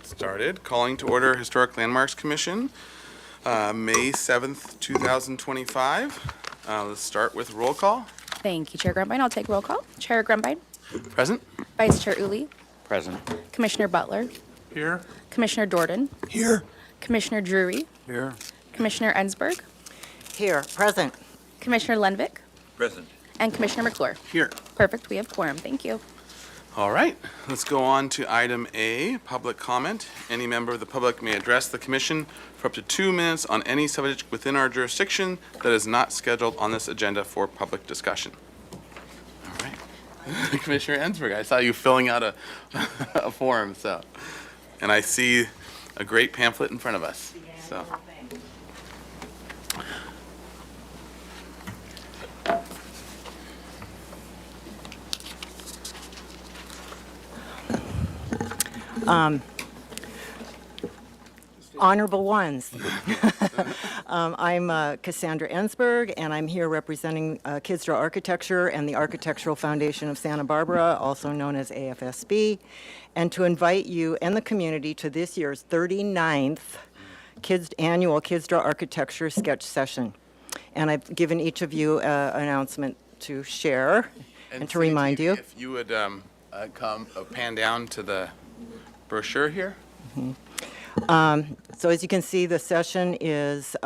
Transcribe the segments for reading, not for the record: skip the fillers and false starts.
get started. Calling to order Historic Landmarks Commission, May 7th, 2025. Let's start with roll call. Thank you, Chair Grumbine. I'll take roll call. Chair Grumbine. Present. Vice Chair Uli. Present. Commissioner Butler. Here. Commissioner Jordan. Here. Commissioner Drury. Here. Commissioner Ensberg. Here, present. Commissioner Lenvik. Present. And Commissioner McClure. Here. Perfect. We have quorum. Thank you. All right, let's go on to item A, public comment. Any member of the public may address the commission for up to 2 minutes on any subject within our jurisdiction that is not scheduled on this agenda for public discussion. All right. Commissioner Ensberg, I saw you filling out a, a form, so. And I see a great pamphlet in front of us, so. Honorable ones. I'm Cassandra Ensberg, and I'm here representing Kids Draw Architecture and the Architectural Foundation of Santa Barbara, also known as AFSB, and to invite you and the community to this year's 39th annual Kids Draw Architecture sketch session. And I've given each of you an announcement to share and to remind you. If you would pan down to the brochure here. So as you can see, the session is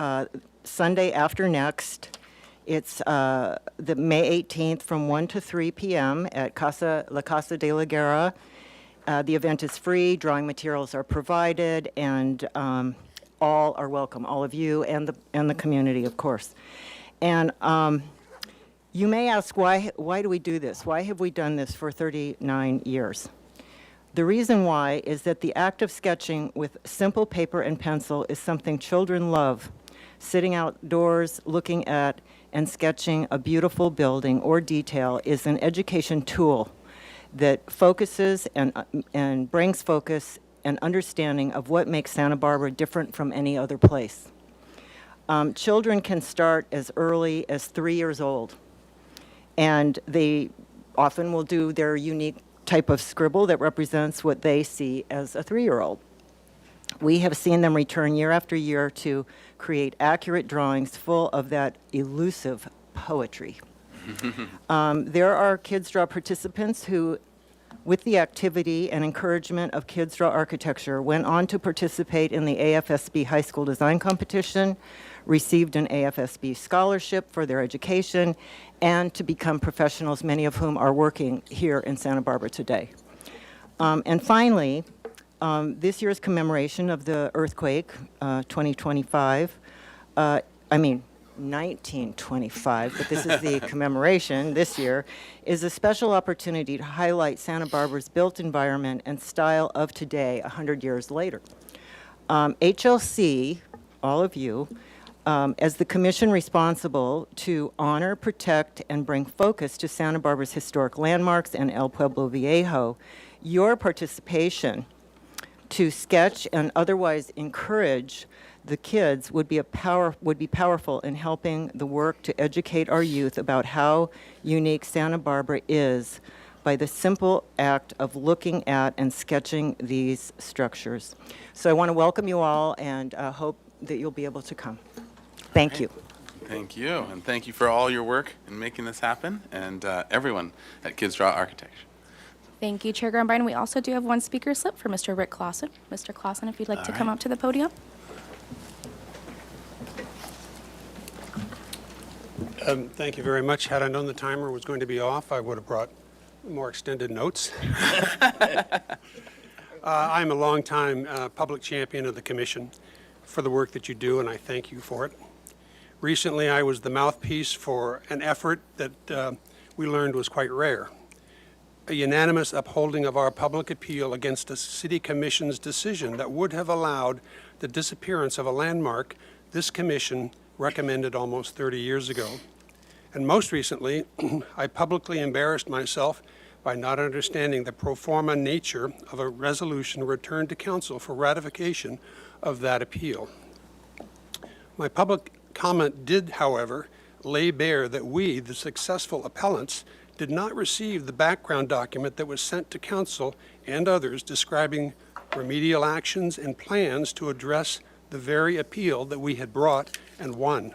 Sunday after next. It's the May 18th from 1 to 3 p.m. at La Casa de la Guerra. The event is free, drawing materials are provided, and all are welcome, all of you and the community, of course. And you may ask, why do we do this? Why have we done this for 39 years? The reason why is that the act of sketching with simple paper and pencil is something children love. Sitting outdoors, looking at and sketching a beautiful building or detail is an education tool that focuses and brings focus and understanding of what makes Santa Barbara different from any other place. Children can start as early as 3 years old, and they often will do their unique type of scribble that represents what they see as a 3-year-old. We have seen them return year after year to create accurate drawings full of that elusive poetry. There are Kids Draw participants who, with the activity and encouragement of Kids Draw Architecture, went on to participate in the AFSB High School Design Competition, received an AFSB scholarship for their education, and to become professionals, many of whom are working here in Santa Barbara today. And finally, this year's commemoration of the earthquake, 1925, but this is the commemoration this year, is a special opportunity to highlight Santa Barbara's built environment and style of today, 100 years later. HLC, all of you, as the commission responsible to honor, protect, and bring focus to Santa Barbara's historic landmarks and El Pueblo Viejo, your participation to sketch and otherwise encourage the kids would be powerful in helping the work to educate our youth about how unique Santa Barbara is by the simple act of looking at and sketching these structures. So I want to welcome you all and hope that you'll be able to come. Thank you. Thank you, and thank you for all your work in making this happen, and everyone at Kids Draw Architecture. Thank you, Chair Grumbine. We also do have one speaker slip for Mr. Rick Clausen. Mr. Clausen, if you'd like to come up to the podium. Thank you very much. Had I known the timer was going to be off, I would have brought more extended notes. I'm a longtime public champion of the Commission for the work that you do, and I thank you for it. Recently, I was the mouthpiece for an effort that we learned was quite rare. A unanimous upholding of our public appeal against a City Commission's decision that would have allowed the disappearance of a landmark this Commission recommended almost 30 years ago. And most recently, I publicly embarrassed myself by not understanding the pro forma nature of a resolution returned to Council for ratification of that appeal. My public comment did, however, lay bare that we, the successful appellants, did not receive the background document that was sent to Council and others describing remedial actions, and plans to address the very appeal that we had brought and won.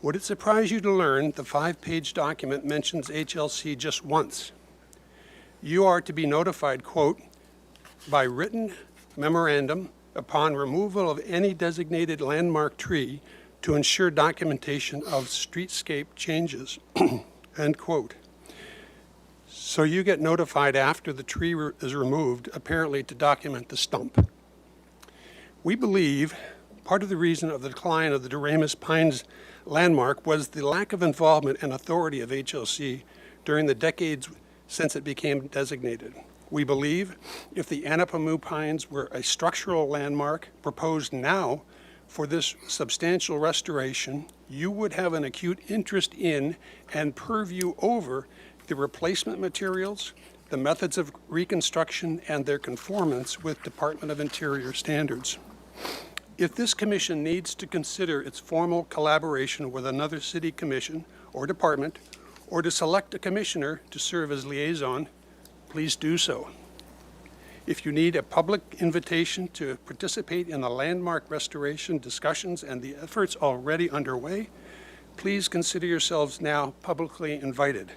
Would it surprise you to learn the 5-page document mentions HLC just once? You are to be notified, quote, by written memorandum upon removal of any designated landmark tree to ensure documentation of streetscape changes, end quote. So you get notified after the tree is removed, apparently to document the stump. We believe part of the reason of the decline of the Doremus Pines landmark was the lack of involvement and authority of HLC during the decades since it became designated. We believe if the Anapamu Pines were a structural landmark proposed now for this substantial restoration, you would have an acute interest in and purview over the replacement materials, the methods of reconstruction, and their conformance with Department of Interior standards. If this commission needs to consider its formal collaboration with another city commission or department, or to select a commissioner to serve as liaison, please do so. If you need a public invitation to participate in the landmark restoration discussions and the efforts already underway, please consider yourselves now publicly invited.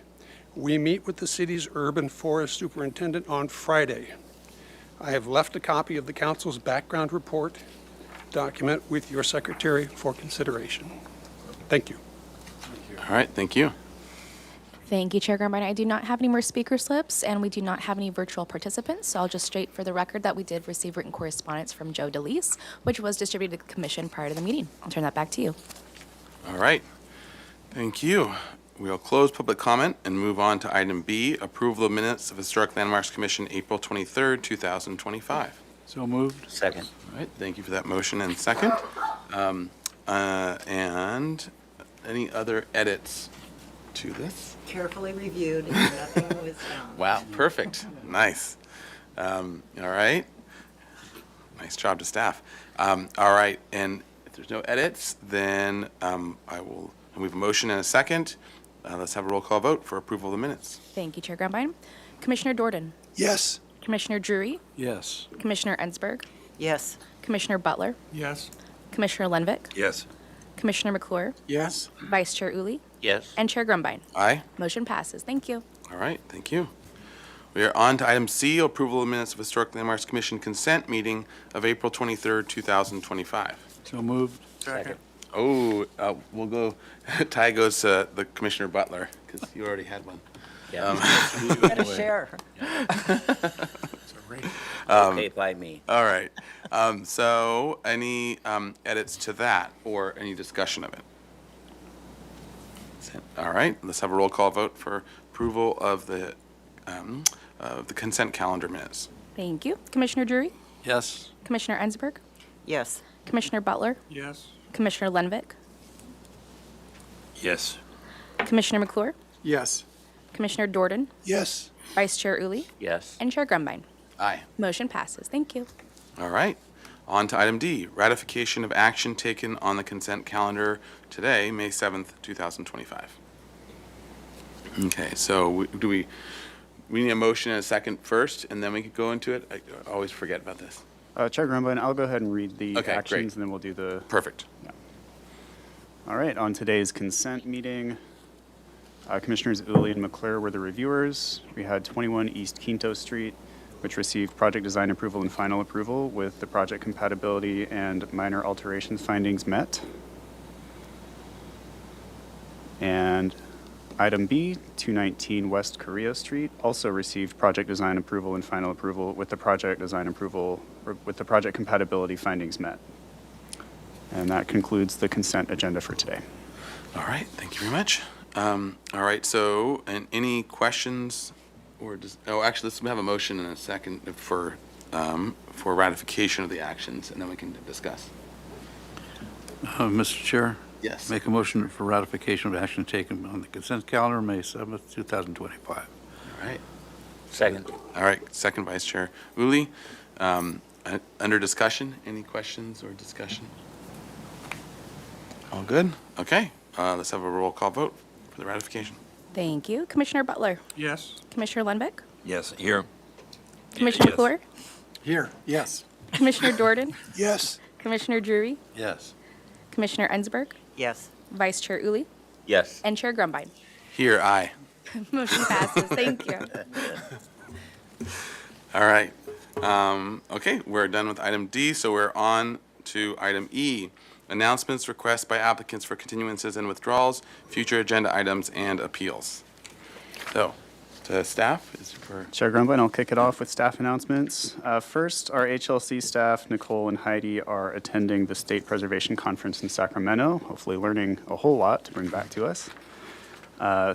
We meet with the city's urban forest superintendent on Friday. I have left a copy of the council's background report document with your secretary for consideration. Thank you. All right, thank you. Thank you, Chair Grambine. I do not have any more speaker slips, and we do not have any virtual participants. So I'll just state for the record that we did receive written correspondence from Joe DeLeese, which was distributed to the commission prior to the meeting. I'll turn that back to you. All right, thank you. We'll close public comment and move on to item B, approval of minutes of Historic Landmarks Commission, April 23rd, 2025. So moved. Second. All right, thank you for that motion and second. And any other edits to this? Carefully reviewed, and nothing was found. Wow, perfect, nice. All right, nice job to staff. All right, and if there's no edits, then we have a motion and a second. Let's have a roll call vote for approval of the minutes. Thank you, Chair Grambine. Commissioner Dorden, Yes. Commissioner Drury, Yes. Commissioner Ensberg, Yes. Commissioner Butler, Yes. Commissioner Lenvik, Yes. Commissioner McClure, Yes. Vice Chair Uli, Yes. and Chair Grumbine. Aye. Motion passes. Thank you. All right, thank you. We are on to item C, approval of minutes of Historic Landmarks Commission consent meeting of April 23rd, 2025. So moved. Second. Oh, we'll go, tie goes to the Commissioner Butler, because you already had one. Yeah. Better share. Okay by me. All right, so any edits to that or any discussion of it? All right, let's have a roll call vote for approval of the consent calendar minutes. Thank you. Commissioner Drury, Yes. Commissioner Ensberg, Yes. Commissioner Butler, Yes. Commissioner Lenvik, Yes. Commissioner McClure, Yes. Commissioner Dorden, Yes. Vice Chair Uli, Yes. and Chair Grumbine. Aye. Motion passes. Thank you. All right, on to item D, ratification of action taken on the consent calendar today, May 7th, 2025. Okay, so we need a motion and a second first, and then we could go into it? I always forget about this. Chair Grumbine, I'll go ahead and read the Okay, great. actions, and then we'll do the... Perfect. All right, on today's consent meeting, Commissioners Uli and McClure were the reviewers. We had 21 East Quinto Street, which received project design approval and final approval with the project compatibility and minor alterations findings met. And item B, 219 West Korea Street, also received project design approval and final approval with the project design approval, or with the project compatibility findings met. And that concludes the consent agenda for today. All right, thank you very much. All right, so, and any questions or actually, let's have a motion and a second for ratification of the actions, and then we can discuss. Mr. Chair, Yes. make a motion for ratification of action taken on the consent calendar, May 7th, 2025. All right. Second. All right, second Vice Chair Uli. Under discussion, any questions or discussion? All good? Okay, let's have a roll call vote for the ratification. Thank you. Commissioner Butler, Yes. Commissioner Lenvik, Yes, here. Commissioner Yes. McClure, Here, yes. Commissioner Jordan, Yes. Commissioner Drury, Yes. Commissioner Ensberg, Yes. Vice Chair Uli, Yes. and Chair Grumbine. Here, aye. Motion passes. Thank you. All right. Okay, we're done with item D, so we're on to item E. Announcements, requests by applicants for continuances and withdrawals, future agenda items, and appeals. So, to staff is for, Chair Grumbine, I'll kick it off with staff announcements. First, our HLC staff, Nicole and Heidi, are attending the State Preservation Conference in Sacramento, hopefully learning a whole lot to bring back to us.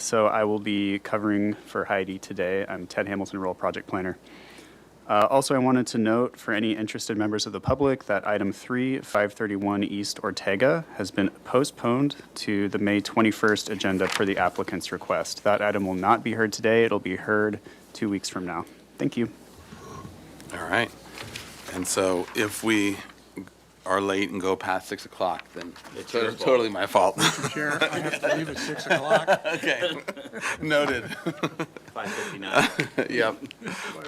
So I will be covering for Heidi today. I'm Ted Hamilton, Rural Project Planner. Also, I wanted to note for any interested members of the public that item 3, 531 East Ortega, has been postponed to the May 21st agenda per the applicant's request. That item will not be heard today. It'll be heard 2 weeks from now. Thank you. all right. And so if we are late and go past 6 o'clock, then it's totally my fault. Chair, I have to leave at 6 o'clock. Okay, noted. 5:59. Yep,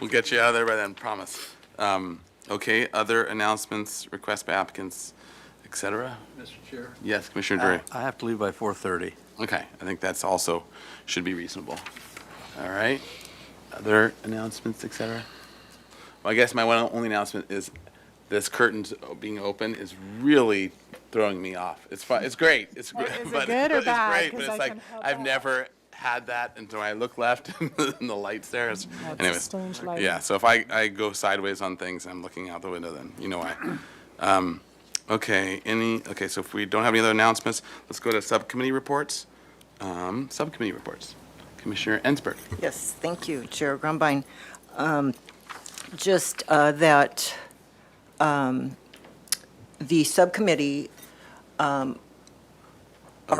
we'll get you out of there by then, promise. Okay, other announcements, requests by applicants, et cetera? Mr. Chair? Yes, Commissioner Drury. I have to leave by 4:30. Okay, I think that's also, should be reasonable. All right, other announcements, et cetera? Well, I guess my one only announcement is this curtains being open is really throwing me off. It's fun, it's great, it's great. Is it but good or it's bad? great, 'Cause but it's I like, can help I've out. never had that until I look left and the light's there. That's a Anyways, strange light. yeah, so if I go sideways on things and I'm looking out the window, then you know why. Okay, so if we don't have any other announcements, let's go to subcommittee reports. Subcommittee reports. Commissioner Ensberg. Yes, thank you, Chair Grumbine. Just that the subcommittee, our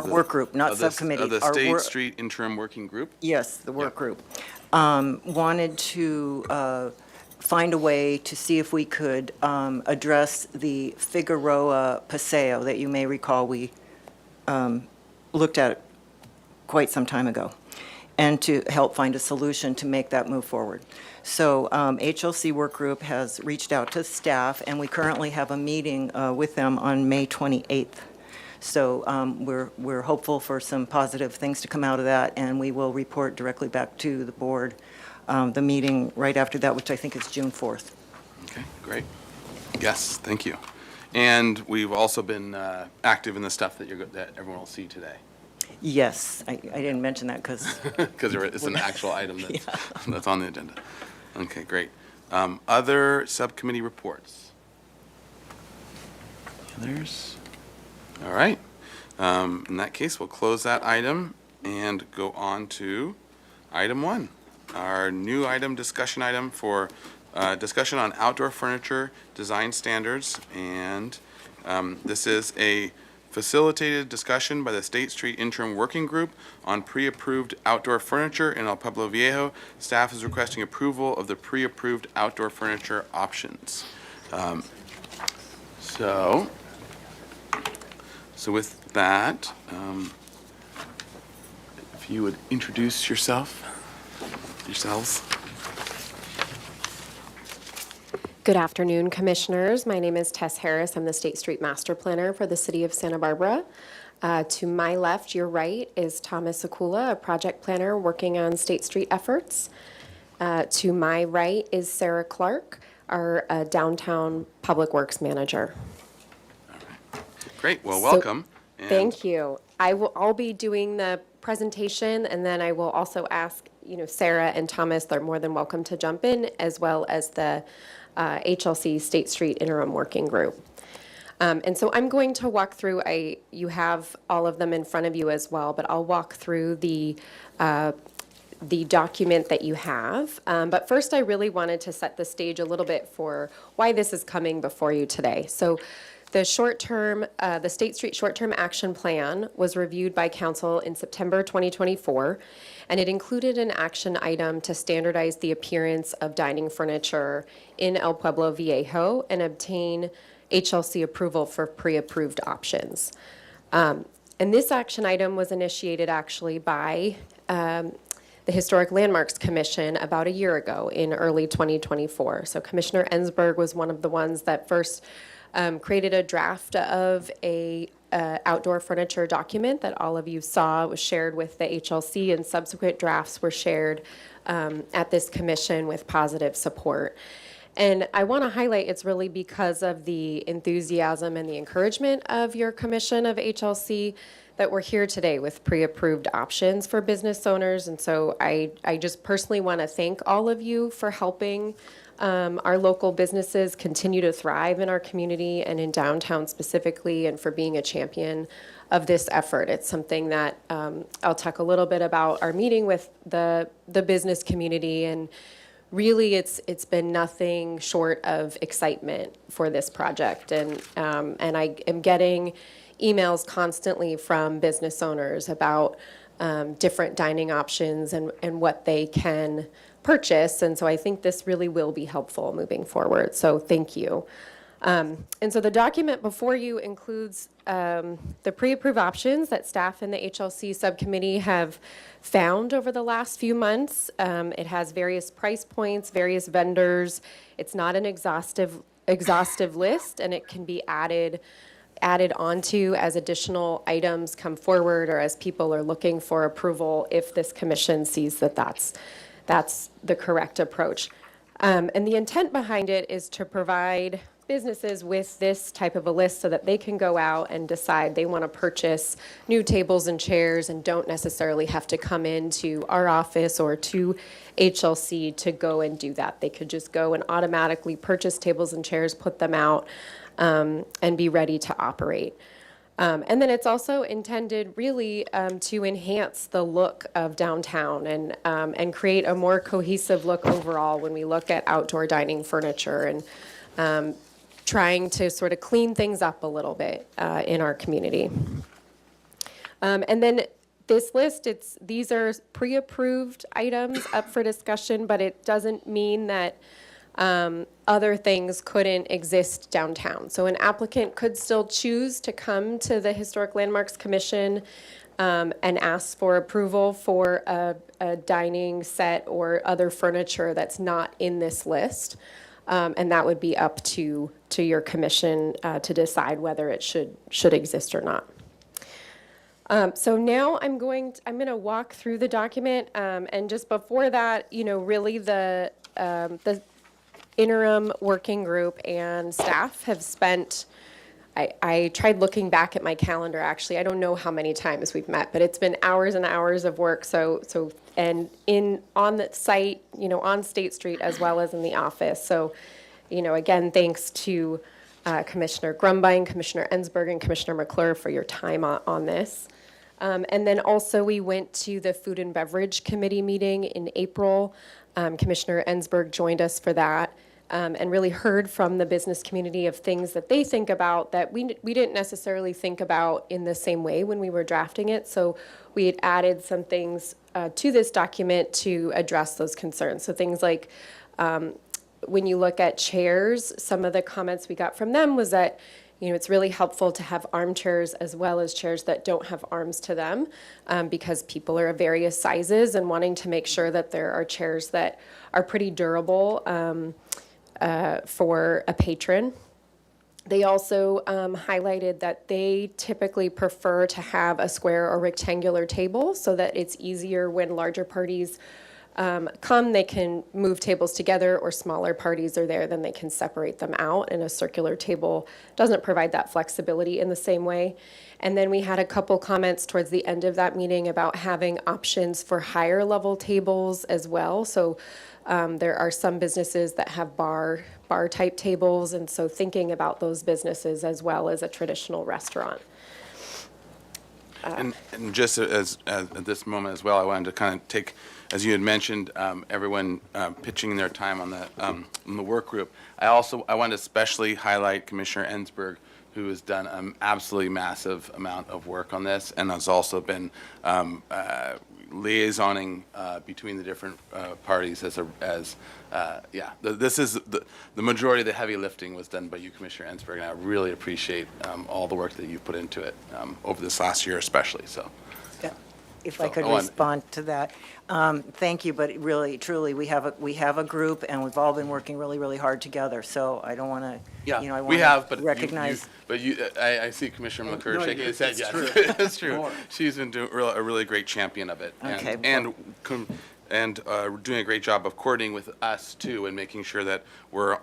work group, not subcommittee. Of the our State wor- Street Interim Working Group. Yes, the work Yep. group. Wanted to find a way to see if we could address the Figueroa Paseo that you may recall we looked at quite some time ago, and to help find a solution to make that move forward. So HLC Work Group has reached out to staff, and we currently have a meeting with them on May 28th. So we're hopeful for some positive things to come out of that, and we will report directly back to the board, the meeting right after that, which I think is June 4th. Okay, great. Yes, thank you. And we've also been active in the stuff that that everyone will see today. Yes, I didn't mention that because, Because it's an actual item that's on the agenda. Okay, great. Other subcommittee reports? Others? All right. In that case, we'll close that item and go on to item 1, our new item, discussion item for discussion on outdoor furniture design standards. And this is a facilitated discussion by the State Street Interim Working Group on pre-approved outdoor furniture in El Pueblo Viejo. Staff is requesting approval of the pre-approved outdoor furniture options. So with that, if you would introduce yourselves. Good afternoon, Commissioners. My name is Tess Harris. I'm the State Street Master Planner for the City of Santa Barbara. To my left, your right, is Thomas Akula, a project planner working on State Street efforts. To my right is Sarah Clark, our downtown Public Works Manager. Great, well, So- welcome. And Thank you. I'll be doing the presentation, and then I will also ask, Sarah and Thomas, they're more than welcome to jump in, as well as the HLC State Street Interim Working Group. And so I'm going to walk through, you have all of them in front of you as well, but I'll walk through the document that you have. But first, I really wanted to set the stage a little bit for why this is coming before you today. So the State Street Short-Term Action Plan was reviewed by Council in September 2024, and it included an action item to standardize the appearance of dining furniture in El Pueblo Viejo and obtain HLC approval for pre-approved options. And this action item was initiated actually by the Historic Landmarks Commission about a year ago in early 2024. So Commissioner Ensberg was one of the ones that first created a draft of a outdoor furniture document that all of you saw was shared with the HLC, and subsequent drafts were shared at this commission with positive support. And I want to highlight it's really because of the enthusiasm and the encouragement of your commission of HLC that we're here today with pre-approved options for business owners. And so I just personally want to thank all of you for helping our local businesses continue to thrive in our community and in downtown specifically, and for being a champion of this effort. It's something that I'll talk a little bit about our meeting with the business community, and really it's been nothing short of excitement for this project. And I am getting emails constantly from business owners about different dining options and what they can purchase. And so I think this really will be helpful moving forward. So thank you. And so the document before you includes the pre-approved options that staff in the HLC subcommittee have found over the last few months. It has various price points, various vendors. It's not an exhaustive list, and it can be added onto as additional items come forward, or as people are looking for approval if this commission sees that that's the correct approach. And the intent behind it is to provide businesses with this type of a list so that they can go out and decide they want to purchase new tables and chairs and don't necessarily have to come into our office or to HLC to go and do that. They could just go and automatically purchase tables and chairs, put them out, and be ready to operate. And then it's also intended really to enhance the look of downtown and create a more cohesive look overall when we look at outdoor dining furniture, and trying to sort of clean things up a little bit in our community. And then this list, these are pre-approved items up for discussion, but it doesn't mean that other things couldn't exist downtown. So an applicant could still choose to come to the Historic Landmarks Commission and ask for approval for a dining set or other furniture that's not in this list. And that would be up to your commission to decide whether it should exist or not. So now I'm going to walk through the document, and just before that, really the interim working group and staff have spent. I tried looking back at my calendar. Actually, I don't know how many times we've met, but it's been hours and hours of work. And on the site, on State Street as well as in the office. So, again, thanks to Commissioner Grumbine, Commissioner Ensberg, and Commissioner McClure for your time on this. And then also we went to the Food and Beverage Committee meeting in April. Commissioner Ensberg joined us for that. And really heard from the business community of things that they think about that we didn't necessarily think about in the same way when we were drafting it. So we had added some things to this document to address those concerns. So things like when you look at chairs, some of the comments we got from them was that it's really helpful to have armchairs as well as chairs that don't have arms to them, because people are of various sizes, and wanting to make sure that there are chairs that are pretty durable for a patron. They also highlighted that they typically prefer to have a square or rectangular table so that it's easier when larger parties come, they can move tables together, or smaller parties are there, then they can separate them out, and a circular table doesn't provide that flexibility in the same way. And then we had a couple comments towards the end of that meeting about having options for higher level tables as well. So there are some businesses that have bar type tables, and so thinking about those businesses as well as a traditional restaurant. And just as at this moment as well, I wanted to kind of take, as you had mentioned, everyone pitching their time on the work group. I wanted to especially highlight Commissioner Ensberg, who has done an absolutely massive amount of work on this, and has also been liaisoning between the different parties this is the majority of the heavy lifting was done by you, Commissioner Ensberg, and I really appreciate all the work that you've put into it over this last year especially. So. if I could go on. respond to that. Thank you, but really, truly, we have a group, and we've all been working really, really hard together, so I don't want to, Yeah, I we want have, but to you- recognize. I see Commissioner McClure No, shaking his head, it's yes, true. it's true. More. She's been doing a really great champion of it. Okay, And doing a great job of coordinating with us too, and making sure that we're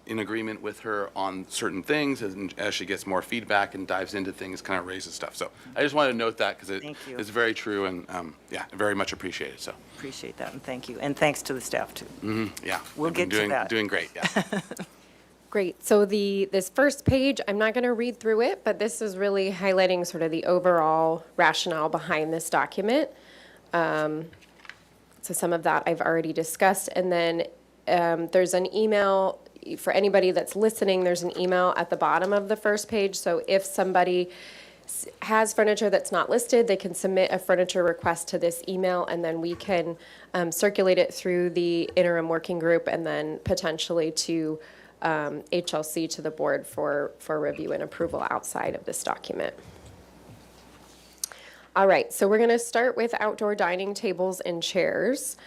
in agreement with her on certain things as she gets more feedback and dives into things, kind of raises stuff. So I just wanted to note that because Thank you. it's very true and, yeah, very much appreciated, so, Appreciate that, and thank you. And thanks to the staff, too. yeah. We'll they've been get to that. Doing great, yeah. Great. So this first page, I'm not going to read through it, but this is really highlighting sort of the overall rationale behind this document. So some of that I've already discussed. And then there's an email, for anybody that's listening, there's an email at the bottom of the first page. So if somebody has furniture that's not listed, they can submit a furniture request to this email, and then we can circulate it through the interim working group and then potentially to HLC, to the board for review and approval outside of this document. All right, so we're going to start with outdoor dining tables and chairs.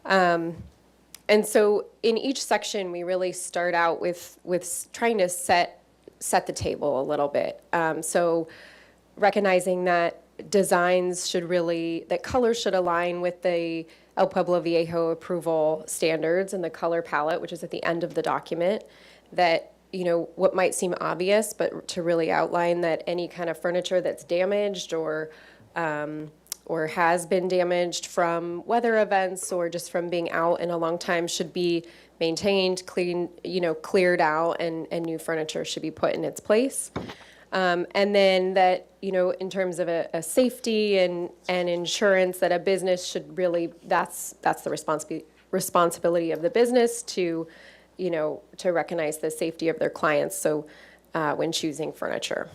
And so in each section, we really start out with trying to set the table a little bit. So recognizing that that colors should align with the El Pueblo Viejo approval standards and the color palette, which is at the end of the document, that what might seem obvious, but to really outline that any kind of furniture that's damaged or has been damaged from weather events or just from being out in a long time should be maintained, cleared out, and new furniture should be put in its place. And then that, in terms of a safety and insurance, that a business should really, that's the responsibility of the business to recognize the safety of their clients. So when choosing furniture.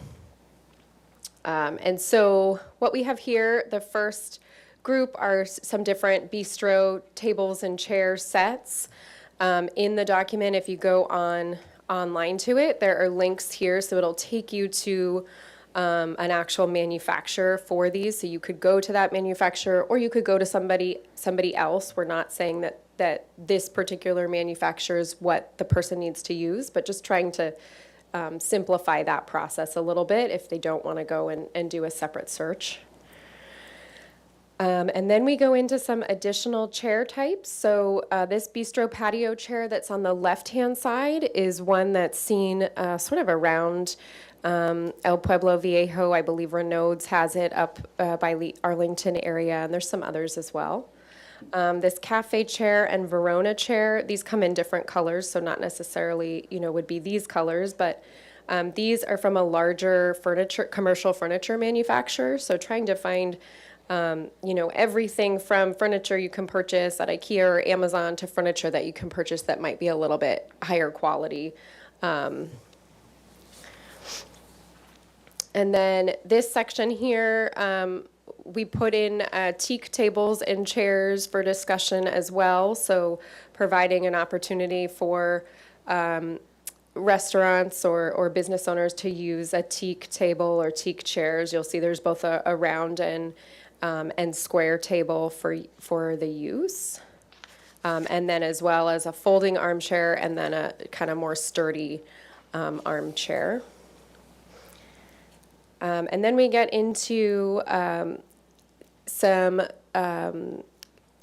And so what we have here, the first group are some different bistro tables and chair sets. In the document, if you go online to it, there are links here, so it'll take you to an actual manufacturer for these. So you could go to that manufacturer, or you could go to somebody else. We're not saying that this particular manufacturer is what the person needs to use, but just trying to simplify that process a little bit if they don't want to go and do a separate search. And then we go into some additional chair types. So this bistro patio chair that's on the left-hand side is one that's seen sort of around El Pueblo Viejo. I believe Renaud's has it up by the Arlington area, and there's some others as well. This cafe chair and Verona chair, these come in different colors, so not necessarily, would be these colors, but these are from a larger commercial furniture manufacturer. So trying to find, everything from furniture you can purchase at IKEA or Amazon to furniture that you can purchase that might be a little bit higher quality. And then this section here, we put in teak tables and chairs for discussion as well, so providing an opportunity for restaurants or business owners to use a teak table or teak chairs. You'll see there's both a round and square table for the use, and then as well as a folding armchair and then a kind of more sturdy armchair. And then we get into some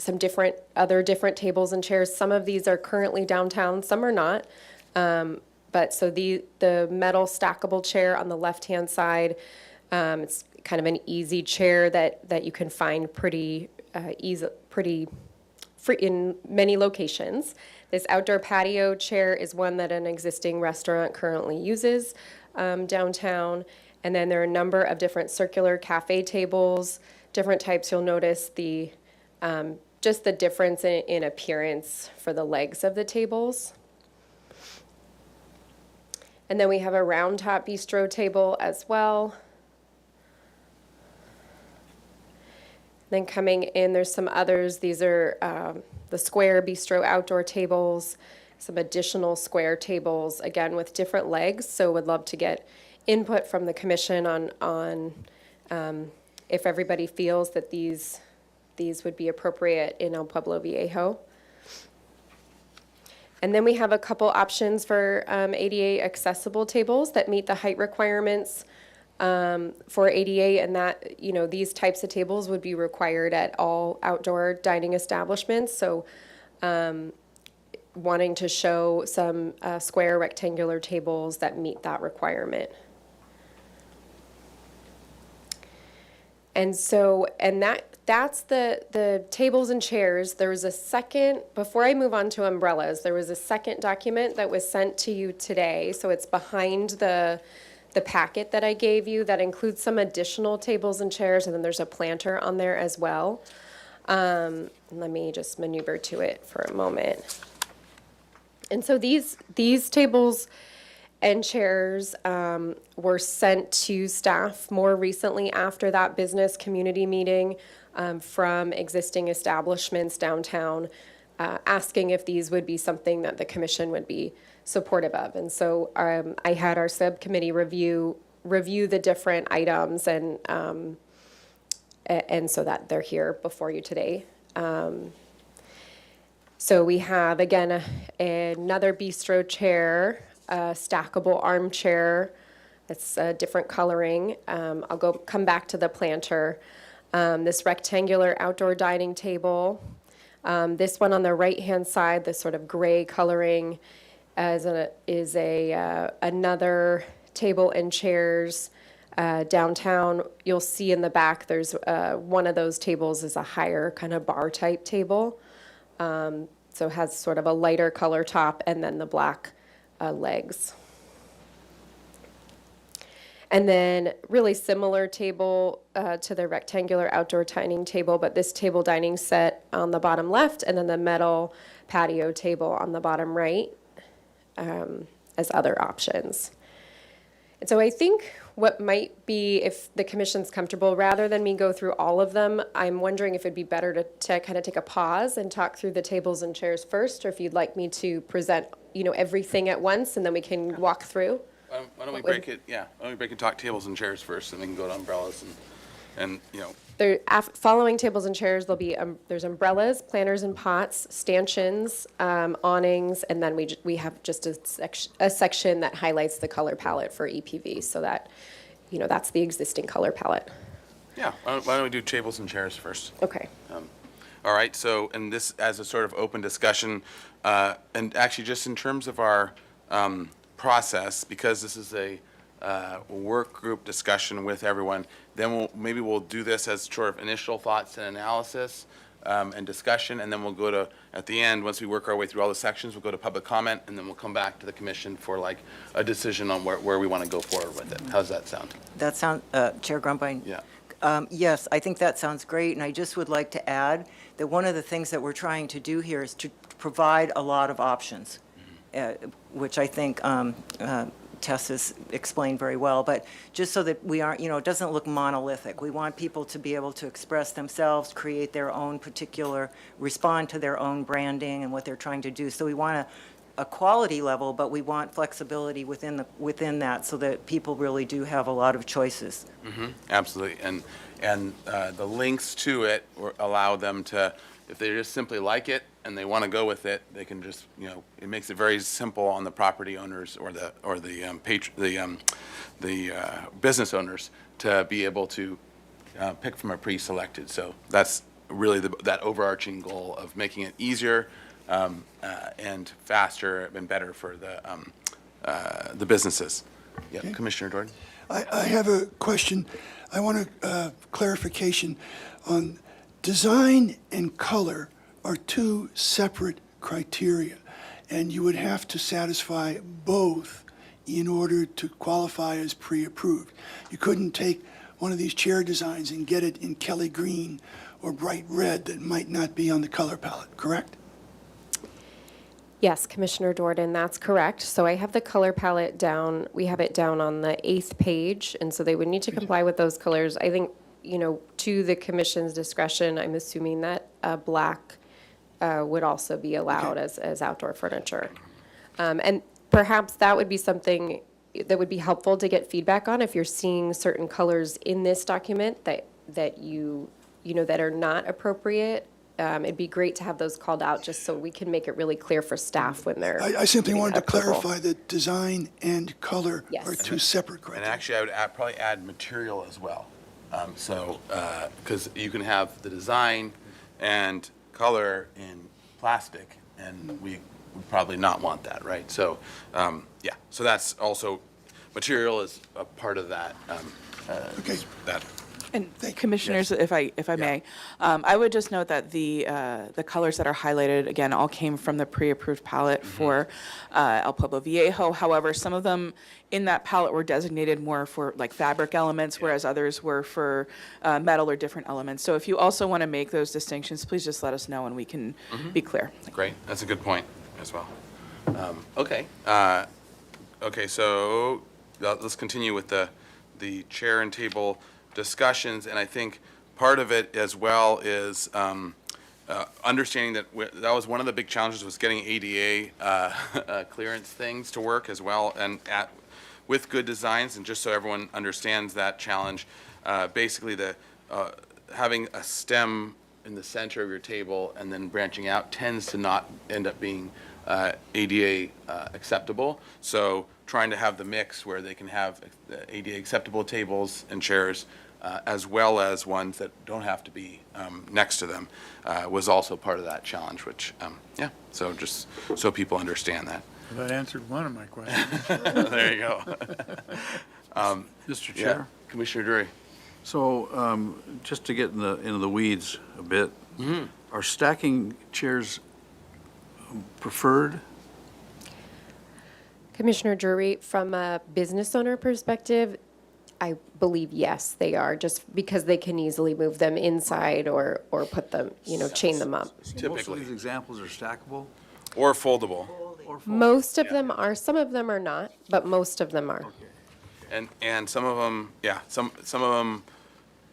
different tables and chairs. Some of these are currently downtown, some are not. But so the metal stackable chair on the left-hand side, it's kind of an easy chair that you can find pretty free in many locations. This outdoor patio chair is one that an existing restaurant currently uses downtown. And then there are a number of different circular cafe tables, different types. You'll notice just the difference in appearance for the legs of the tables. And then we have a round top bistro table as well. Then coming in, there's some others. These are the square bistro outdoor tables, some additional square tables, again with different legs. So would love to get input from the commission on if everybody feels that these would be appropriate in El Pueblo Viejo. And then we have a couple options for ADA accessible tables that meet the height requirements for ADA, and that, these types of tables would be required at all outdoor dining establishments. So wanting to show some square rectangular tables that meet that requirement. And so, that's the tables and chairs. There was a second, before I move on to umbrellas, there was a second document that was sent to you today. So it's behind the packet that I gave you that includes some additional tables and chairs, and then there's a planter on there as well. Let me just maneuver to it for a moment. And so these tables and chairs were sent to staff more recently after that business community meeting from existing establishments downtown, asking if these would be something that the commission would be supportive of. And so I had our subcommittee review the different items, and so that they're here before you today. So we have, again, another bistro chair, a stackable armchair. It's a different coloring. I'll come back to the planter. This rectangular outdoor dining table. This one on the right-hand side, this sort of gray coloring, is another table and chairs downtown. You'll see in the back there's one of those tables is a higher kind of bar type table. So it has sort of a lighter color top and then the black legs. And then really similar table to the rectangular outdoor dining table, but this table dining set on the bottom left and then the metal patio table on the bottom right as other options. And so I think what might be, if the commission's comfortable, rather than me go through all of them, I'm wondering if it'd be better to kind of take a pause and talk through the tables and chairs first, or if you'd like me to present, everything at once and then we can walk through. Why don't we break it, why don't we break and talk tables and chairs first, and then we can go to umbrellas and. Following tables and chairs, there'll be, there's umbrellas, planters and pots, stanchions, awnings, and then we have just a section that highlights the color palette for EPV, so that, that's the existing color palette. Yeah, why don't we do tables and chairs first? Okay. All right, so, and this as a sort of open discussion, and actually just in terms of our process, because this is a work group discussion with everyone, then maybe we'll do this as sort of initial thoughts and analysis and discussion, and then we'll go to, at the end, once we work our way through all the sections, we'll go to public comment, and then we'll come back to the commission for like a decision on where we want to go forward with it. How's that sound? That sound, Chair Grumbine? Yeah. Yes, I think that sounds great, and I just would like to add that one of the things that we're trying to do here is to provide a lot of options, which I think Tess has explained very well, but just so that we aren't, it doesn't look monolithic. We want people to be able to express themselves, create their own particular, respond to their own branding and what they're trying to do. So we want a quality level, but we want flexibility within that so that people really do have a lot of choices. Mm-hmm. Absolutely, and the links to it allow them to, if they just simply like it and they want to go with it, they can just, it makes it very simple on the property owners or the business owners to be able to pick from a pre-selected. So that's really that overarching goal of making it easier and faster and better for the businesses. Yeah, okay. Commissioner Jordan. I have a question. I want a clarification on design and color are two separate criteria, and you would have to satisfy both in order to qualify as pre-approved. You couldn't take one of these chair designs and get it in Kelly green or bright red that might not be on the color palette, correct? Yes, Commissioner Jordan, that's correct. So I have the color palette down, we have it down on the 8th page, and so they would need to comply with those colors. I think, to the commission's discretion, I'm assuming that black would also be allowed as outdoor furniture. And perhaps that would be something that would be helpful to get feedback on if you're seeing certain colors in this document that that that are not appropriate, it'd be great to have those called out just so we can make it really clear for staff when they're. I simply giving wanted to approval. clarify that design and color Yes. are two separate And criteria. actually, I would probably add material as well. Because you can have the design and color in plastic, and we would probably not want that, right? So, yeah, so that's also, material is a part of that. Okay. That. And Thank you. commissioners, if I may, I would just note that the colors that are highlighted, again, all came from the pre-approved palette for El Pueblo Viejo. However, some of them in that palette were designated more for like fabric elements, whereas others were for metal or different elements. So if you also want to make those distinctions, please just let us know and we can be clear. Great, that's a good point as well. Okay, okay, so let's continue with the chair and table discussions, and I think part of it as well is understanding that that was one of the big challenges, was getting ADA clearance things to work as well, and with good designs. And just so everyone understands that challenge, basically having a stem in the center of your table and then branching out tends to not end up being ADA acceptable. So trying to have the mix where they can have ADA acceptable tables and chairs as well as ones that don't have to be next to them was also part of that challenge, which, yeah, so just so people understand that. That answered one of my questions. There you go. Mr. Yeah, Chair? Commissioner Drury. So just to get into the weeds a bit, are stacking chairs preferred? Commissioner Drury, from a business owner perspective, I believe yes, they are, just because they can easily move them inside or put them, chain them up. Most of Typically. these examples are stackable? Or foldable. Most of them are, some of them are not, but most of them are. And some of them, yeah, some of them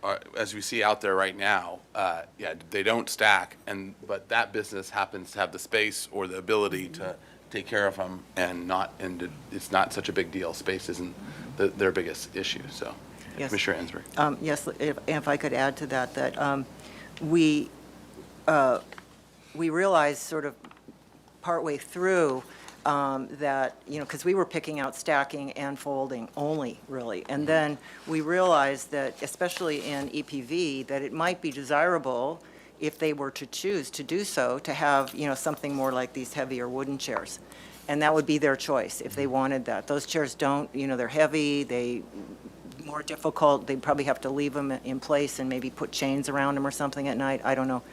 are, as we see out there right now, yeah, they don't stack, but that business happens to have the space or the ability to take care of them, and it's not such a big deal. Space isn't their biggest issue, so. Yes. Commissioner Ansberg. Yes, if I could add to that we realized sort of partway through that, because we were picking out stacking and folding only, really. And then we realized that, especially in EPV, that it might be desirable, if they were to choose to do so, to have, something more like these heavier wooden chairs. And that would be their choice if they wanted that. Those chairs don't, they're heavy, more difficult. They'd probably have to leave them in place and maybe put chains around them or something at night. I don't know.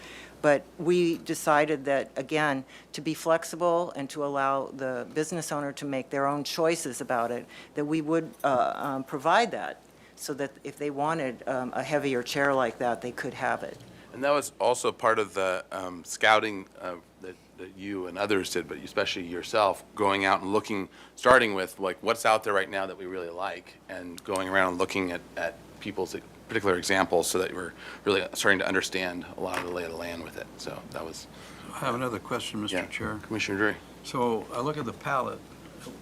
But we decided that, again, to be flexible and to allow the business owner to make their own choices about it, that we would provide that, so that if they wanted a heavier chair like that, they could have it. And that was also part of the scouting that you and others did, but especially yourself, going out and looking, starting with like what's out there right now that we really like, and going around and looking at people's particular examples, so that we're really starting to understand a lot of the lay of the land with it. So that was. I have another question, Yeah. Mr. Chair. Commissioner Drury. So I look at the palette,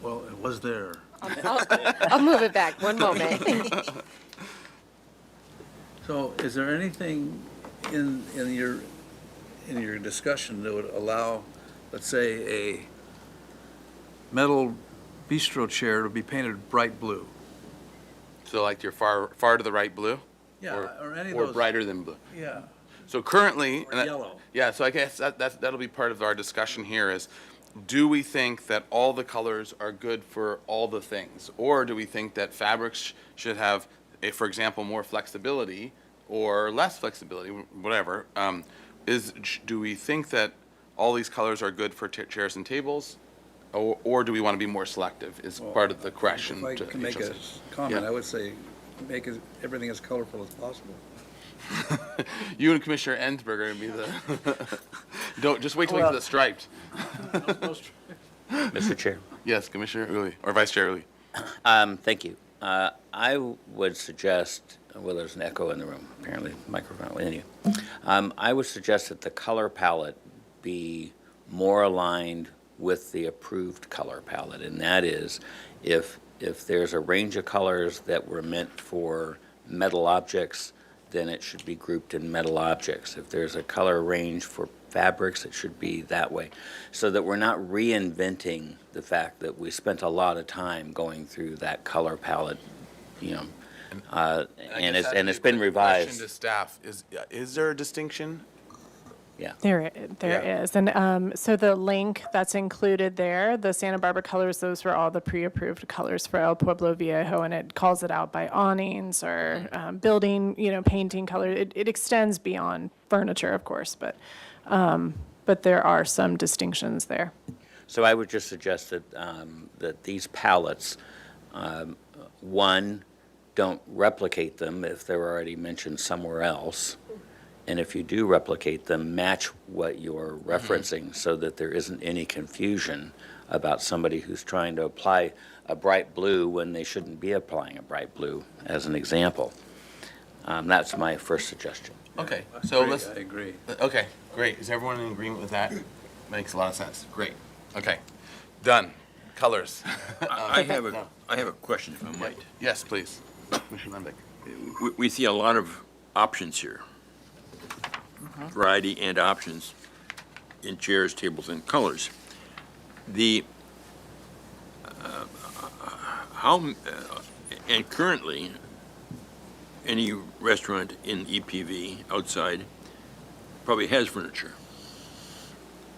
well, it was there. I'll move it back, one moment. So is there anything in your discussion that would allow, let's say, a metal bistro chair to be painted bright blue? So like your far to the right blue? Yeah, or any of Or those. brighter than blue? Yeah, So currently. or yellow. Yeah, so I guess that'll be part of our discussion here is, do we think that all the colors are good for all the things? Or do we think that fabrics should have, for example, more flexibility or less flexibility, whatever? Do we think that all these colors are good for chairs and tables? Or do we want to be more selective, is part of the question. If I to can make a HLC. comment, Yeah. I would say make everything as colorful as possible. You and Commissioner Ensberg are going to be the, don't, just wait till we get to the striped. Mr. Chair. Yes, Commissioner Uli, or Vice Chair Uli. Thank you. I would suggest, well, there's an echo in the room, apparently, microphone, anyway. I would suggest that the color palette be more aligned with the approved color palette, and that is, if there's a range of colors that were meant for metal objects, then it should be grouped in metal objects. If there's a color range for fabrics, it should be that way, so that we're not reinventing the fact that we spent a lot of time going through that color palette, and it's been Question revised. to staff, is there a distinction? Yeah. There Yeah. is. And so the link that's included there, the Santa Barbara colors, those were all the pre-approved colors for El Pueblo Viejo, and it calls it out by awnings or building, painting color. It extends beyond furniture, of course, but there are some distinctions there. So I would just suggest that, that these palettes, one, don't replicate them if they're already mentioned somewhere else. And if you do replicate them, match what you're referencing so that there isn't any confusion about somebody who's trying to apply a bright blue when they shouldn't be applying a bright blue, as an example. That's my first suggestion. Okay, so I let's, agree. okay, great. Is everyone in agreement with that? Makes a lot of sense. Great. Okay, done. Colors. I have a question, if I might. Yes, please. Commissioner Lembeck. We see a lot of options here, variety and options in chairs, tables, and colors. And currently, any restaurant in EPV outside probably has furniture.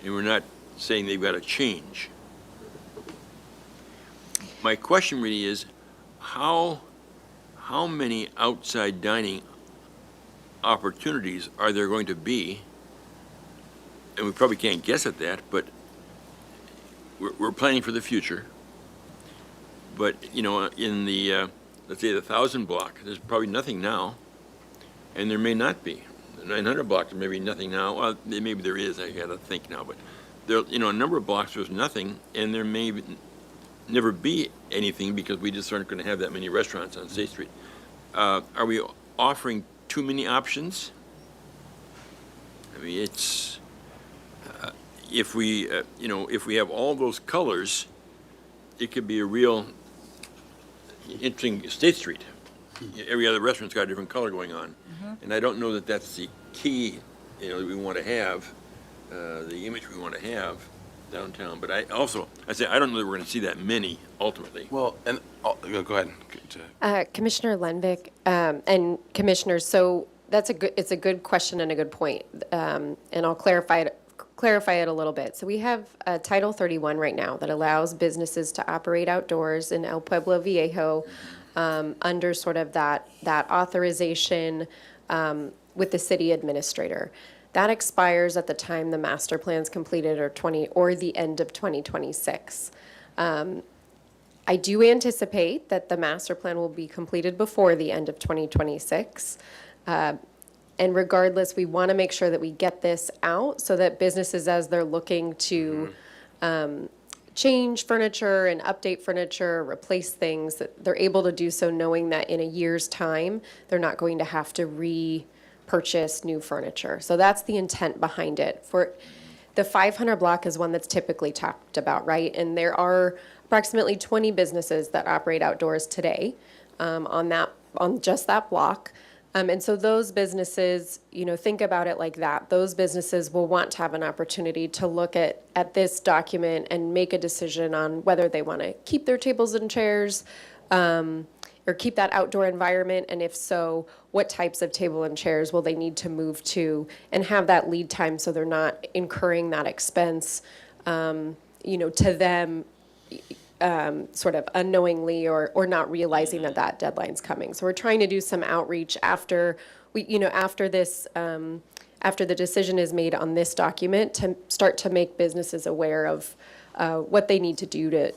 And we're not saying they've got to change. My question really is, how many outside dining opportunities are there going to be? And we probably can't guess at that, but we're planning for the future. But, in the, let's say the 1,000 block, there's probably nothing now, and there may not be. The 900 block, there may be nothing now. Well, maybe there is, I gotta think now, but there, a number of blocks there's nothing, and there may never be anything because we just aren't gonna have that many restaurants on State Street. Are we offering too many options? I mean, it's, if we have all those colors, it could be a real interesting State Street. Every other restaurant's got a different color going on. And I don't know that that's the key, that we want to have, the image we want to have downtown. But I say, I don't know that we're going to see that many ultimately. Well, and, go ahead. Commissioner Lenvick, and Commissioners, so it's a good question and a good point. And I'll clarify it a little bit. So we have Title 31 right now that allows businesses to operate outdoors in El Pueblo Viejo under sort of that authorization with the city administrator. That expires at the time the master plan's completed or the end of 2026. I do anticipate that the master plan will be completed before the end of 2026. And regardless, we want to make sure that we get this out so that businesses, as they're looking to change furniture and update furniture, replace things, that they're able to do so knowing that in a year's time, they're not going to have to repurchase new furniture. So that's the intent behind it. For the 500 block is one that's typically talked about, right? And there are approximately 20 businesses that operate outdoors today on just that block. And so those businesses, think about it like that. Those businesses will want to have an opportunity to look at this document and make a decision on whether they want to keep their tables and chairs or keep that outdoor environment. And if so, what types of table and chairs will they need to move to and have that lead time so they're not incurring that expense, to them sort of unknowingly or not realizing that deadline's coming. So we're trying to do some outreach after this, after the decision is made on this document to start to make businesses aware of what they need to do to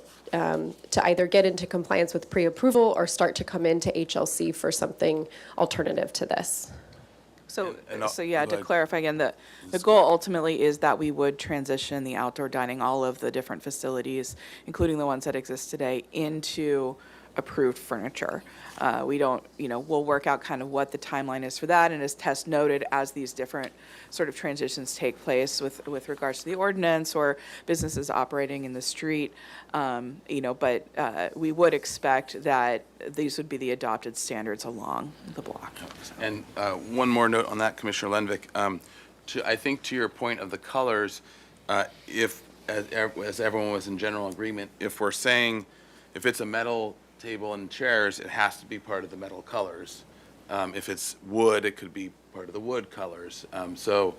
either get into compliance with pre-approval or start to come into HLC for something alternative to this. So, And so yeah, go to ahead. clarify again, the goal ultimately is that we would transition the outdoor dining, all of the different facilities, including the ones that exist today, into approved furniture. We don't, we'll work out kind of what the timeline is for that, and as Tess noted, as these different sort of transitions take place with regards to the ordinance or businesses operating in the street, but we would expect that these would be the adopted standards along the block. And one more note on that, Commissioner Lenvik. I think to your point of the colors, if, as everyone was in general agreement, if we're saying, if it's a metal table and chairs, it has to be part of the metal colors. If it's wood, it could be part of the wood colors. So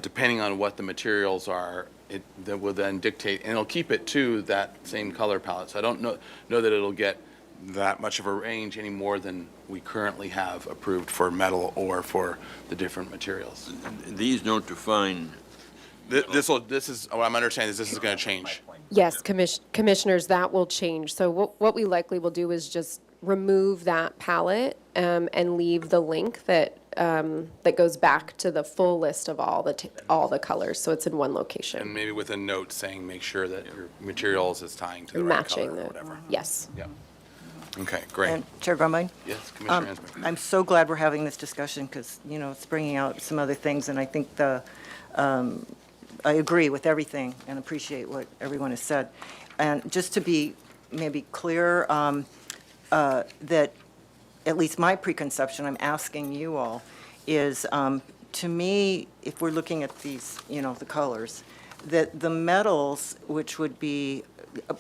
depending on what the materials are, that will then dictate, and it'll keep it to that same color palette. So I don't know that it'll get that much of a range any more than we currently have approved for metal or for the different materials. These don't define. This is, what I'm understanding is this is going to change. Yes, commissioners, that will change. So what we likely will do is just remove that palette and leave the link that goes back to the full list of all the colors, so it's in one location. And maybe with a note saying, make sure that your materials is tying to the right Matching color or whatever. Yes. Yeah. Okay, great. And Chair Grumbine? Yes, Commissioner Ansbach. I'm so glad we're having this discussion because, it's bringing out some other things, and I think I agree with everything and appreciate what everyone has said. And just to be maybe clear, that at least my preconception, I'm asking you all, is to me, if we're looking at these, the colors, that the metals, which would be,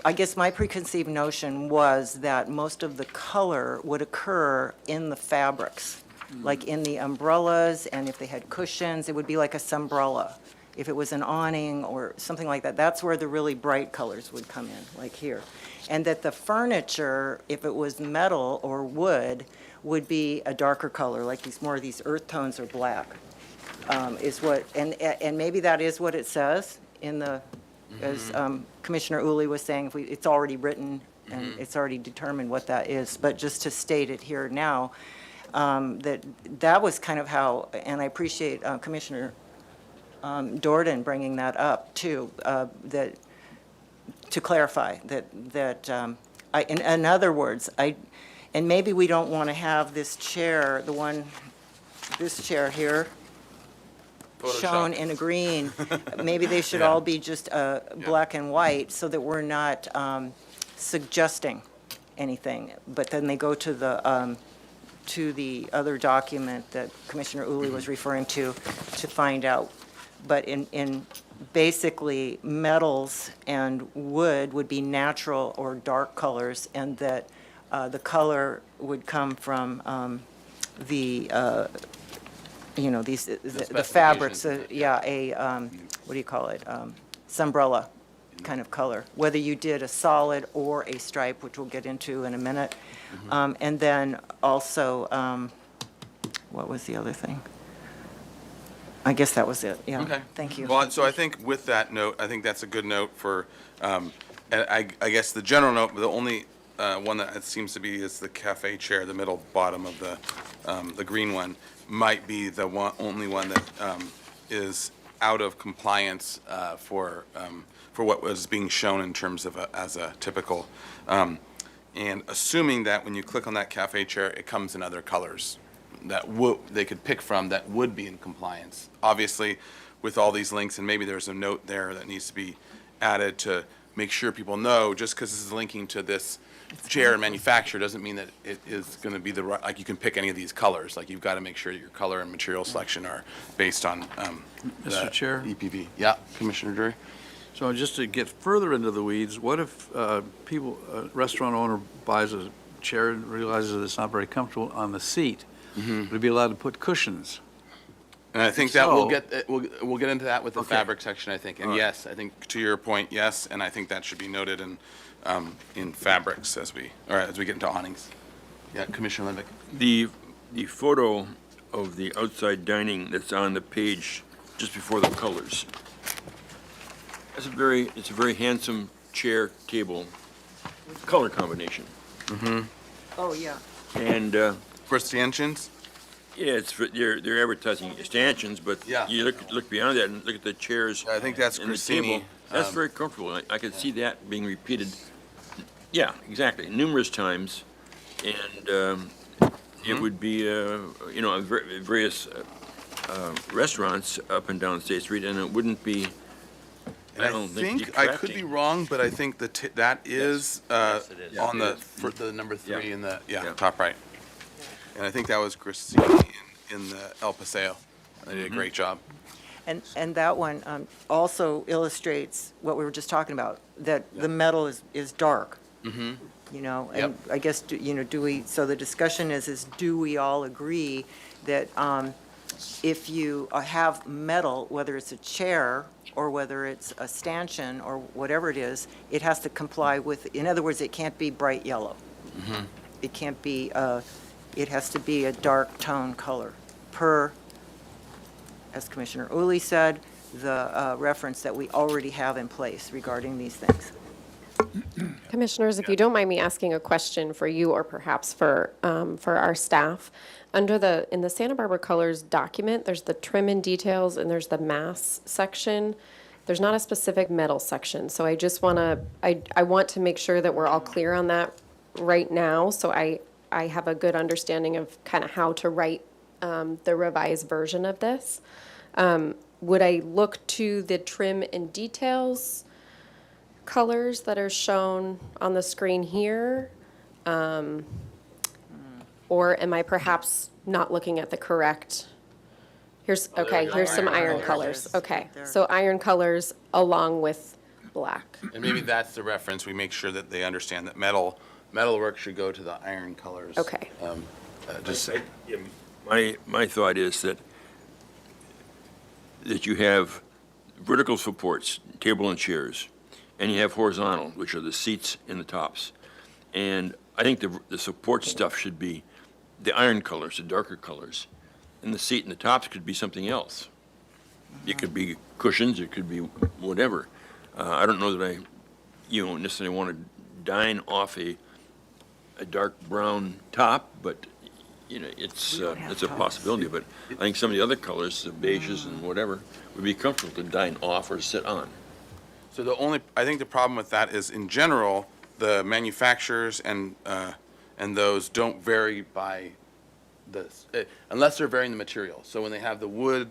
I guess my preconceived notion was that most of the color would occur in the fabrics, like in the umbrellas, and if they had cushions, it would be like a sunbrella. If it was an awning or something like that, that's where the really bright colors would come in, like here. And that the furniture, if it was metal or wood, would be a darker color, like more of these earth tones or black, is what, and maybe that is what it says in the, as Commissioner Uli was saying, it's already written and it's already determined what that is. But just to state it here now, that was kind of how, and I appreciate Commissioner Dordan bringing that up too, that to clarify that in other words, and maybe we don't want to have this chair, this chair here, shown in a green. Maybe they should all be just black and white so that we're not suggesting anything. But then they go to the other document that Commissioner Uli was referring to find out. But in basically, metals and wood would be natural or dark colors, and that the color would come from the fabrics, what do you call it? Sunbrella kind of color, whether you did a solid or a stripe, which we'll get into in a minute. And then also, what was the other thing? I guess that was it, yeah. Okay. Thank you. Well, so I think with that note, I think that's a good note for, and I guess the general note, the only one that it seems to be is the cafe chair, the middle bottom of the green one, might be the only one that is out of compliance for what was being shown in terms of as a typical, and assuming that when you click on that cafe chair, it comes in other colors that they could pick from that would be in compliance. Obviously, with all these links, and maybe there's a note there that needs to be added to make sure people know, just because this is linking to this chair manufacturer doesn't mean that it is going to be the right, like you can pick any of these colors. Like you've got to make sure that your color and material selection are based on Mr. Chair? EPV. Yeah, Commissioner Drury. So just to get further into the weeds, what if a restaurant owner buys a chair and realizes that it's not very comfortable on the seat? Would it be allowed to put cushions? And I think that we'll get into that with the fabric section, I think. And All right. yes, I think to your point, yes, and I think that should be noted in fabrics as we get into awnings. Yeah, Commissioner Lenvik. The photo of the outside dining that's on the page just before the colors. It's a very handsome chair, table, color combination. Oh, yeah. And For stanchions? yeah, they're advertising stanchions, but Yeah. you look beyond that and look at the chairs. I think that's and the Cristini. table. That's very comfortable. I could see that being repeated Yeah, exactly, numerous times, and it would be, various restaurants up and down State Street, and it wouldn't be, And I don't think, I could be detracting. wrong, but I think that is Yes, it is. on Yeah. the number 3 Yeah. in the, Yeah. top right. And I think that was Christine in the El Paseo. They did a great job. And that one also illustrates what we were just talking about, that the metal is dark. Mm-hmm. You know, Yep. and I guess, do we, so the discussion is do we all agree that if you have metal, whether it's a chair or whether it's a stanchion or whatever it is, it has to comply with, in other words, it can't be bright yellow. Mm-hmm. It can't be, it has to be a dark tone color per, as Commissioner Uli said, the reference that we already have in place regarding these things. Commissioners, if you don't mind me asking a question for you or perhaps for our staff. In the Santa Barbara Colors document, there's the trim and details and there's the mass section. There's not a specific metal section, so I just I want to make sure that we're all clear on that right now, so I have a good understanding of kind of how to write the revised version of this. Would I look to the trim and details colors that are shown on the screen here? Or am I perhaps not looking at the correct? Here's some iron colors. Okay, so iron colors along with black. And maybe that's the reference. We make sure that they understand that metalwork should go to the iron colors. Okay. My thought is that you have vertical supports, table and chairs, and you have horizontal, which are the seats and the tops. And I think the support stuff should be the iron colors, the darker colors, and the seat and the tops could be something else. It could be cushions, it could be whatever. I don't know that I, necessarily want to dine off a dark brown top, but, it's a possibility. But I think some of the other colors, the beiges and whatever, would be comfortable to dine off or sit on. So I think the problem with that is, in general, the manufacturers and those don't vary by unless they're varying the material. So when they have the wood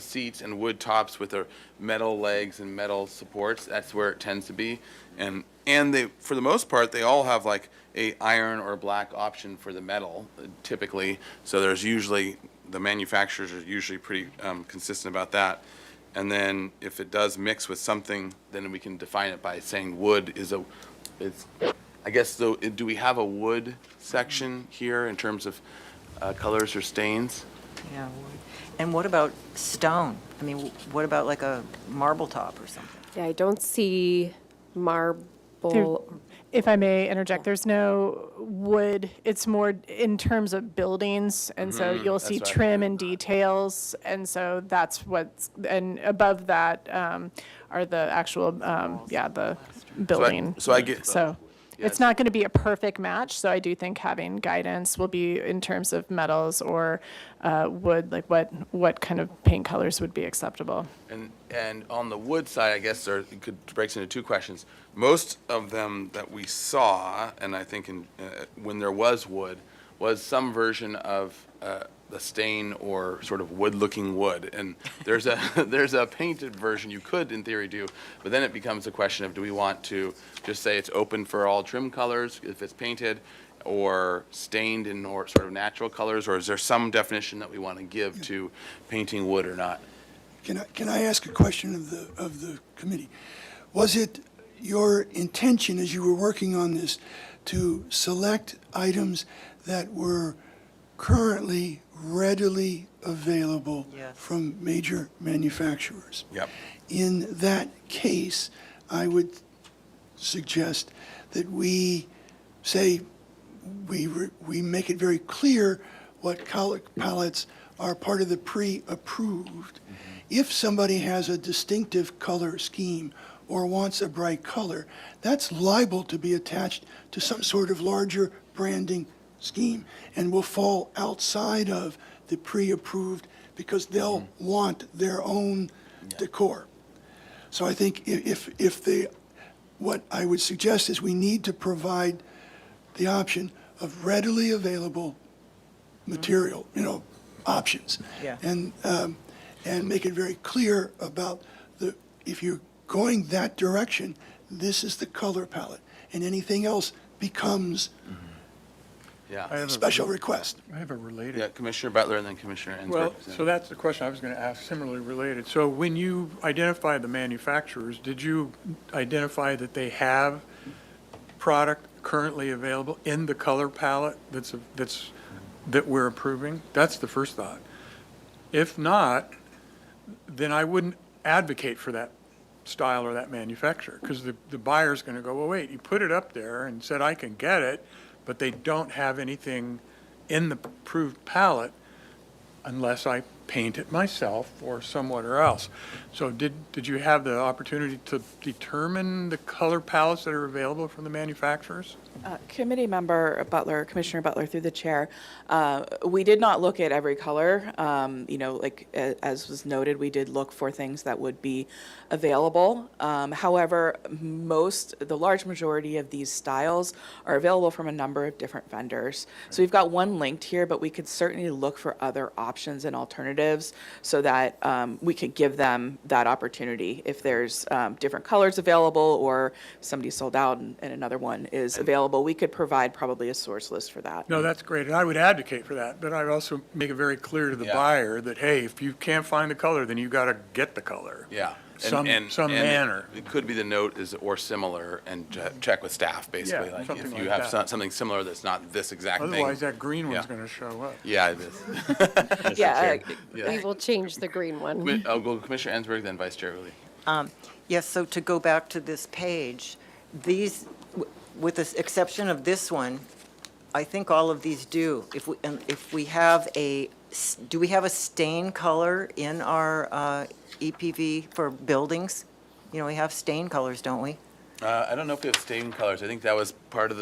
seats and wood tops with their metal legs and metal supports, that's where it tends to be. And they, for the most part, they all have like a iron or black option for the metal, typically. So there's usually, the manufacturers are usually pretty consistent about that. And then if it does mix with something, then we can define it by saying wood is I guess, though, do we have a wood section here in terms of colors or stains? Yeah. And what about stone? I mean, what about like a marble top or something? Yeah, I don't see marble. If I may interject, there's no wood, it's more in terms of buildings, and so you'll see that's right. trim and details, and so that's and above that are the actual, the building. So I get. So it's not going to be a perfect match, so I do think having guidance will be in terms of metals or wood, like what kind of paint colors would be acceptable. And on the wood side, I guess it breaks into two questions. Most of them that we saw, and I think when there was wood, was some version of the stain or sort of wood-looking wood. And there's a painted version you could, in theory, do, but then it becomes a question of, do we want to just say it's open for all trim colors if it's painted, or stained in or sort of natural colors, or is there some definition that we want to give to painting wood or not? Can I ask a question of the committee? Was it your intention as you were working on this to select items that were currently readily available Yes. from major manufacturers? Yep. In that case, I would suggest that we say, we make it very clear what color palettes are part of the pre-approved. If somebody has a distinctive color scheme or wants a bright color, that's liable to be attached to some sort of larger branding scheme and will fall outside of the pre-approved because they'll want their own decor. So I think if the what I would suggest is we need to provide the option of readily available material, options. Yeah. And make it very clear about if you're going that direction, this is the color palette, and anything else becomes Yeah. I have a- special request. I have a related. Yeah, Commissioner Butler and then Commissioner Ensberg. Well, so that's the question I was going to ask, similarly related. So when you identify the manufacturers, did you identify that they have product currently available in the color palette that we're approving? That's the first thought. If not, then I wouldn't advocate for that style or that manufacturer, because the buyer's going to go, well, wait, you put it up there and said I can get it, but they don't have anything in the approved palette unless I paint it myself or somewhere else. So did you have the opportunity to determine the color palettes that are available from the manufacturers? Committee member Butler, Commissioner Butler through the chair, we did not look at every color. As was noted, we did look for things that would be available. However, the large majority of these styles are available from a number of different vendors. So we've got one linked here, but we could certainly look for other options and alternatives so that we could give them that opportunity. If there's different colors available or somebody sold out and another one is available, we could provide probably a source list for that. No, that's great, and I would advocate for that, but I'd also make it very clear to the buyer that, hey, if you can't find the color, then you got to get the color. Yeah. Some manner. It could be the note is or similar, and check with staff, basically. Yeah, Like something if like you have that. something similar that's not this exact thing. Otherwise, that green one's Yeah. going to show up. Yeah, it is. Yeah, Yeah. we will change the green one. I'll go Commissioner Ensberg, then Vice Chair Uli. Yes, so to go back to this page, these, with the exception of this one, I think all of these do. If we have do we have a stain color in our EPV for buildings? We have stain colors, don't we? I don't know if we have stain colors. I think that was part of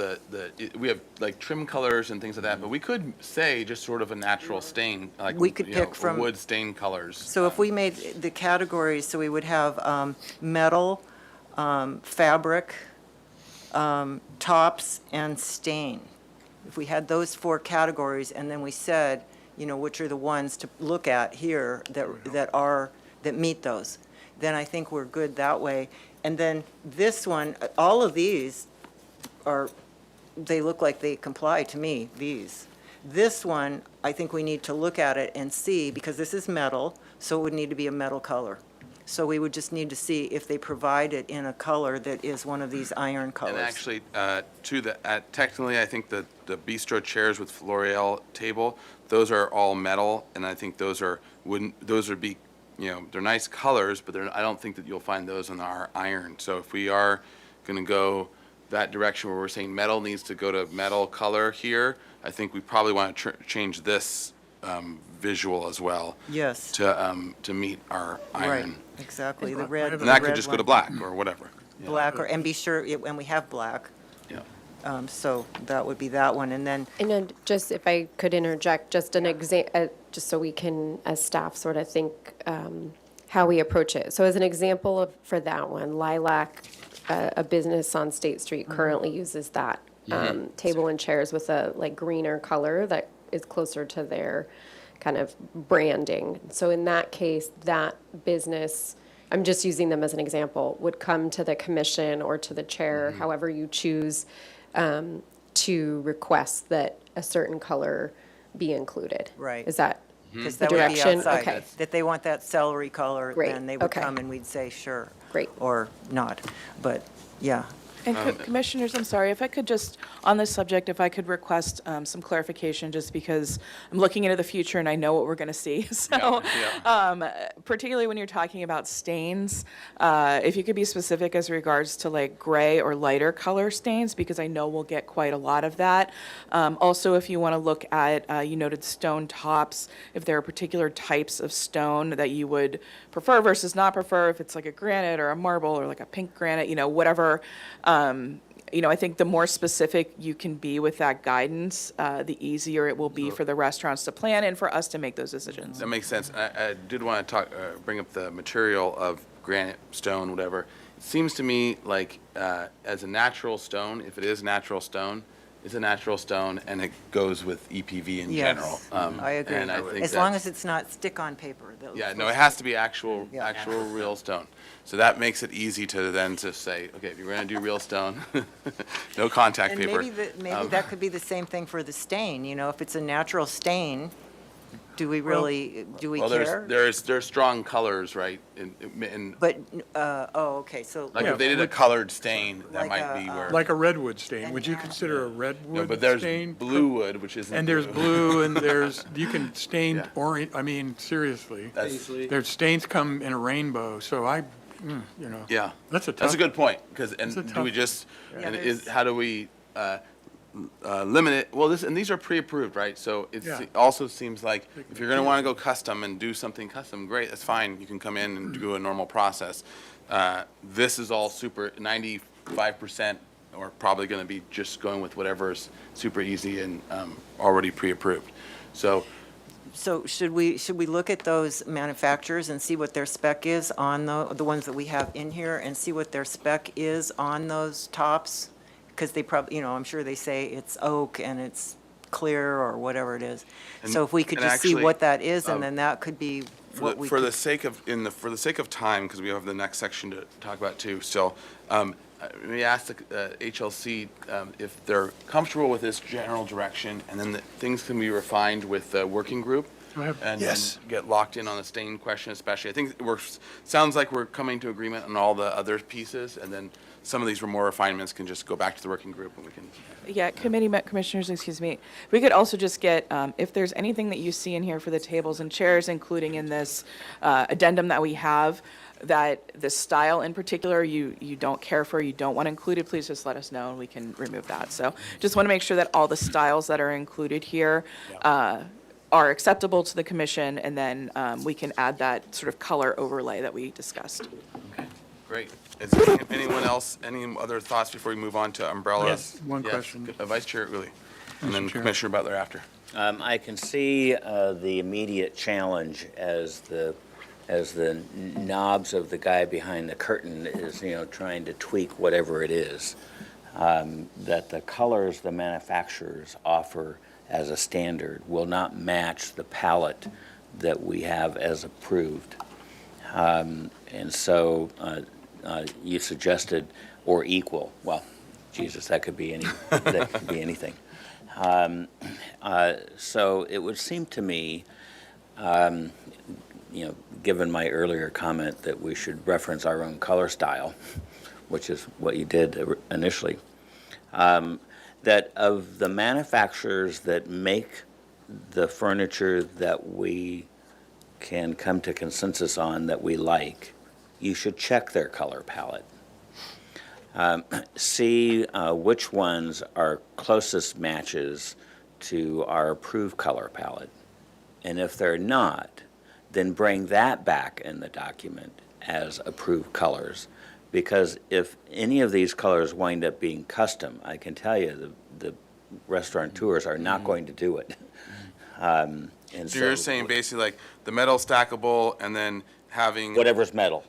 we have like trim colors and things like that, but we could say just sort of a natural stain, like We could pick from- wood stain colors. So if we made the categories, so we would have metal, fabric, tops, and stain. If we had those 4 categories, and then we said, which are the ones to look at here that meet those, then I think we're good that way. And then this one, all of these they look like they comply to me, these. This one, I think we need to look at it and see, because this is metal, so it would need to be a metal color. So we would just need to see if they provide it in a color that is one of these iron colors. And actually, technically, I think the bistro chairs with L'Oreal table, those are all metal, and I think those would be, they're nice colors, but I don't think that you'll find those in our iron. So if we are going to go that direction where we're saying metal needs to go to metal color here, I think we probably want to change this visual as well. Yes. To meet our Right, iron. exactly, the red. And that could just go to black or whatever. Black, and be sure, and we have black. Yeah. So that would be that one, and then, And then just if I could interject, just an just so we can, as staff, sort of think how we approach it. So as an example for that one, Lilac, a business on State Street currently uses that table and chairs with a greener color that is closer to their kind of branding. So in that case, that business, I'm just using them as an example, would come to the commission or to the chair, however you choose, to request that a certain color be included. Right. Is that because the that would be direction? outside. Okay. That they want that celery color, Great, then they would okay. come and we'd say, sure. Great. Or not, but, yeah. And Commissioners, I'm sorry, if I could just, on this subject, if I could request some clarification, just because I'm looking into the future and I know what we're going to see. So, particularly when you're talking about stains, if you could be specific as regards to like gray or lighter color stains, because I know we'll get quite a lot of that. Also, if you want to look at, you noted stone tops, if there are particular types of stone that you would prefer versus not prefer, if it's like a granite or a marble or like a pink granite, whatever. I think the more specific you can be with that guidance, the easier it will be for the restaurants to plan and for us to make those decisions. That makes sense. I did want to bring up the material of granite, stone, whatever. it seems to me like as a natural stone, if it is natural stone, it's a natural stone, and it goes with EPV in general. Yes, I agree. And I think As long as it's not stick-on paper. yeah, no, it has to be actual, Yeah. actual real stone. So that makes it easy to then just say, okay, if you're going to do real stone, no contact And paper. maybe that could be the same thing for the stain, you know, if it's a natural stain, do we really, do we Well, care? there's strong colors, right? But, okay, so. Like Yeah, if they did a colored stain, that Like might be where. Like a redwood stain. And Would you ash. consider a No, redwood but there's stain? blue wood, which isn't. And there's blue and there's, you can stain Yeah. orange, I mean, seriously. That's, There's stains come in a rainbow, so you know. yeah. That's a tough. That's a good point, because, and It's a do tough- we just, Yeah, and there's- how do we limit it? Well, and these are pre-approved, right? So it Yeah. also seems like if you're going to want to go custom and do something custom, great, that's fine. You can come in and do a normal process. This is all 95% or probably going to be just going with whatever's super easy and already pre-approved. So So should we look at those manufacturers and see what their spec is on the ones that we have in here, and see what their spec is on those tops? Because they probably, you know, I'm sure they say it's oak and it's clear or whatever it is. So if we could and just see actually, what that is, and then that could be what we for could. the sake of time, because we have the next section to talk about too. Still, let me ask the HLC if they're comfortable with this general direction, and then things can be refined with the working group. And Yes. then get locked in on the stain question, especially. I think sounds like we're coming to agreement on all the other pieces, and then some of these more refinements can just go back to the working group, and we can. Yeah, commissioners, excuse me. We could also just get, if there's anything that you see in here for the tables and chairs, including in this addendum that we have, that the style in particular you don't care for, you don't want included, please just let us know and we can remove that. So just want to make sure that all the styles that are included here are acceptable to the commission, and then we can add that sort of color overlay that we discussed. Okay, great. Is there anyone else, any other thoughts before we move on to umbrellas? Yes, one question. Vice Chair Uli, and then Chair. Commissioner Butler after. I can see the immediate challenge as the knobs of the guy behind the curtain is, trying to tweak whatever it is, that the colors the manufacturers offer as a standard will not match the palette that we have as approved. And so you suggested or equal. Well, Jesus, that could be anything. So it would seem to me, given my earlier comment that we should reference our own color style, which is what you did initially, that of the manufacturers that make the furniture that we can come to consensus on that we like, you should check their color palette. See which ones are closest matches to our approved color palette. And if they're not, then bring that back in the document as approved colors. Because if any of these colors wind up being custom, I can tell you the restaurateurs are not going to do it. And So you're saying basically like the metal stackable and then having. Whatever's metal,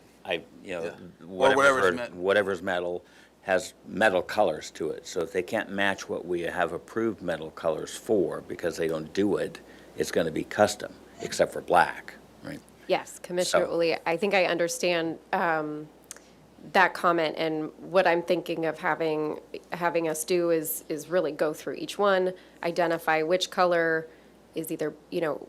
whatever's whatever's metal has metal colors to it. So if they can't match what we have approved metal colors for because they don't do it, it's going to be custom, except for black, right? Yes, Commissioner So- Uli, I think I understand that comment, and what I'm thinking of having us do is really go through each one, identify which color is either,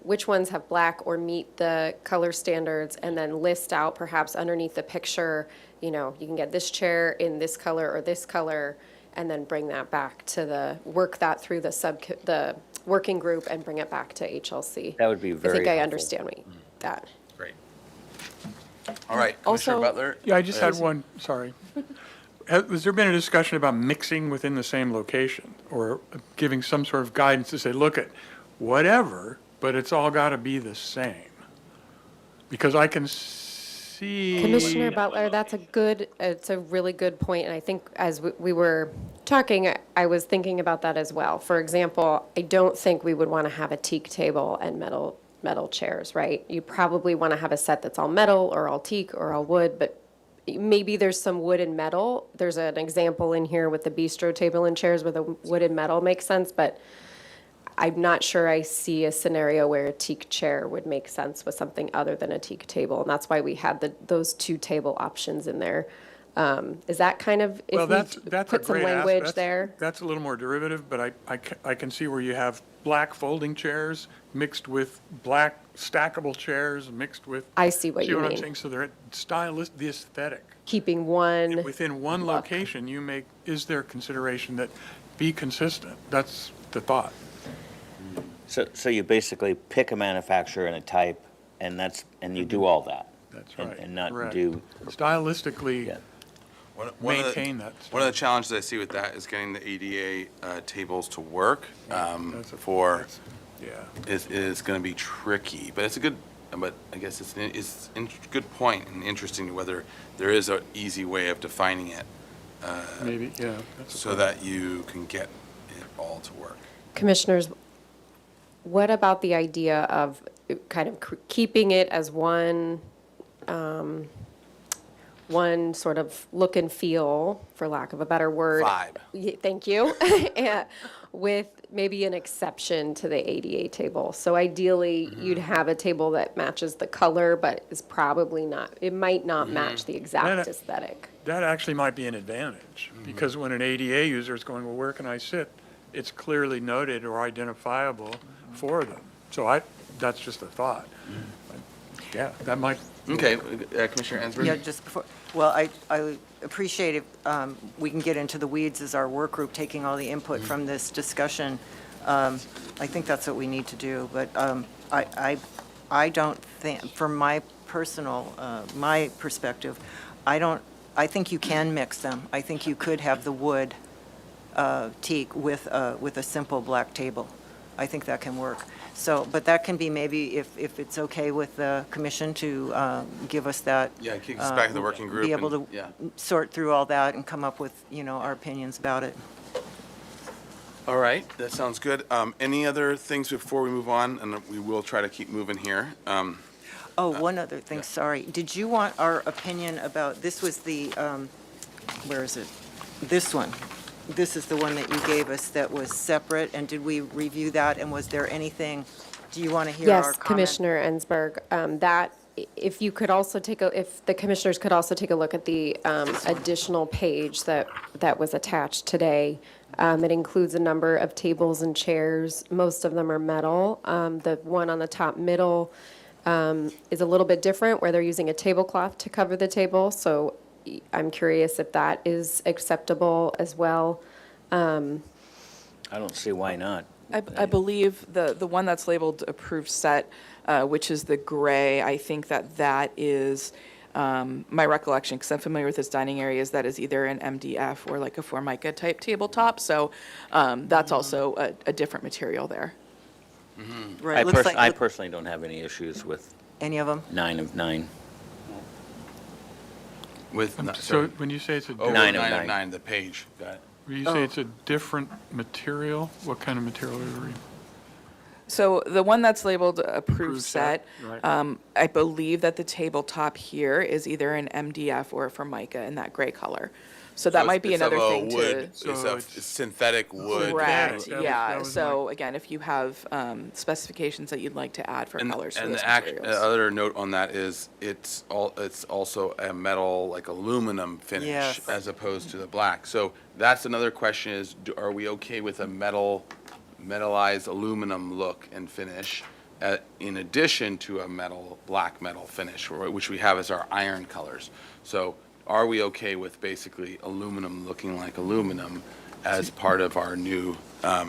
which ones have black or meet the color standards, and then list out perhaps underneath the picture, you can get this chair in this color or this color, and then bring that back to work that through the working group and bring it back to HLC. That would be very I think I helpful. understand that. Great. All right, Commissioner Also- Butler. Yeah, I just had one, sorry. Has there been a discussion about mixing within the same location, or giving some sort of guidance to say, look at whatever, but it's all got to be the same? Because I can see. Commissioner Butler, it's a really good point, and I think as we were talking, I was thinking about that as well. For example, I don't think we would want to have a teak table and metal chairs, right? You probably want to have a set that's all metal or all teak or all wood, but maybe there's some wood and metal. There's an example in here with the bistro table and chairs where the wood and metal makes sense, but I'm not sure I see a scenario where a teak chair would make sense with something other than a teak table, and that's why we had those two table options in there. Is that kind of, if Well, we that's a put some great language there? That's a little more derivative, but I can see where you have black folding chairs mixed with black stackable chairs mixed with. I see what you what I'm mean. saying? So they're stylist, the aesthetic. Keeping one, Within one location, is there consideration that be consistent? That's the thought. So you basically pick a manufacturer and a type, and you do all that? That's and- right. And not correct. do, Stylistically, yeah. maintain that. One of the challenges I see with that is getting the ADA tables to work That's a- for, Yeah. is going to be tricky. But it's a good, but I guess it's a good point and interesting whether there is an easy way of defining it Maybe, yeah. that's a so thought. that you can get it all to work. Commissioners, what about the idea of kind of keeping it as one sort of look and feel, for lack of a better word? Vibe. Thank you. And with maybe an exception to the ADA table. So ideally, you'd have a table that matches the color, but is probably not, it might not match the exact aesthetic. That actually might be an advantage, because when an ADA user is going, well, where can I sit? It's clearly noted or identifiable for them. So that's just a thought. Yeah, that might. Okay, Commissioner Ensberg? Yeah, just before, well, I appreciate if we can get into the weeds as our work group, taking all the input from this discussion. I think that's what we need to do, but I don't think, from my personal, my perspective, I think you can mix them. I think you could have the wood teak with a simple black table. I think that can work. So, but that can be maybe, if it's okay with the commission to give us that. Yeah, kick us back to the working group. Be able and- to yeah. sort through all that and come up with, our opinions about it. All right, that sounds good. Any other things before we move on? And we will try to keep moving here. Oh, one other thing, sorry. Did you want our opinion about, this was the, where is it? This one. This is the one that you gave us that was separate, and did we review that, and was there anything, do you want to hear our comment? Yes, Commissioner Ensberg, if you could also if the commissioners could also take a look at the additional page that was attached today. It includes a number of tables and chairs. Most of them are metal. The one on the top middle is a little bit different, where they're using a tablecloth to cover the table. So I'm curious if that is acceptable as well. I don't see why not. I believe the one that's labeled approved set, which is the gray, I think that is, my recollection, because I'm familiar with this dining area, is that is either an MDF or like a Formica type tabletop. So that's also a different material there. Right, it looks like, I personally don't have any issues with any of them? 9 of 9. With, So when you say it's a Oh, different, 9 of 9 of 9. 9, the page. Got it. when you say it's a different material, what kind of material are you reading? So the one that's labeled approved Approved set, set, right. I believe that the tabletop here is either an MDF or a Formica in that gray color. So that might be It's of another a thing to. wood. So It's a it's- synthetic wood. Correct, that was yeah. my- So again, if you have specifications that you'd like to add for colors for And those the materials. other note on that is it's also a metal, like aluminum finish Yes. as opposed to the black. So that's another question is, are we okay with a metallized aluminum look and finish in addition to a black metal finish, which we have as our iron colors? So are we okay with basically aluminum looking like aluminum as part of our new, yeah.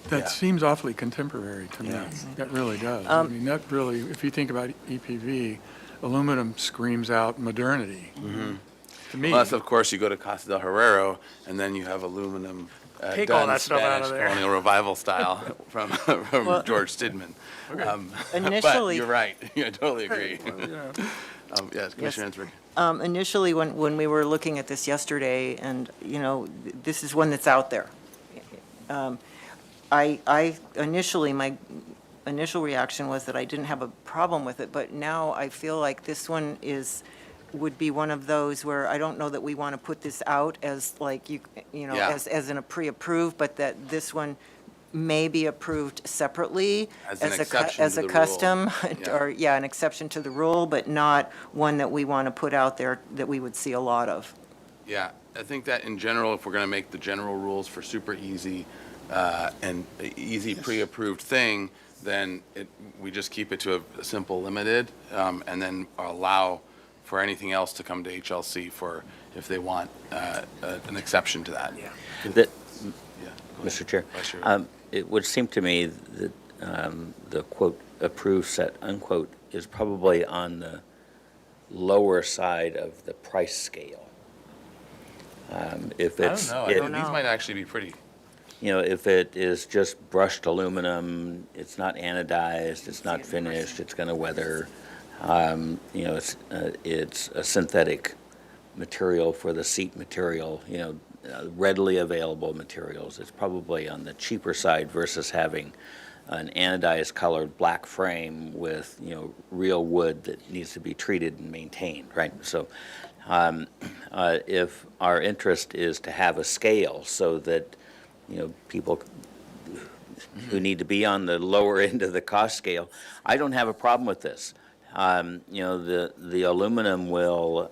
That seems awfully contemporary to me. Yeah. That really does. I mean, that really, if you think about EPV, aluminum screams out modernity. To me. Unless, of course, you go to Casa del Herrero, and then you have aluminum Take all done that stuff out Spanish of there. colonial revival style from Well, George Stidman. Initially- But you're right. I totally agree. Yeah. Yes, Commissioner Ensberg. Initially, when we were looking at this yesterday, and, this is one that's out there. My initial reaction was that I didn't have a problem with it, but now I feel like this one is would be one of those where I don't know that we want to put this out as like, you know, Yeah. as in a pre-approved, but that this one may be approved separately As an a cu- exception as to a the rule. custom, Yeah. or, yeah, an exception to the rule, but not one that we want to put out there that we would see a lot of. Yeah, I think that in general, if we're going to make the general rules for super easy and easy pre-approved thing, then we just keep it to a simple limited, and then allow for anything else to come to HLC for if they want an exception to that. Yeah. That, Yeah. Mr. Chair, Vice Chair. it would seem to me that the quote "approved" set unquote is probably on the lower side of the price scale. If I don't it's, know, if- these might actually be pretty. you know, if it is just brushed aluminum, it's not anodized, it's not finished, it's going to weather. You know, it's a synthetic material for the seat material. You know, readily available materials. It's probably on the cheaper side versus having an anodized colored black frame with, you know, real wood that needs to be treated and maintained, right? So if our interest is to have a scale so that, you know, people who need to be on the lower end of the cost scale, I don't have a problem with this. You know, the aluminum will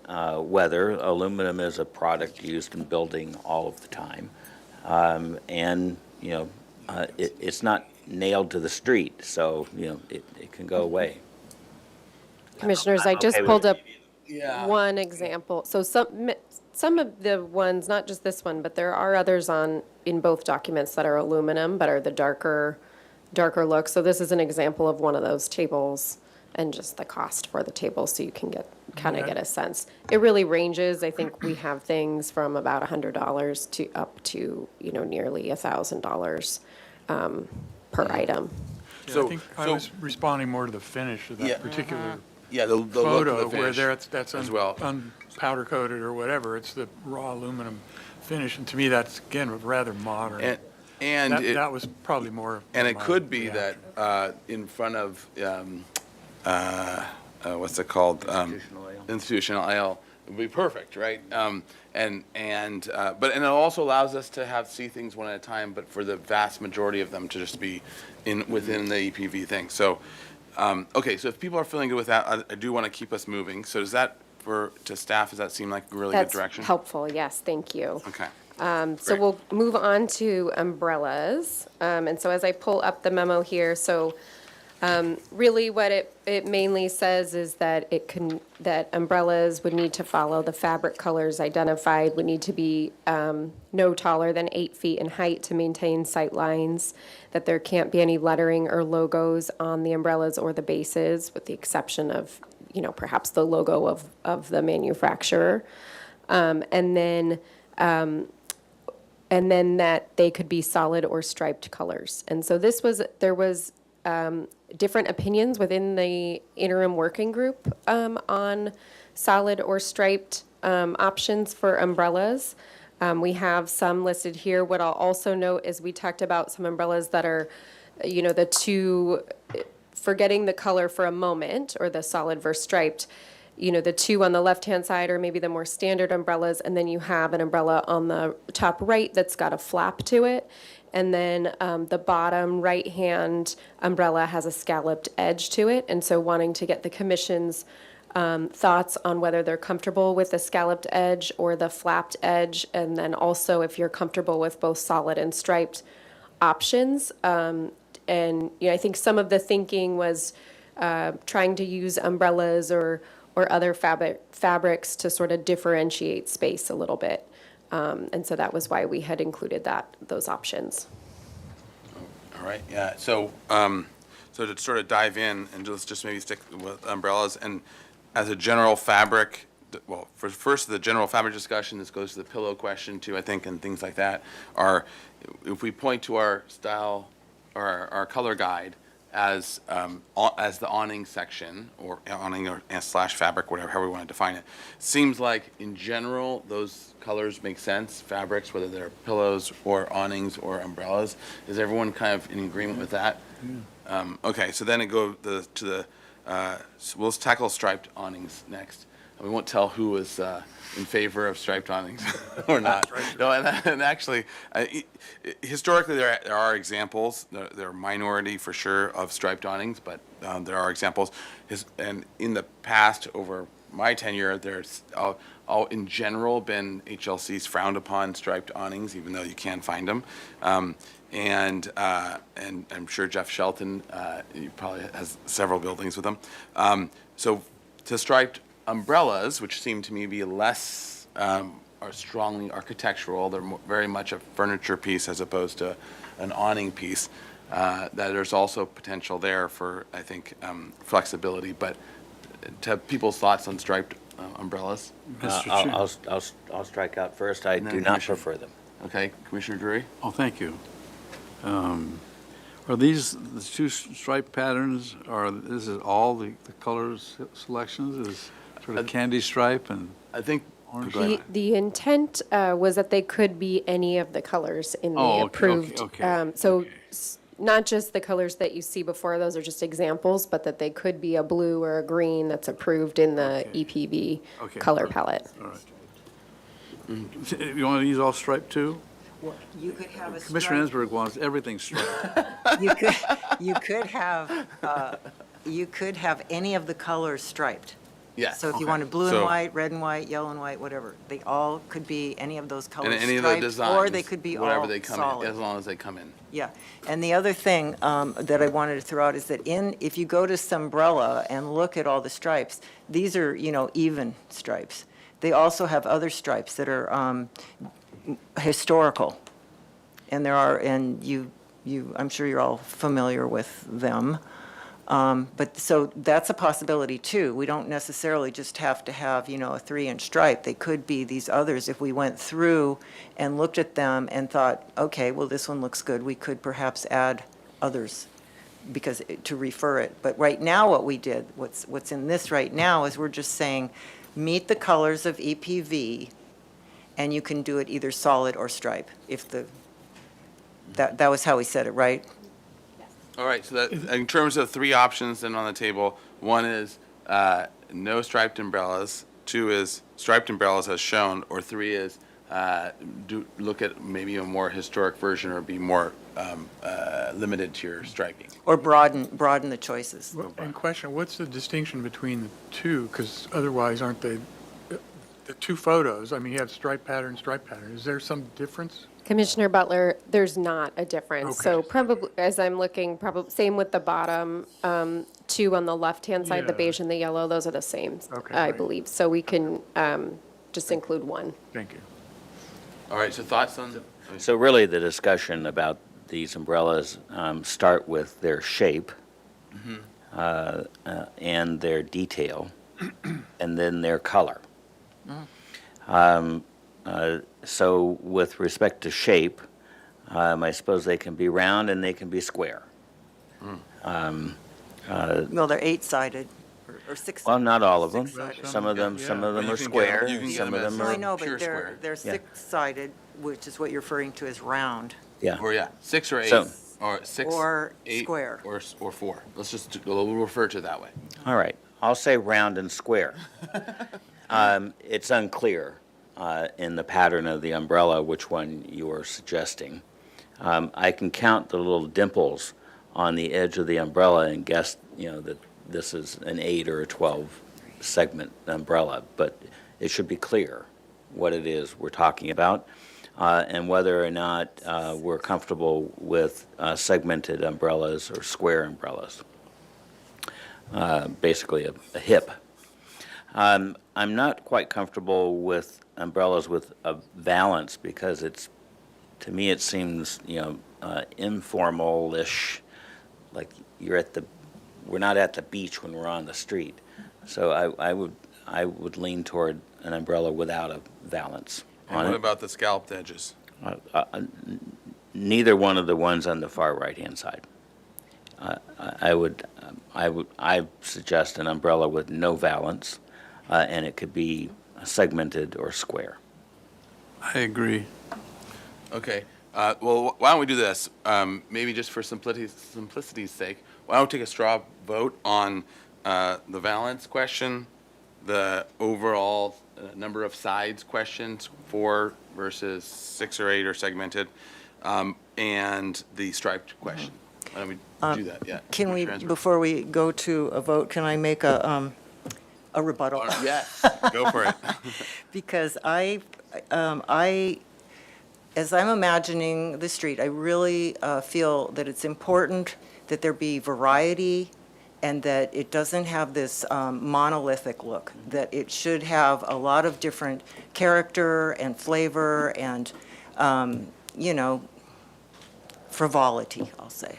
weather. Aluminum is a product used in building all of the time. And, you know, it's not nailed to the street, so, you know, it can go away. Commissioners, I just okay with pulled it. up one example. So some of the ones, not just this one, but there are others in both documents that are aluminum, but are the darker look. So this is an example of one of those tables and just the cost for the table, so you can kind of get a sense. It really ranges. I think we have things from about $100 to up to, you know, nearly $1,000 per item. Yeah, I think I was responding more to the finish of Yeah. that particular Yeah, the look photo of the where finish that's as well. powder coated or whatever. It's the raw aluminum finish, and to me, that's, again, rather modern. And That was probably more. And it my could be reaction. that in front of, what's it called? Institutional ale. Institutional ale would be perfect, right? But it also allows us to see things one at a time, but for the vast majority of them to just be within the EPV thing. So, okay, so if people are feeling good with that, I do want to keep us moving. So does that, to staff, does that seem like a really good direction? That's helpful, yes, thank you. Okay. So Great. we'll move on to umbrellas. And so as I pull up the memo here, so really what it mainly says is that that umbrellas would need to follow the fabric colors identified, would need to be no taller than 8 feet in height to maintain sight lines, that there can't be any lettering or logos on the umbrellas or the bases, with the exception of, you know, perhaps the logo of the manufacturer. And then that they could be solid or striped colors. And so there was different opinions within the interim working group on solid or striped options for umbrellas. We have some listed here. What I'll also note is we talked about some umbrellas that are, you know, forgetting the color for a moment, or the solid versus striped. You know, the two on the left-hand side are maybe the more standard umbrellas, and then you have an umbrella on the top right that's got a flap to it. And then the bottom right-hand umbrella has a scalloped edge to it. And so wanting to get the commission's thoughts on whether they're comfortable with the scalloped edge or the flapped edge, and then also if you're comfortable with both solid and striped options. And, you know, I think some of the thinking was trying to use umbrellas or other fabrics to sort of differentiate space a little bit. And so that was why we had included those options. All right, yeah, so to sort of dive in, and let's just maybe stick with umbrellas, and as a general fabric, well, first the general fabric discussion, this goes to the pillow question too, I think, and things like that, if we point to our style, or our color guide, as the awning section, or awning or slash fabric, whatever, however we want to define it. Seems like in general those colors make sense, fabrics, whether they're pillows or awnings or umbrellas. Is everyone kind of in agreement with that? Okay, so then it goes so we'll tackle striped awnings next. we won't tell who was in favor of striped awnings or not. No, and actually, historically, there are examples. They're a minority for sure of striped awnings, but there are examples. And in the past, over my tenure, there's all in general been HLCs frowned upon striped awnings, even though you can find them. And I'm sure Jeff Shelton, he probably has several buildings with them. So to striped umbrellas, which seem to me to be less are strongly architectural, they're very much a furniture piece as opposed to an awning piece, that there's also potential there for, I think, flexibility. But to have people's thoughts on striped umbrellas? I'll strike out first. I then do not Commissioner. prefer them. Okay, Commissioner Drury? Oh, thank you. Are these the two stripe patterns, is it all the colors selections? Is sort of candy stripe and I think, orange? go ahead. The intent was that they could be any of the colors in the Oh, okay, approved. okay. Not just the colors that you see before, those are just examples, but that they could be a blue or a green that's approved in the Okay. EPB Okay. color palette. All right. You want these all striped too? You could have a Commissioner stripe, Ensberg wants everything striped. you could have any of the colors striped. Yes. So if you Okay. wanted blue So- and white, red and white, yellow and white, whatever, they all could be any of those colors And any of the striped, designs. or they could be all whatever they come in, solid. as long as they come in. Yeah, and the other thing that I wanted to throw out is that if you go to Sunbrella and look at all the stripes, these are, even stripes. They also have other stripes that are historical. And and I'm sure you're all familiar with them. But so that's a possibility too. We don't necessarily just have to have, a 3-inch stripe. They could be these others. If we went through and looked at them and thought, okay, well, this one looks good, we could perhaps add others to refer it. But right now what we did, what's in this right now is we're just saying, meet the colors of EPV, and you can do it either solid or stripe. That was how we said it, right? All right, so that, in terms of 3 options then on the table, 1 is no striped umbrellas, 2 is striped umbrellas as shown, or 3 is look at maybe a more historic version or be more limited to your striping. Or broaden the choices. And question, what's the distinction between the two? Because otherwise, aren't they, the two photos, you have stripe pattern. Is there some difference? Commissioner Butler, there's not a difference. So Okay. probably, as I'm looking, same with the bottom 2 on the left-hand side, the Yeah. beige and the yellow, those are the same, Okay, I great. believe. So we can just include one. Thank you. All right, so thoughts on? So really, the discussion about these umbrellas start with their shape and their detail, and then their color. So with respect to shape, I suppose they can be round and they can be square. Well, they're 8-sided or 6. Well, not all of them. Six-sided. Some of them But you are can square, get- you can get some of them as- them No, I are, know, pure but square. they're Yeah. 6-sided, which is what you're referring to as round. yeah. Or 6 or 8, So- or 6, Or 8, square. or 4. We'll refer to it that way. All right, I'll say round and square. It's unclear in the pattern of the umbrella which one you are suggesting. I can count the little dimples on the edge of the umbrella and guess, that this is an 8 or a 12 segment umbrella, but it should be clear what it is we're talking about, and whether or not we're comfortable with segmented umbrellas or square umbrellas. Basically a hip. I'm not quite comfortable with umbrellas with a valance because to me it seems, informal-ish, like we're not at the beach when we're on the street. So I would lean toward an umbrella without a valance And on what it. about the scalloped edges? Neither one of the ones on the far right-hand side. I suggest an umbrella with no valance, and it could be segmented or square. I agree. Okay, well, why don't we do this? Maybe just for simplicity's sake, why don't we take a straw vote on the valance question, the overall number of sides questions, 4 versus 6 or 8 are segmented, and the striped question. Why don't we do that? Yeah. Can we, Commissioner Ensberg. before we go to a vote, can I make a rebuttal? Yes, go for it. Because as I'm imagining the street, I really feel that it's important that there be variety and that it doesn't have this monolithic look, that it should have a lot of different character and flavor and, frivolity, I'll say.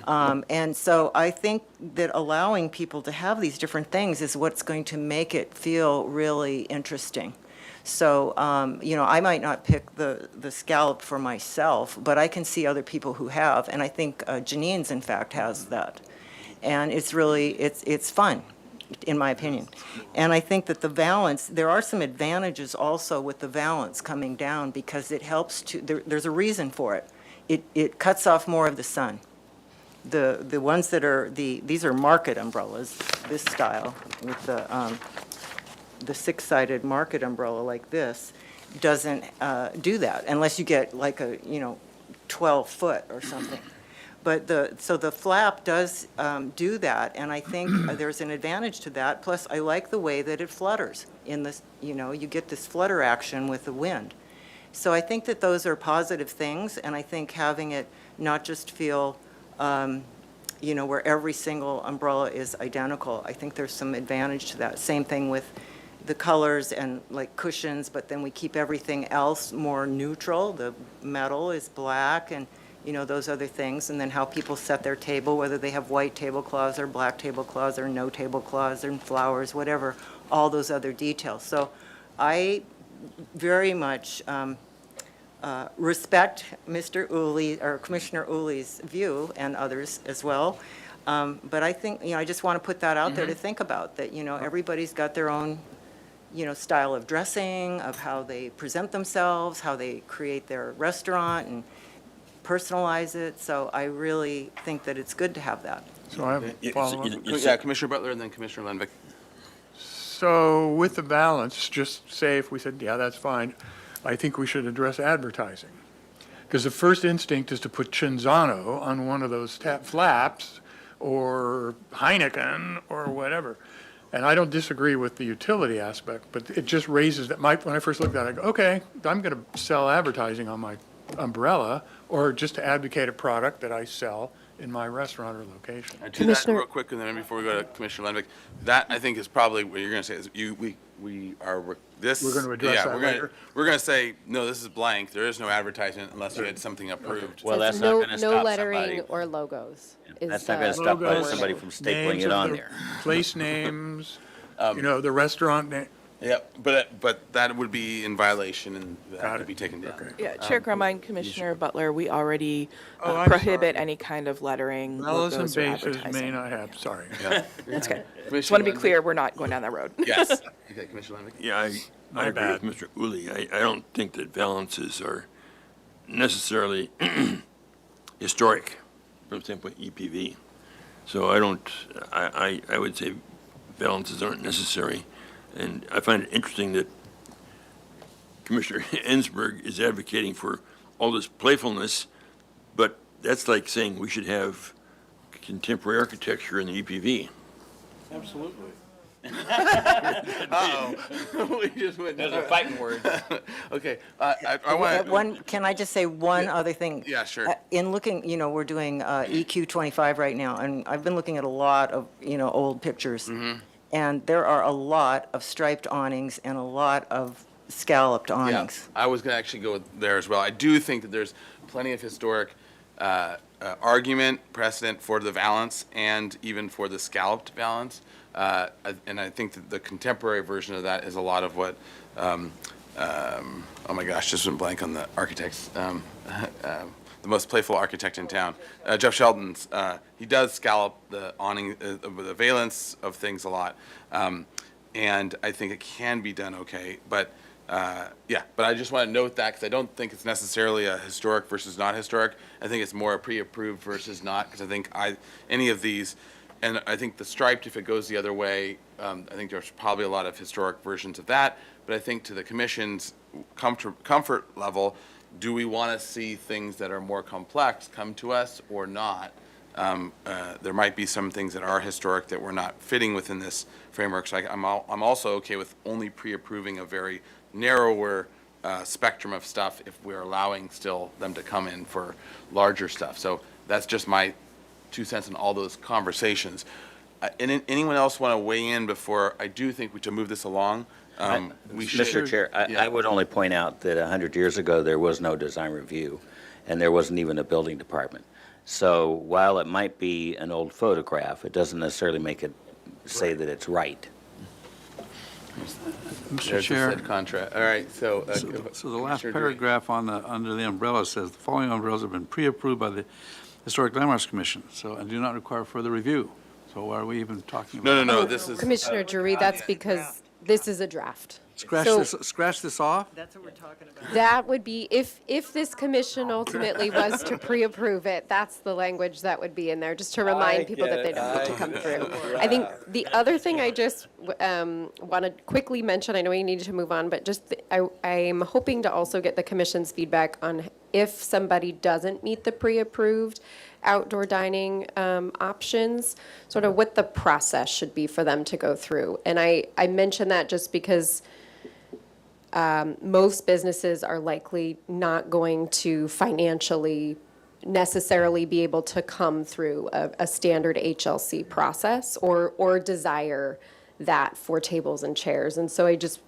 And so I think that allowing people to have these different things is what's going to make it feel really interesting. So, I might not pick the scallop for myself, but I can see other people who have, and I think Janine's, in fact, has that. And it's really, it's fun, in my opinion. And I think that the valance, there are some advantages also with the valance coming down because it helps to, there's a reason for it. It cuts off more of the sun. The ones that are, these are market umbrellas, this style, with the 6-sided market umbrella like this, doesn't do that unless you get like a, 12-foot or something. But so the flap does do that, and I think there's an advantage to that. Plus, I like the way that it flutters in this, you get this flutter action with the wind. So I think that those are positive things, and I think having it not just feel, where every single umbrella is identical, I think there's some advantage to that. Same thing with the colors and like cushions, but then we keep everything else more neutral. The metal is black and, those other things, and then how people set their table, whether they have white tablecloths or black tablecloths or no tablecloths and flowers, whatever, all those other details. So I very much respect Mr. Uli, or Commissioner Uli's view, and others as well. But I think, I just want to put that out there to think about, that, everybody's got their own, style of dressing, of how they present themselves, how they create their restaurant and personalize it. So I really think that it's good to have that. So I have a follow-up. Yeah, Commissioner Butler and then Commissioner Lenvik. So with the balance, just say if we said, yeah, that's fine, I think we should address advertising. Because the first instinct is to put Cinzano on one of those flaps, or Heineken, or whatever. And I don't disagree with the utility aspect, but it just raises that, when I first looked at it, I go, okay, I'm going to sell advertising on my umbrella, or just to advocate a product that I sell in my restaurant or location. I do that real quick, and then before we go to Commissioner Lenvik, that I think is probably what you're going to say is we are this. We're going to address that later. We're going to say, no, this is blank. There is no advertisement unless you had something approved. Well, that's no, not going to no stop lettering somebody. or logos. That's not going to stop Logos, somebody from stapling names it of on the there. Place names, the restaurant name. Yeah, but that would be in violation, and that Got would it. be taken down. Okay. Yeah, Chair Grumman, Commissioner Butler, we already Oh, I'm prohibit sorry. any kind of lettering, Bells and logos, or bases may advertising. not have, sorry. Yeah. That's good. Just Commissioner want to be Lenvik? clear, we're not going down that road. Yes. Okay, Commissioner Lenvik. Yeah, I My agree bad. with Mr. Uli. I don't think that valances are necessarily historic from the standpoint EPV. So I would say valances aren't necessary. And I find it interesting that Commissioner Ensberg is advocating for all this playfulness, but that's like saying we should have contemporary architecture in the EPV. Absolutely. Uh-oh. We just went. Those are fighting words. Okay, I want. Can I just say one other thing? Yeah, sure. In looking, we're doing EQ 25 right now, and I've been looking at a lot of, old pictures. Mm-hmm. And there are a lot of striped awnings and a lot of scalloped Yeah, awnings. I was going to actually go there as well. I do think that there's plenty of historic argument, precedent for the valance and even for the scalloped valance. And I think that the contemporary version of that is a lot of what, oh my gosh, just went blank on the architects, the most playful architect in town, Jeff Sheldon's. He does scallop the awning, the valance of things a lot. And I think it can be done okay, but but I just want to note that because I don't think it's necessarily a historic versus not historic. I think it's more a pre-approved versus not, because I think any of these And I think the striped, if it goes the other way, I think there's probably a lot of historic versions of that. But I think to the commission's comfort level, do we want to see things that are more complex come to us or not? There might be some things that are historic that we're not fitting within this framework. So I'm also okay with only pre-approving a very narrower spectrum of stuff if we're allowing still them to come in for larger stuff. So that's just my 2 cents in all those conversations. Anyone else want to weigh in before I do think to move this along? Mr. Chair, I would only point out that 100 years ago, there was no design review, and there wasn't even a building department. So while it might be an old photograph, it doesn't necessarily make it say that it's right. Mr. There's Chair. a said contract. All right, so. So the last Commissioner Drury. paragraph under the umbrella says, the following umbrellas have been pre-approved by the Historic Landmarks Commission, so, and do not require further review. So why are we even talking about? No, this is. Commissioner Drury, that's because this is a draft. Scratch this off? That's what we're talking about. That would be, if this commission ultimately was to pre-approve it, that's the language that would be in there, just to remind people that they don't need to come through. I think the other thing I just want to quickly mention, I know we need to move on, but just, I'm hoping to also get the commission's feedback on if somebody doesn't meet the pre-approved outdoor dining options, sort of what the process should be for them to go through. And I mention that just because most businesses are likely not going to financially necessarily be able to come through a standard HLC process or desire that for tables and chairs. And so I just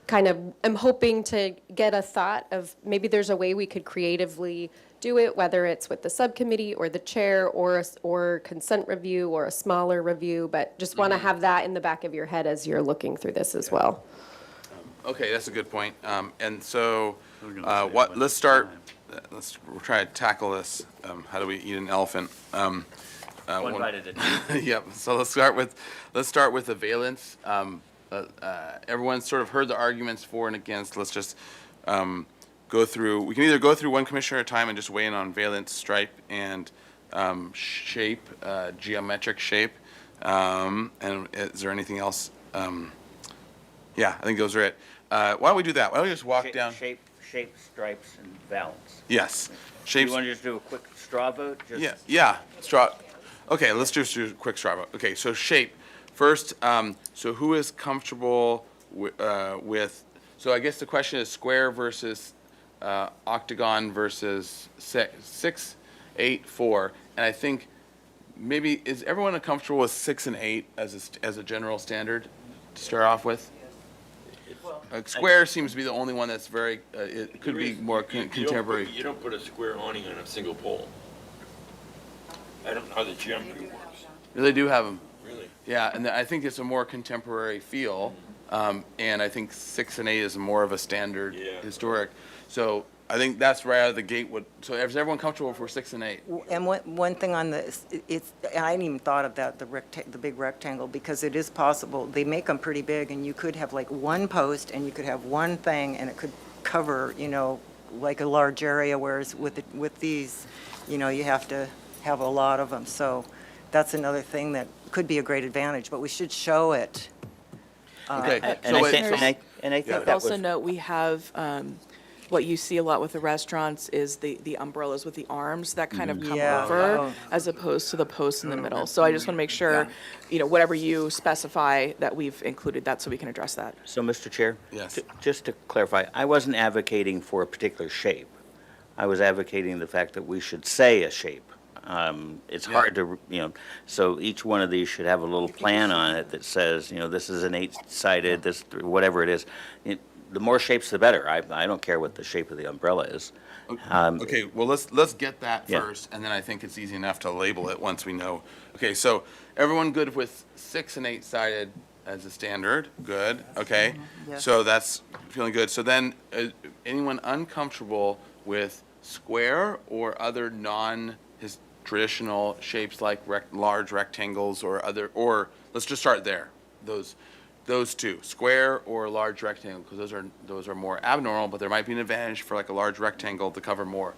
kind of am hoping to get a thought of maybe there's a way we could creatively do it, whether it's with the subcommittee or the chair or consent review or a smaller review, but just want to have that in the back of your head as you're looking through this as well. Okay, that's a good point. And so, let's start, we'll try to tackle this. How do we eat an elephant? One bite at a time. Yep, so let's start with the valence. Everyone's sort of heard the arguments for and against. Let's just go through, we can either go through one commissioner at a time and just weigh in on valence, stripe, and shape, geometric shape. And is there anything else? Yeah, I think those are it. Why don't we do that? Why don't we just walk down? Shape, stripes, and valance. Yes. Do Shapes. you want to just do a quick straw vote? Yeah, straw. Okay, let's just do a quick straw vote. Okay, so shape. First, so who is comfortable with, so I guess the question is square versus octagon versus 6, 8, 4. And I think maybe, is everyone comfortable with 6 and 8 as a general standard to start off with? Square seems to be the only one that's very, it could be more contemporary. You don't put a square awning on a single pole. I don't know how the geometry works. They do have them. Really? Yeah, and I think it's a more contemporary feel, and I think 6 and 8 is more of a standard historic. So I think that's right out of the gate. So is everyone comfortable for 6 and 8? And one thing on this, I hadn't even thought of that, the big rectangle, because it is possible, they make them pretty big, and you could have like one post, and you could have one thing, and it could cover, like a large area, whereas with these, you have to have a lot of them. So that's another thing that could be a great advantage, but we should show it. Okay. And I think that Also was, note, we have, what you see a lot with the restaurants is the umbrellas with the arms that kind of come Yeah. over Oh. as opposed to the posts in the middle. So I just want to make sure, whatever you specify, that we've included that so we can address that. so Mr. Chair? Yes. Just to clarify, I wasn't advocating for a particular shape. I was advocating the fact that we should say a shape. It's hard to, so each one of these should have a little plan on it that says, this is an 8-sided, this, whatever it is. The more shapes, the better. I don't care what the shape of the umbrella is. Okay, well, let's get that Yeah. first, and then I think it's easy enough to label it once we know. Okay, so everyone good with 6 and 8-sided as a standard? Good, okay. Yes. So that's feeling good. So then, anyone uncomfortable with square or other traditional shapes like large rectangles or let's just start there. Those two, square or large rectangle, because those are more abnormal, but there might be an advantage for like a large rectangle to cover more.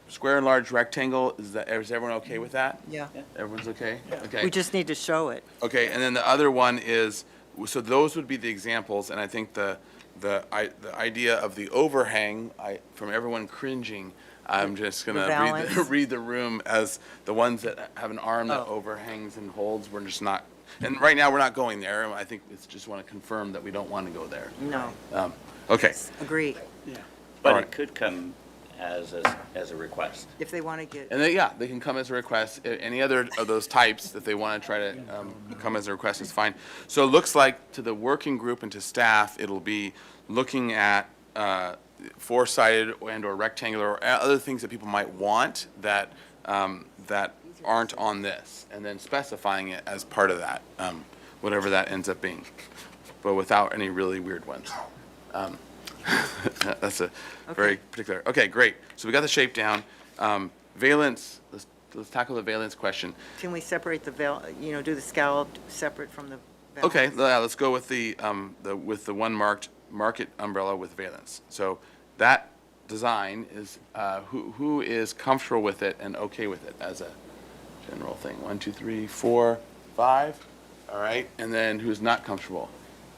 square and large rectangle, is everyone okay with that? Yeah. Everyone's okay? Okay. We just need to show it. Okay, and then the other one is, so those would be the examples, and I think the idea of the overhang, from everyone cringing, I'm just gonna balance. read the room as the ones that have an arm that Oh. overhangs and holds. We're just not, and right now we're not going there. I think it's just want to confirm that we don't want to go there. No, Okay, agree. But Alright. it could come as a request. If they want to get, and then, yeah, they can come as a request. Any other of those types that they want to try to come as a request is fine. So it looks like to the working group and to staff, it'll be looking at four-sided and/or rectangular or other things that people might want that that aren't on this, and then specifying it as part of that, whatever that ends up being, but without any really weird ones. That's a very particular. Okay, great. So we got the shape down. Valence. Let's tackle the valence question. can we separate do the scalloped separate from the valance? Okay, yeah, let's go with the one marked market umbrella with valence. So that design is, who is comfortable with it and okay with it as a general thing? 1, 2, 3, 4, 5. All right, and then who's not comfortable?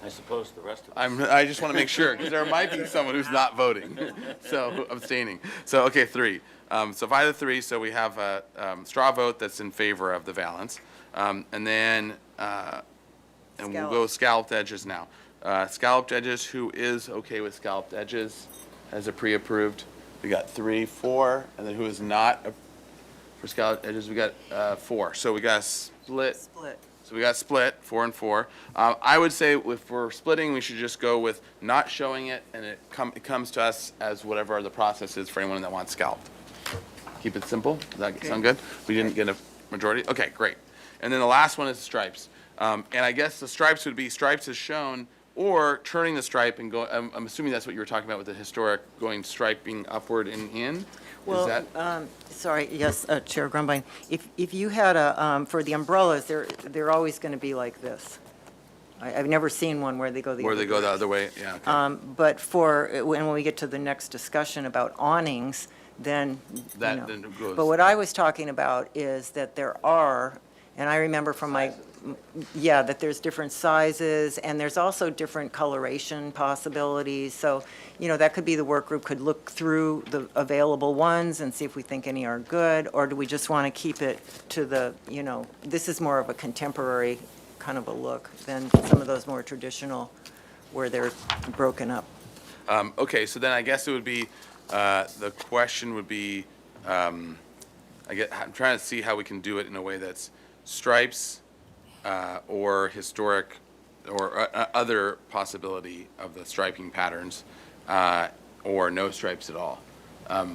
I suppose the rest of us. I just want to make sure, because there might be someone who's not voting, so abstaining. So, okay, 3. So 5 to 3, so we have a straw vote that's in favor of the valence. And then, and we'll go scalloped edges now. Scalloped edges, who is okay with scalloped edges as a pre-approved? We got 3, 4, and then who is not for scalloped edges? We got 4. So we got a split. So we got split, 4 and 4. I would say if we're splitting, we should just go with not showing it, and it comes to us as whatever the process is for anyone that wants scalloped. Keep it simple. Does that sound good? We didn't get a majority? Okay, great. And then the last one is stripes. And I guess the stripes would be stripes as shown, or turning the stripe and go, I'm assuming that's what you were talking about with the historic going striping upward and in? Is Well, that? sorry, yes, Chair Grumbine. If you had for the umbrellas, they're always going to be like this. I've never seen one where they go the Where other they go the direction. other way? Yeah, okay. But when we get to the next discussion about awnings, then, That then goes. But what I was talking about is that there are, and I remember from that there's different sizes, and there's also different coloration possibilities. So, that could be the work group could look through the available ones and see if we think any are good, or do we just want to keep it to the, this is more of a contemporary kind of a look than some of those more traditional where they're broken up. Okay, so then I guess it would be, the question would be, I'm trying to see how we can do it in a way that's stripes, or historic, or other possibility of the striping patterns, or no stripes at all. I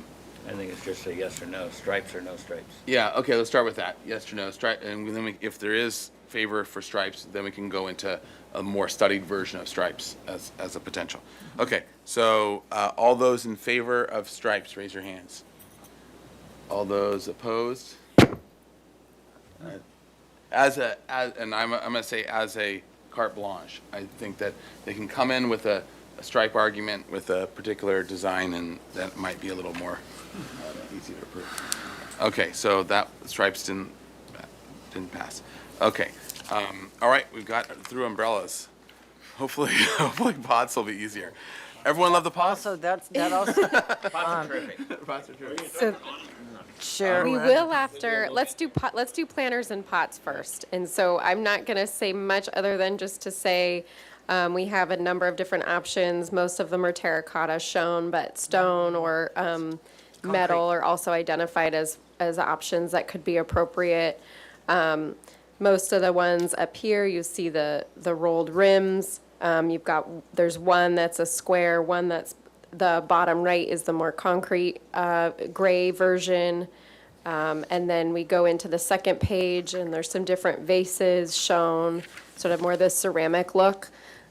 think it's just a yes or no, stripes or no stripes. Yeah, okay, let's start with that, yes or no, stripe, and then if there is favor for stripes, then we can go into a more studied version of stripes as a potential. Okay, so all those in favor of stripes, raise your hands. All those opposed? And I'm going to say as a carte blanche, I think that they can come in with a stripe argument with a particular design, and that might be a little more easy to approve. Okay, so that stripes didn't pass. Okay, all right, we've got through umbrellas. Hopefully pots will be easier. Everyone love the pots? Also, that also, Pots are terrific. So Chair. we will after, let's do planters and pots first. And so I'm not going to say much other than just to say we have a number of different options. Most of them are terracotta shown, but stone or metal are also identified as options that could be appropriate. Most of the ones up here, you see the rolled rims. There's one that's a square, one that's the bottom right is the more concrete gray version. And then we go into the second page, and there's some different vases shown, sort of more the ceramic look,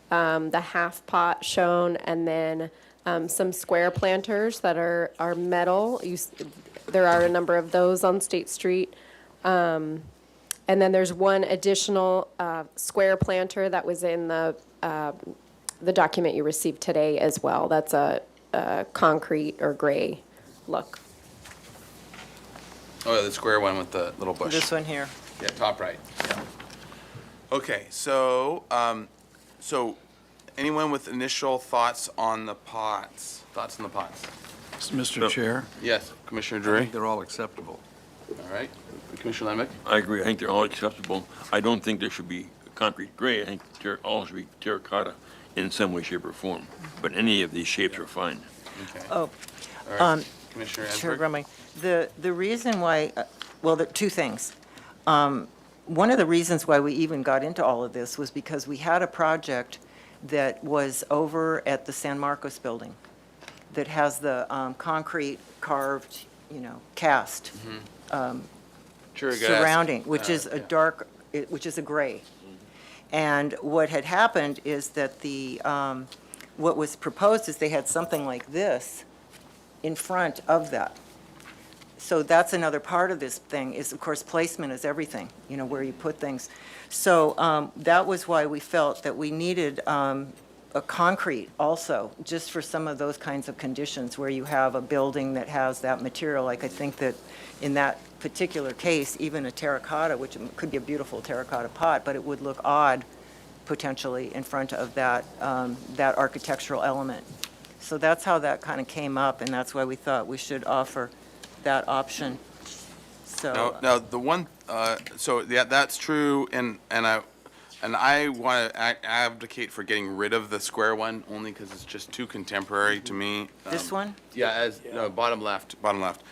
the half pot shown, and then some square planters that are metal. There are a number of those on State Street. And then there's one additional square planter that was in the document you received today as well. That's a concrete or gray look. Oh, the square one with the little bush. This one here. Yeah, top right. Yeah. Okay, so, so anyone with initial thoughts on the pots? Thoughts on the pots? Mr. Chair, Yes, Commissioner I Drury? think they're all acceptable. All right. Commissioner Lambic? I agree. I think they're all acceptable. I don't think there should be concrete gray. I think all should be terracotta in some way, shape, or form. But any of these shapes are fine. Okay. Oh, All right. Commissioner Chair Ensberg? Grumling, the reason why, well, there are two things. One of the reasons why we even got into all of this was because we had a project that was over at the San Marcos building that has the concrete carved, cast surrounding, which is a dark, which is a gray. And what had happened is that what was proposed is they had something like this in front of that. So that's another part of this thing is, of course, placement is everything, where you put things. So that was why we felt that we needed a concrete also, just for some of those kinds of conditions where you have a building that has that material. Like I think that in that particular case, even a terracotta, which could be a beautiful terracotta pot, but it would look odd potentially in front of that, that architectural element. So that's how that kind of came up, and that's why we thought we should offer that option. So. Now, the one, so yeah, that's true, and I want to advocate for getting rid of the square one, only because it's just too contemporary to me. This one? Yeah, no, bottom left.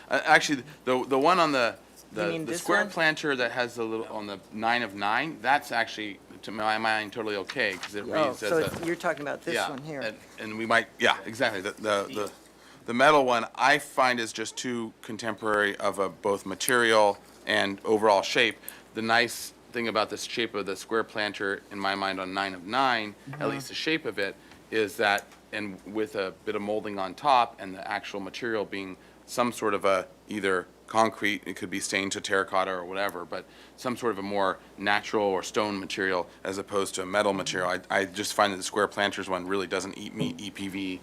Actually, the one on the You mean this square one? planter that has the little, on the 9 of 9, that's actually, to my mind, totally okay, because it Oh, reads as so a. you're talking about this Yeah, one here. and we might, yeah, exactly. The metal one, I find is just too contemporary of a both material and overall shape. The nice thing about the shape of the square planter, in my mind, on 9 of 9, at least the shape of it, is that, and with a bit of molding on top, and the actual material being some sort of a, either concrete, it could be stained to terracotta or whatever, but some sort of a more natural or stone material as opposed to a metal material. I just find that the square planters one really doesn't meet EPV.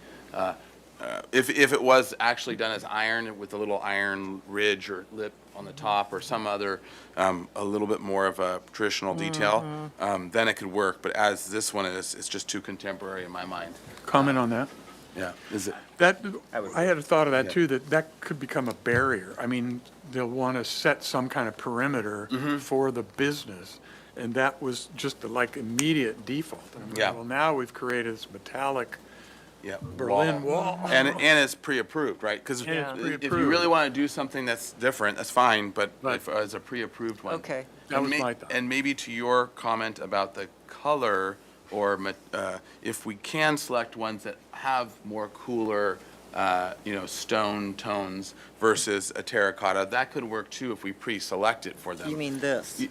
If it was actually done as iron with a little iron ridge or lip on the top or some other, a little bit more of a traditional detail, then it could work. But as this one is, it's just too contemporary in my mind. Comment on that? Yeah, is it? That, I had a thought of that Yeah. too, that could become a barrier. I mean, they'll want to set some kind of perimeter for the business, and that was just the immediate default. I mean, Yeah. Well, now we've created this metallic Yeah. Berlin Wall. And it's pre-approved, right? Because Yeah. if you Pre-approved. really want to do something that's different, that's fine, but Right. if as a pre-approved one. Okay. That was my thought. And maybe to your comment about the color, or if we can select ones that have more cooler, stone tones versus a terracotta, that could work too if we pre-select it for them. You mean this?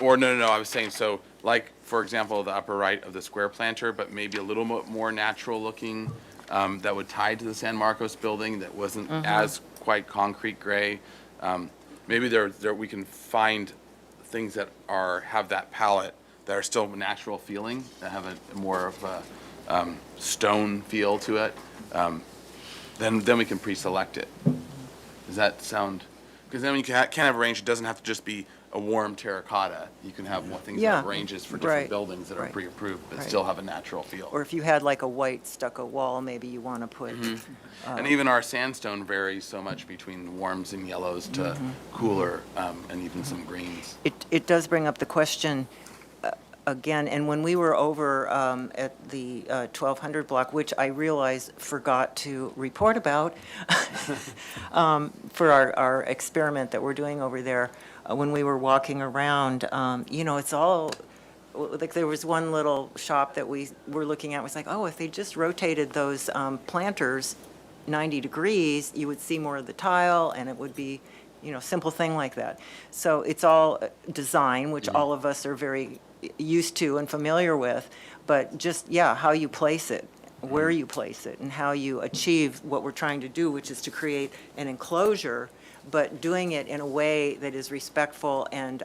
Or no, I was saying, so like, for example, the upper right of the square planter, but maybe a little more natural looking, that would tie to the San Marcos building that wasn't as quite concrete gray. Maybe there we can find things that have that palette that are still natural feeling, that have a more of a stone feel to it. Then we can pre-select it. Does that sound? Because then when you can't have a range, it doesn't have to just be a warm terracotta. You can have more things that have Yeah, ranges for right, different buildings that are right, pre-approved, but right. still have a natural feel. Or if you had like a white stucco wall, maybe you want to put, And even our sandstone varies so much between warms and yellows to cooler, and even some greens. it does bring up the question, again, and when we were over at the 1200 block, which I realize forgot to report about for our experiment that we're doing over there, when we were walking around, it's all, like there was one little shop that we were looking at, was like, oh, if they just rotated those planters 90 degrees, you would see more of the tile, and it would be, simple thing like that. So it's all design, which all of us are very used to and familiar with, but just, how you place it, where you place it, and how you achieve what we're trying to do, which is to create an enclosure, but doing it in a way that is respectful and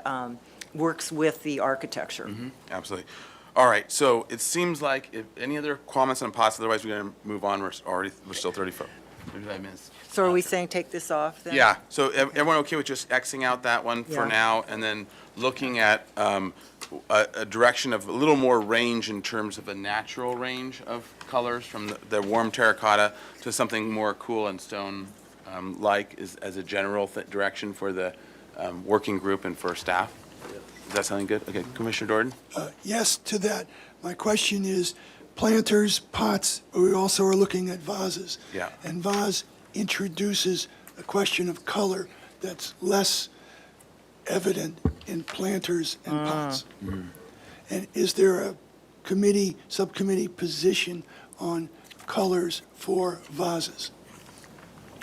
works with the architecture. Absolutely. All right, so it seems like, if any other comments on pots, otherwise we're going to move on, we're still 34. Or did I miss? So are we saying take this off then? Yeah, so everyone okay with just Xing out that one for Yeah. now, and then looking at a direction of a little more range in terms of a natural range of colors from the warm terracotta to something more cool and stone like as a general direction for the working group and for staff? Is that sounding good? Okay, Commissioner Jordan? Yes to that. My question is, planters, pots, we also are looking at vases. Yeah. And vase introduces a question of color that's less evident in planters and pots. And is there a subcommittee position on colors for vases?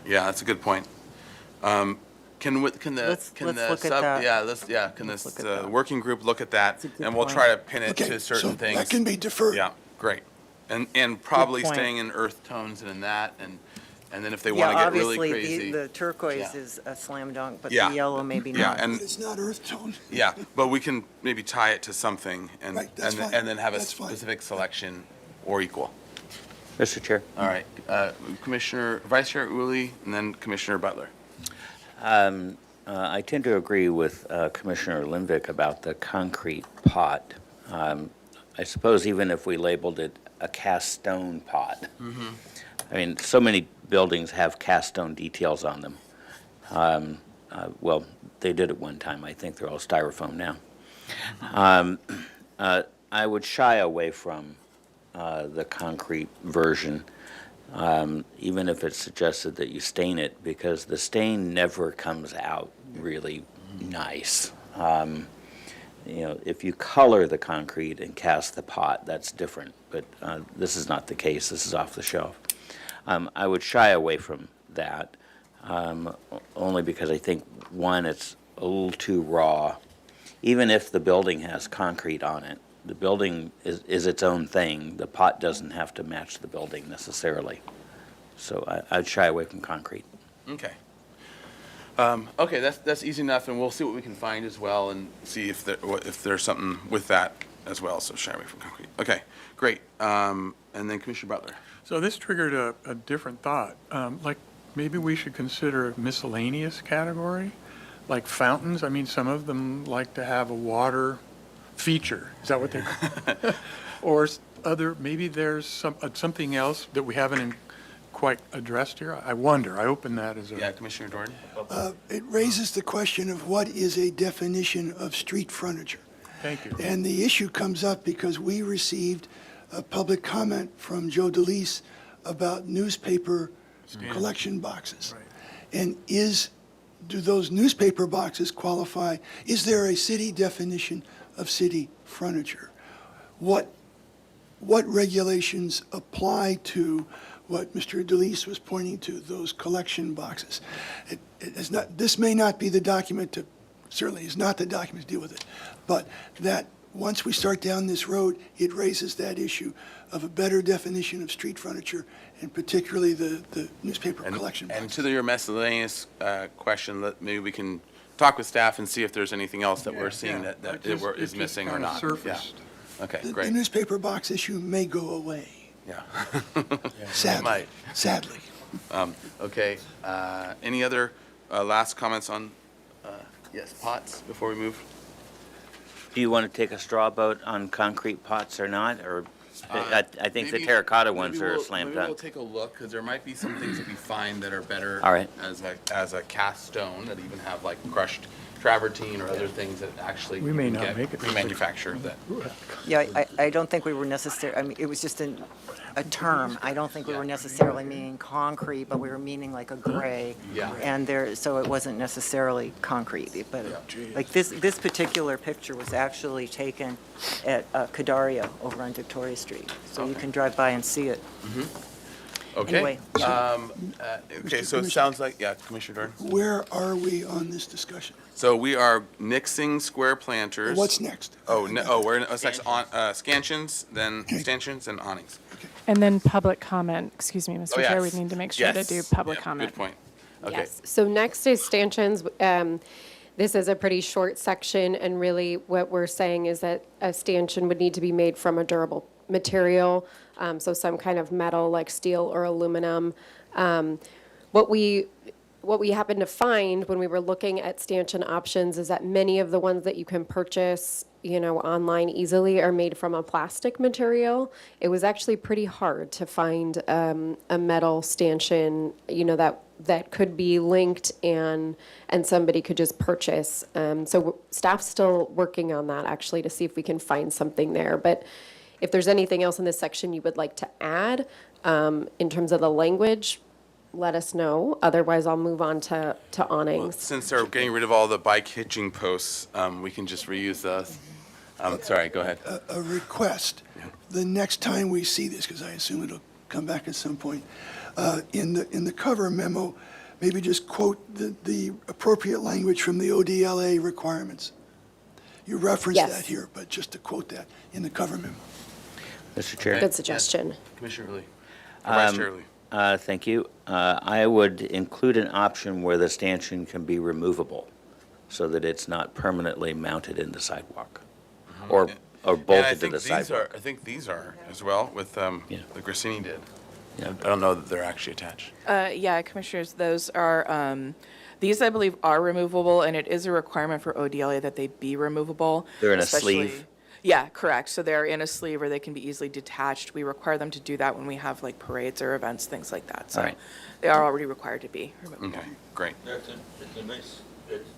Yeah, that's a good point. Can Let's look at that. Can this look at that. working group look at that? That's a good And we'll point. try to pin it Okay, to certain so things. that can be deferred. Yeah, great. And probably point. staying in earth tones and in that, and then if they Yeah, want to get really obviously, crazy. the turquoise Yeah. is a slam dunk, but Yeah. the yellow maybe Yeah, not. and, It's not earth tone. yeah, but we can maybe tie it to something and, Right, that's fine. and then have a That's fine. specific selection or equal. Mr. Chair. All right, Vice Chair Uli, and then Commissioner Butler. I tend to agree with Commissioner Lindvik about the concrete pot. I suppose even if we labeled it a cast stone pot. I mean, so many buildings have cast stone details on them. Well, they did at one time. I think they're all styrofoam now. I would shy away from the concrete version, even if it's suggested that you stain it, because the stain never comes out really nice. If you color the concrete and cast the pot, that's different, but this is not the case. This is off the shelf. I would shy away from that, only because I think, one, it's a little too raw. Even if the building has concrete on it, the building is its own thing. The pot doesn't have to match the building necessarily. So I'd shy away from concrete. Okay. Okay, that's easy enough, and we'll see what we can find as well, and see if there's something with that as well. So shy away from concrete. Okay, great. And then Commissioner Butler. So this triggered a different thought. Like, maybe we should consider a miscellaneous category, like fountains. I mean, some of them like to have a water feature. Is that what they call it? Or maybe there's something else that we haven't quite addressed here. I wonder. I open that as a... Yeah, Commissioner Jordan. It raises the question of what is a definition of street furniture. Thank you. And the issue comes up because we received a public comment from Joe DeLeese about newspaper collection boxes. Right. And do those newspaper boxes qualify? Is there a city definition of city furniture? What regulations apply to what Mr. DeLeese was pointing to, those collection boxes? This may not be the document certainly is not the document to deal with it, but that once we start down this road, it raises that issue of a better definition of street furniture, and particularly the newspaper collection And boxes. to your miscellaneous question, maybe we can talk with staff and see if there's anything else that we're seeing that is missing or not. Yeah. Surfaced. Okay, The great. newspaper box issue may go away, Yeah. sadly. might. Sadly. Okay, any other last comments on, yes, pots before we move? Do you want to take a straw vote on concrete pots or not, or? I think the Maybe- terracotta ones maybe are a we'll- slam Maybe we'll dunk. take a look, because there might be some things that we find that are better. All right. As a cast stone, that even have like crushed travertine or other things that actually. We may can not get make it. remanufactured that. Yeah, I don't think we were necessarily, I mean, it was just a term. I don't think we were necessarily meaning concrete, but we were meaning like a gray. Yeah. And so it wasn't necessarily concrete, but like this particular picture was actually taken at Cadaria over on Victoria Street. So you can drive by and see it. Okay. Anyway, Okay, so it sounds like, yeah, Commissioner Jordan. Where are we on this discussion? So we are nixing square planters. What's next? We're in, next on, scansions, then stanchions and awnings. And then public comment, excuse me, Mr. Oh, Chair, we yes. need to make sure to Yes. do public Yep, comment. Good point. Okay. Yes. So next is stanchions. This is a pretty short section, and really what we're saying is that a stanchion would need to be made from a durable material, so some kind of metal like steel or aluminum. What we happened to find when we were looking at stanchion options is that many of the ones that you can purchase, online easily are made from a plastic material. It was actually pretty hard to find a metal stanchion, that could be linked and somebody could just purchase. So staff's still working on that actually to see if we can find something there. But if there's anything else in this section you would like to add in terms of the language, let us know. Otherwise, I'll move on to awnings. Since they're getting rid of all the bike hitching posts, we can just reuse those. Sorry, go ahead. A request, the next time we see this, because I assume it'll come back at some point, in the cover memo, maybe just quote the appropriate language from the ODLA requirements. You referenced Yes. that here, but just to quote that in the cover memo. Mr. Chair? Good suggestion. Commissioner Lee. Vice Chair Lee. Thank you. I would include an option where the stanchion can be removable so that it's not permanently mounted in the sidewalk or And bolted to the sidewalk. I think these are as well with, the Grassini did. Yeah. I don't know that they're actually attached. Yeah, Commissioners, those are, these I believe are removable, and it is a requirement for ODLA that they be removable. They're in a especially- sleeve? Yeah, correct. So they're in a sleeve or they can be easily detached. We require them to do that when we have like parades or events, things like that. So All right. they are already required to be removable. Okay, great. That's a nice,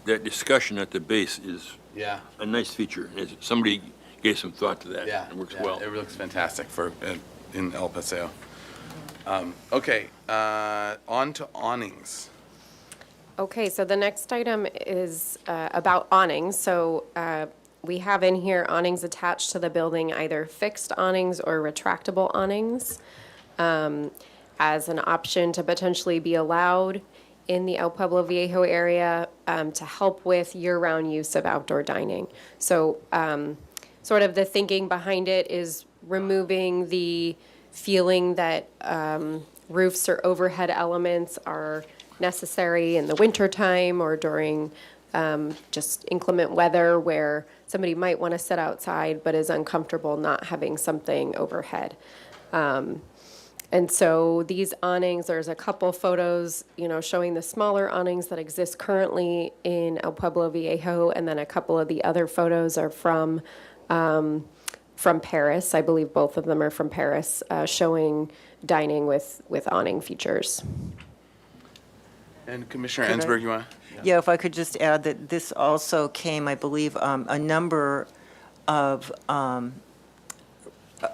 that discussion at the base is Yeah. a nice feature. Somebody gave some thought to that. Yeah. It works yeah, well. It looks fantastic for, in El Paseo. Okay, on to awnings. Okay, so the next item is about awnings. So we have in here awnings attached to the building, either fixed awnings or retractable awnings, as an option to potentially be allowed in the El Pueblo Viejo area to help with year-round use of outdoor dining. So sort of the thinking behind it is removing the feeling that roofs or overhead elements are necessary in the wintertime or during just inclement weather where somebody might want to sit outside but is uncomfortable not having something overhead. And so these awnings, there's a couple photos, showing the smaller awnings that exist currently in El Pueblo Viejo, and then a couple of the other photos are from Paris. I believe both of them are from Paris, showing dining with awning features. And Commissioner Ensberg, you want to? Yeah, if I could just add that this also came, I believe, a number of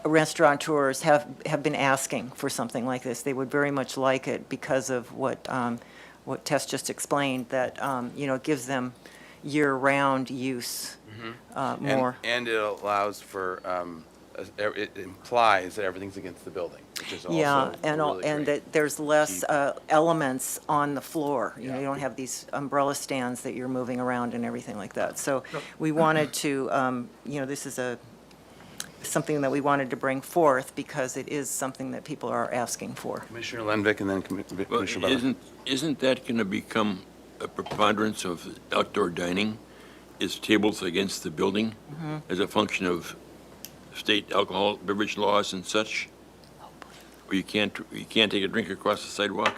restaurateurs have been asking for something like this. They would very much like it because of what Tess just explained, that, it gives them year-round use more. And it allows for, it implies that everything's against the building, which is also Yeah, and really great. that there's less elements on the floor. You don't have these umbrella stands that you're moving around and everything like that. So we wanted to, this is something that we wanted to bring forth because it is something that people are asking for. Commissioner Lenvick and then Well, Commissioner Butler. isn't that going to become a preponderance of outdoor dining? Is tables against the building as a function of state alcohol beverage laws and such? Or you can't take a drink across the sidewalk?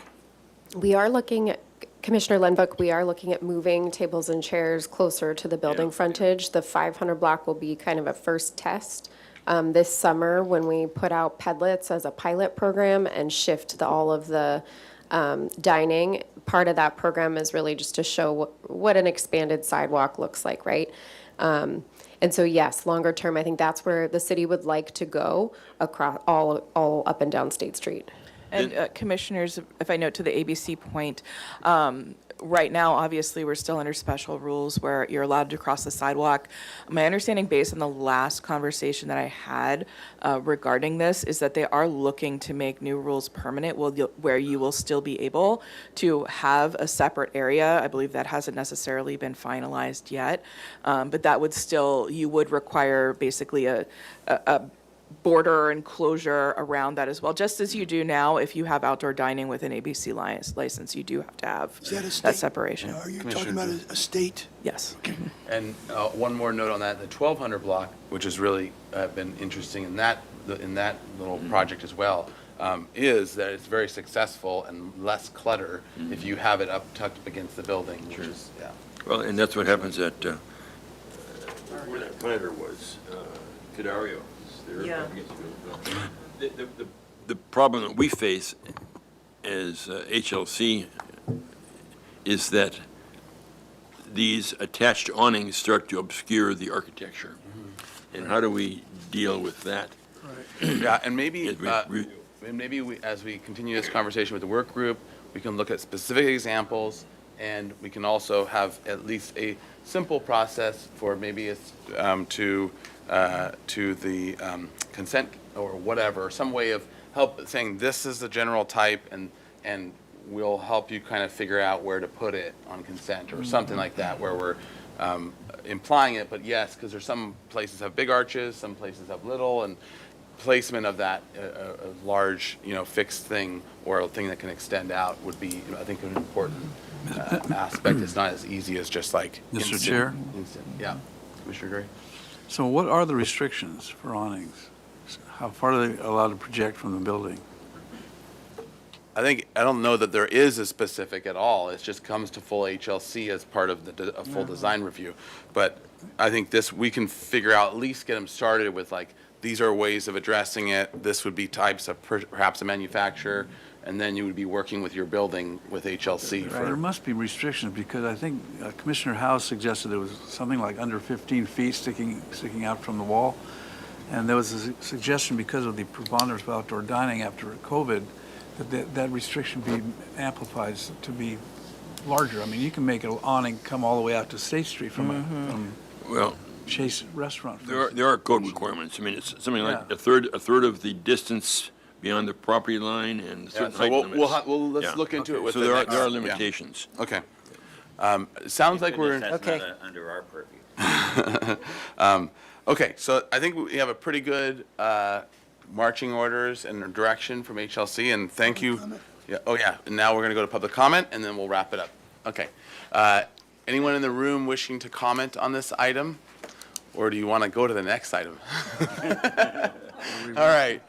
We are looking at, Commissioner Lenbuck, we are looking at moving tables and chairs closer to the building frontage. The 500 block will be kind of a first test this summer when we put out Pedlets as a pilot program and shift all of the dining. Part of that program is really just to show what an expanded sidewalk looks like, right? And so, yes, longer term, I think that's where the city would like to go across all up and down State Street. And Commissioners, if I note to the ABC point, right now, obviously, we're still under special rules where you're allowed to cross the sidewalk. My understanding, based on the last conversation that I had regarding this, is that they are looking to make new rules permanent where you will still be able to have a separate area. I believe that hasn't necessarily been finalized yet, but that would still, you would require basically a border enclosure around that as well, just as you do now. If you have outdoor dining with an ABC license, you do have to have Is that a that state? separation. Are you Commissioner talking about a state? Yes. And one more note on that, the 1200 block, which has really been interesting in that little project as well. is that it's very successful and less clutter if you have it tucked up against the building, which is, yeah. Well, and that's what happens at, where that planter was, Cadario. Yeah. The problem that we face as HLC is that these attached awnings start to obscure the architecture. And how do we deal with that? Yeah, and maybe, As we- as we continue this conversation with the work group, we can look at specific examples, and we can also have at least a simple process for maybe it's to the consent or whatever, some way of saying this is the general type, and we'll help you kind of figure out where to put it on consent or something like that, where we're implying it, but yes, because there's some places have big arches, some places have little, and placement of that a large, fixed thing or a thing that can extend out would be, I think, an important aspect. It's not as easy as just like Mr. Chair? Yeah, Commissioner Gray. So what are the restrictions for awnings? How far are they allowed to project from the building? I don't know that there is a specific at all. It just comes to full HLC as part of a full design review. But I think we can figure out, at least get them started with like, these are ways of addressing it. This would be types of perhaps a manufacturer, and then you would be working with your building with HLC There for. must be restrictions, because I think Commissioner House suggested there was something like under 15 feet sticking out from the wall. And there was a suggestion, because of the preponderance of outdoor dining after COVID, that restriction be amplified to be larger. I mean, you can make an awning come all the way out to State Street from Well, Chase Restaurant. for there are code requirements. I mean, it's something like Yeah. a third of the distance beyond the property line and Yeah, certain so height limits. let's Yeah. look into it with So the there are next- yeah. limitations. Okay. It sounds like we're. That's Okay. not under our purview. Okay, so I think we have a pretty good marching orders and direction from HLC, and thank you. Yeah, oh yeah, and now we're going to go to public comment, and then we'll wrap it up. Okay. Anyone in the room wishing to comment on this item? Or do you want to go to the next item? All right.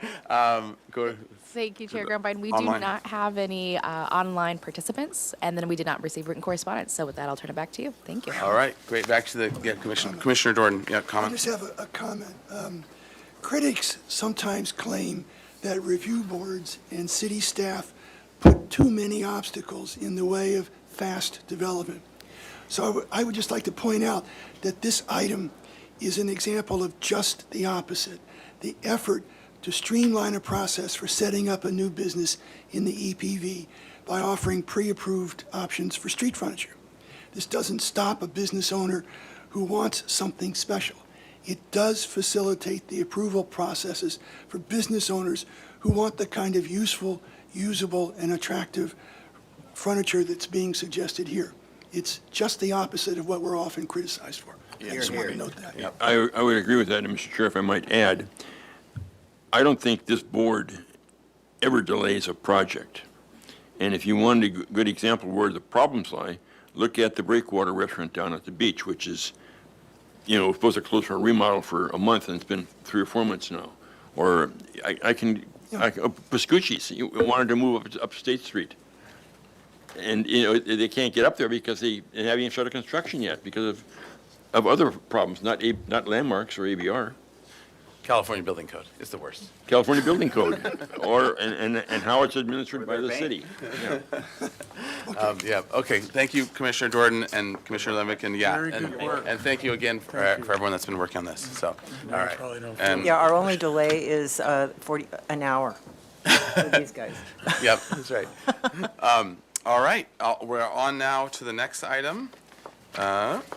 Go. Thank you, Chair Grumbine. We do Online. not have any online participants, and then we did not receive written correspondence. So with that, I'll turn it back to you. Thank you. All right, great. Back to the Commissioner Jordan. Yeah, I comment. just have a comment. Critics sometimes claim that review boards and city staff put too many obstacles in the way of fast development. So I would just like to point out that this item is an example of just the opposite. The effort to streamline a process for setting up a new business in the EPV by offering pre-approved options for street furniture. This doesn't stop a business owner who wants something special. It does facilitate the approval processes for business owners who want the kind of useful, usable, and attractive furniture that's being suggested here. It's just the opposite of what we're often criticized for. I just want to note that. I would agree with that, and Mr. Chair, if I might add, I don't think this board ever delays a project. And if you wanted a good example where the problems lie, look at the Breakwater Restaurant down at the beach, which is, supposed to close for a remodel for a month, and it's been 3 or 4 months now. Or Pascucci's, you wanted to move up State Street. And, they can't get up there because they haven't even started construction yet because of other problems, not landmarks or ABR. California Building Code is the worst. California Building Code, and how it's administered by the city. Yeah, okay, thank you, Commissioner Jordan and Commissioner Levick, and Very good work. and thank you again for everyone that's been working on this, so, all right. Probably don't And, Yeah, our only delay is an hour for these guys. yep, that's right. All right, we're on now to the next item,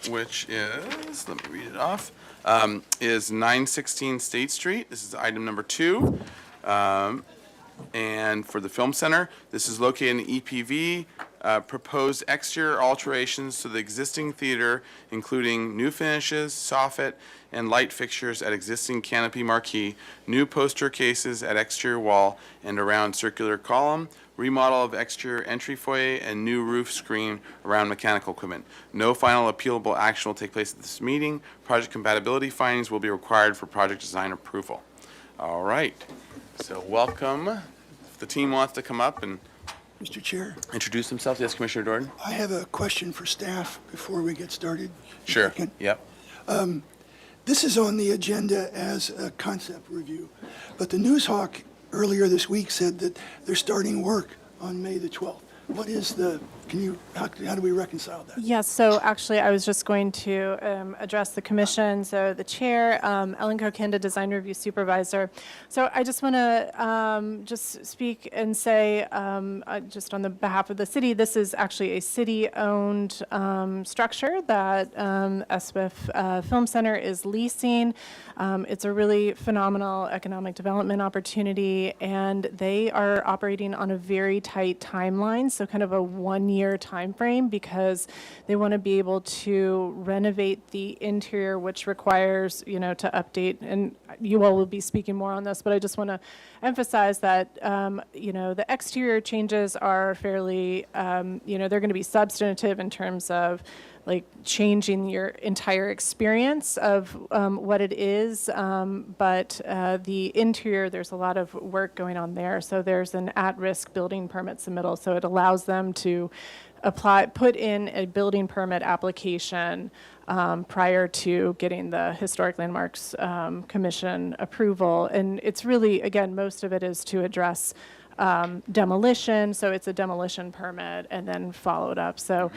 which is, let me read it off, is 916 State Street. This is item number 2. And for the Film Center, this is located in EPV. Proposed exterior alterations to the existing theater, including new finishes, soffit, and light fixtures at existing canopy marquee, new poster cases at exterior wall and around circular column, remodel of exterior entry foyer, and new roof screen around mechanical equipment. No final appealable action will take place at this meeting. Project compatibility findings will be required for project design approval. All right, so welcome if the team wants to come up and Mr. Chair, introduce themselves. Yes, Commissioner Jordan? I have a question for staff before we get started. Sure. Second. Yep. This is on the agenda as a concept review, but the News Hawk earlier this week said that they're starting work on May the 12th. What is how do we reconcile that? Yes, so actually, I was just going to address the commission. So the chair, Ellen Kokinda, Design Review Supervisor. So I just want to just speak and say, just on the behalf of the city, this is actually a city-owned structure that SWIF Film Center is leasing. It's a really phenomenal economic development opportunity, and they are operating on a very tight timeline, so kind of a one-year timeframe, because they want to be able to renovate the interior, which requires, to update, and you all will be speaking more on this, but I just want to emphasize that, the exterior changes are fairly, they're going to be substantive in terms of like changing your entire experience of what it is, but the interior, there's a lot of work going on there. So there's an at-risk building permit submittal, so it allows them to put in a building permit application prior to getting the Historic Landmarks Commission approval. And it's really, again, most of it is to address demolition, so it's a demolition permit and then followed up. So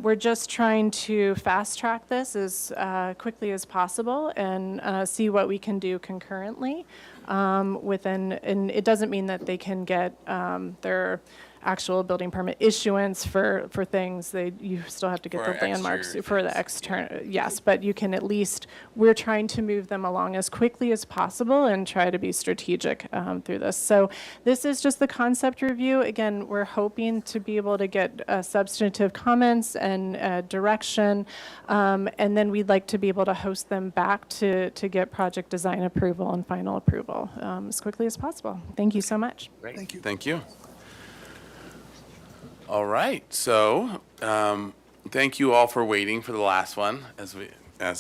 we're just trying to fast track this as quickly as possible and see what we can do concurrently and it doesn't mean that they can get their actual building permit issuance for things. You still have to get For the landmarks exterior for the things, external, yes, but you can at least, we're trying to move them along as quickly as possible and try to be strategic through this. So this is just the concept review. Again, we're hoping to be able to get substantive comments and direction, and then we'd like to be able to host them back to get project design approval and final approval as quickly as possible. Thank you so much. Thank you. Thank you. All right, so thank you all for waiting for the last one as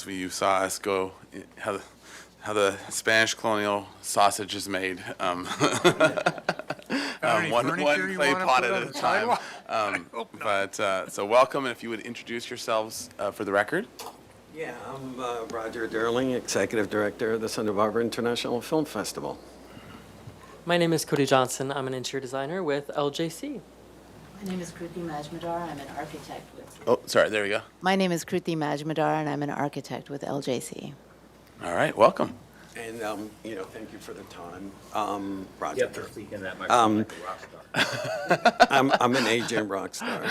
you saw us go how the Spanish colonial sausage is made. One clay pot at a time. So welcome, and if you would introduce yourselves for the record. Yeah, I'm Roger Derling, Executive Director of the Santa Barbara International Film Festival. My name is Cody Johnson. I'm an interior designer with LJC. My name is Kruti Majmudar. I'm an architect with. Oh, sorry, there we go. My name is Kruti Majmudar, and I'm an architect with LJC. All right, welcome. And, thank you for the time. Roger. You have to speak in that microphone like a rock star. I'm an agent rock star.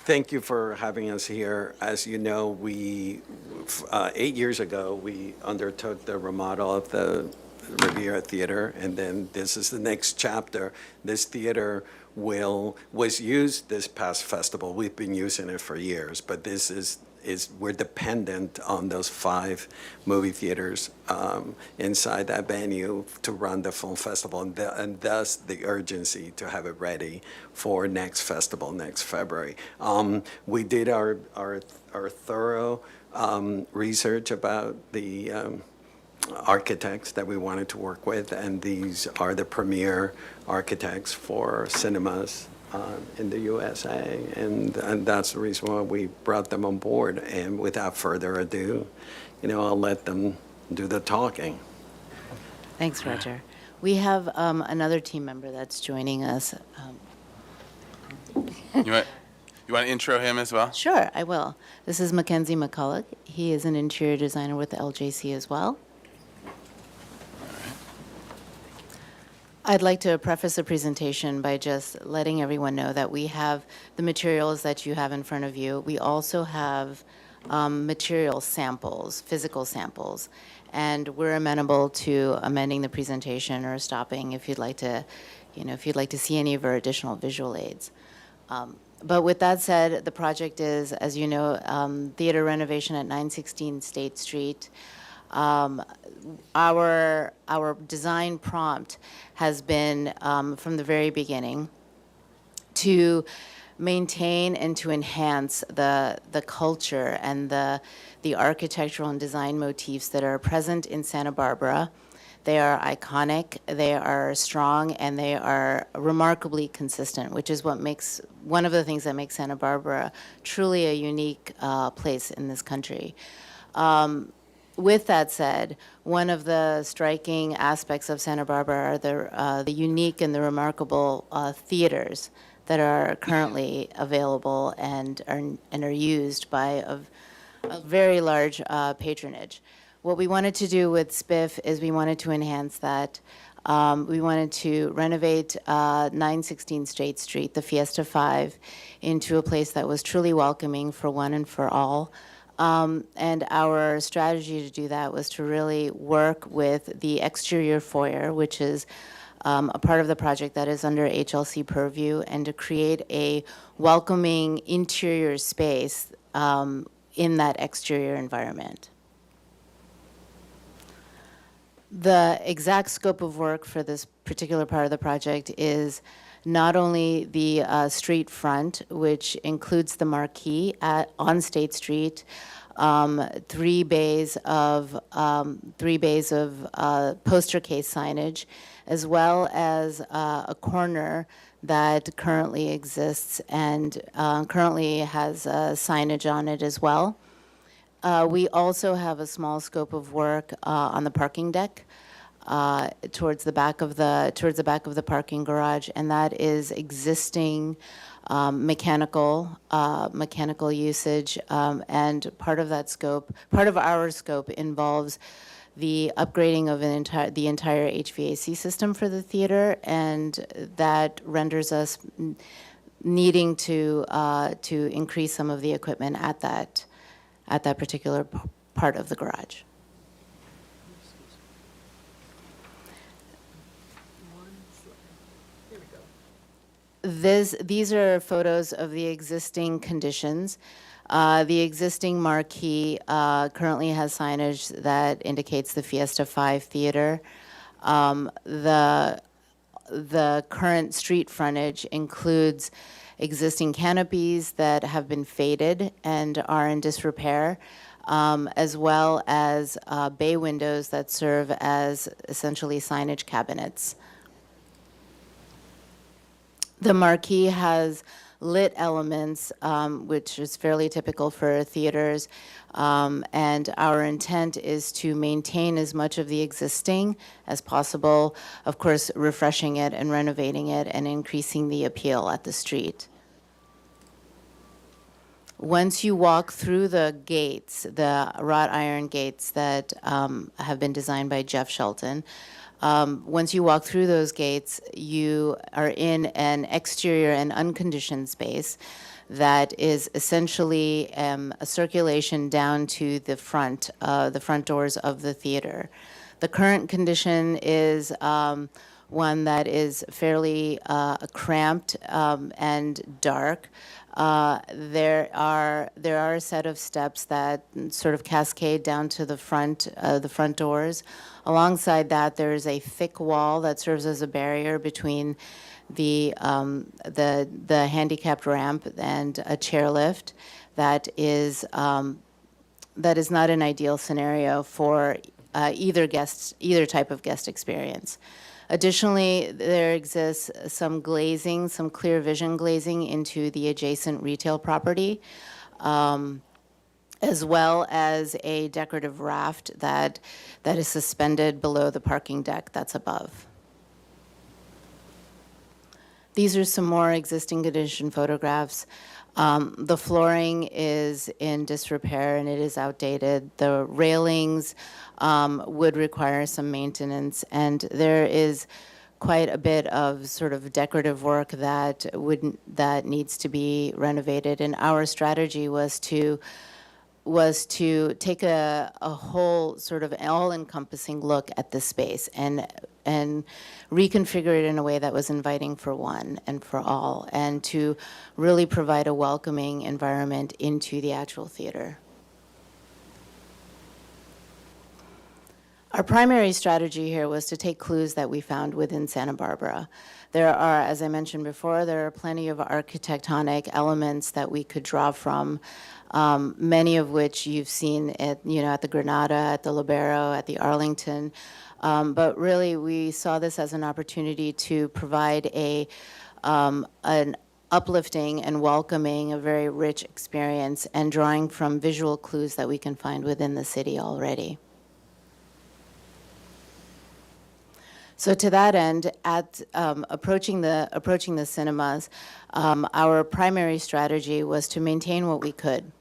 Thank you for having us here. As you know, we 8 years ago, we undertook the remodel of the Riviera Theater, and then this is the next chapter. This theater was used this past festival. We've been using it for years, but this is we're dependent on those 5 movie theaters inside that venue to run the film festival, and thus the urgency to have it ready for next festival, next February. We did our thorough research about the architects that we wanted to work with, and these are the premier architects for cinemas in the USA, and that's the reason why we brought them on board. And without further ado, I'll let them do the talking. Thanks, Roger. We have another team member that's joining us. You want to intro him as well? Sure, I will. This is Mackenzie McCulloch. He is an interior designer with the LJC as well. I'd like to preface the presentation by just letting everyone know that we have the materials that you have in front of you. We also have material samples, physical samples, and we're amenable to amending the presentation or stopping if you'd like to, see any of our additional visual aids. But with that said, the project is, as you know, theater renovation at 916 State Street. Our design prompt has been, from the very beginning, to maintain and to enhance the culture and the architectural and design motifs that are present in Santa Barbara, They are iconic, they are strong, and they are remarkably consistent, which is what makes, one of the things that makes Santa Barbara truly a unique place in this country. With that said, one of the striking aspects of Santa Barbara are the unique and the remarkable theaters that are currently available and are used by a very large patronage. What we wanted to do with SPIF is we wanted to enhance that. We wanted to renovate 916 State Street, the Fiesta 5, into a place that was truly welcoming for one and for all. And our strategy to do that was to really work with the exterior foyer, which is a part of the project that is under HLC purview, and to create a welcoming interior space in that exterior environment. The exact scope of work for this particular part of the project is not only the street front, which includes the marquee on State Street, 3 bays of poster case signage, as well as a corner that currently exists and currently has signage on it as well. We also have a small scope of work on the parking deck towards the back of the parking garage, and that is existing mechanical usage, and part of our scope involves the upgrading of the entire HVAC system for the theater, and that renders us needing to increase some of the equipment at that particular part of the garage. These are photos of the existing conditions. The existing marquee currently has signage that indicates the Fiesta 5 Theater. The current street frontage includes existing canopies that have been faded and are in disrepair, as well as bay windows that serve as essentially signage cabinets. The marquee has lit elements, which is fairly typical for theaters, and our intent is to maintain as much of the existing as possible, of course, refreshing it and renovating it and increasing the appeal at the street. Once you walk through the gates, the wrought iron gates that have been designed by Jeff Shelton, once you walk through those gates, you are in an exterior and unconditioned space that is essentially a circulation down to the front doors of the theater. The current condition is one that is fairly cramped and dark. There are a set of steps that sort of cascade down to the front doors. Alongside that, there is a thick wall that serves as a barrier between the handicapped ramp and a chairlift. That is not an ideal scenario for either type of guest experience. Additionally, there exists some glazing, some clear vision glazing into the adjacent retail property, as well as a decorative raft that is suspended below the parking deck that's above. These are some more existing condition photographs. The flooring is in disrepair and it is outdated. The railings would require some maintenance, and there is quite a bit of sort of decorative work that needs to be renovated. And our strategy was to take a whole sort of all-encompassing look at this space and reconfigure it in a way that was inviting for one and for all, and to really provide a welcoming environment into the actual theater. Our primary strategy here was to take clues that we found within Santa Barbara. There are, as I mentioned before, there are plenty of architectonic elements that we could draw from, many of which you've seen at the Granada, at the Libero, at the Arlington. But really, we saw this as an opportunity to provide an uplifting and welcoming, a very rich experience, and drawing from visual clues that we can find within the city already. So to that end, at approaching the cinemas, our primary strategy was to maintain what we could.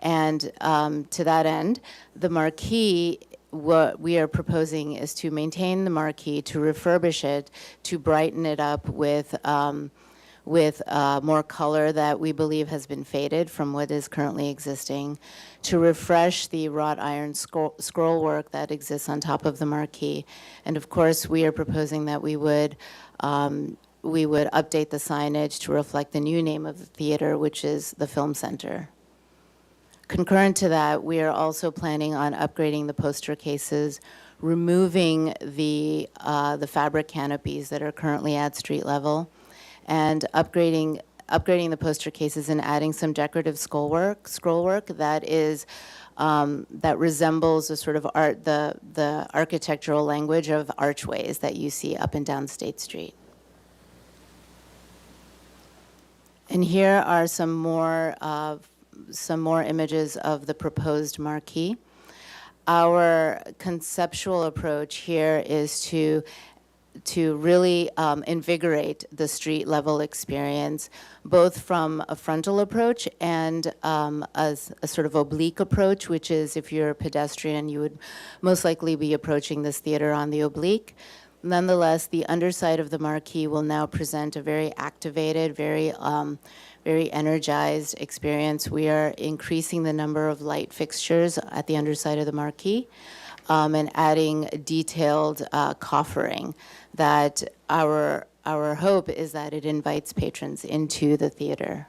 And to that end, the marquee, what we are proposing is to maintain the marquee, to refurbish it, to brighten it up with more color that we believe has been faded from what is currently existing, to refresh the wrought iron scroll work that exists on top of the marquee. And of course, we are proposing that we would update the signage to reflect the new name of the theater, which is the Film Center. Concurrent to that, we are also planning on upgrading the poster cases, removing the fabric canopies that are currently at street level, and upgrading the poster cases and adding some decorative scroll work that resembles the sort of the architectural language of archways that you see up and down State Street. And here are some more images of the proposed marquee. Our conceptual approach here is to really invigorate the street level experience, both from a frontal approach and a sort of oblique approach, which is if you're a pedestrian, you would most likely be approaching this theater on the oblique. Nonetheless, the underside of the marquee will now present a very activated, very energized experience. We are increasing the number of light fixtures at the underside of the marquee and adding detailed coffering that our hope is that it invites patrons into the theater.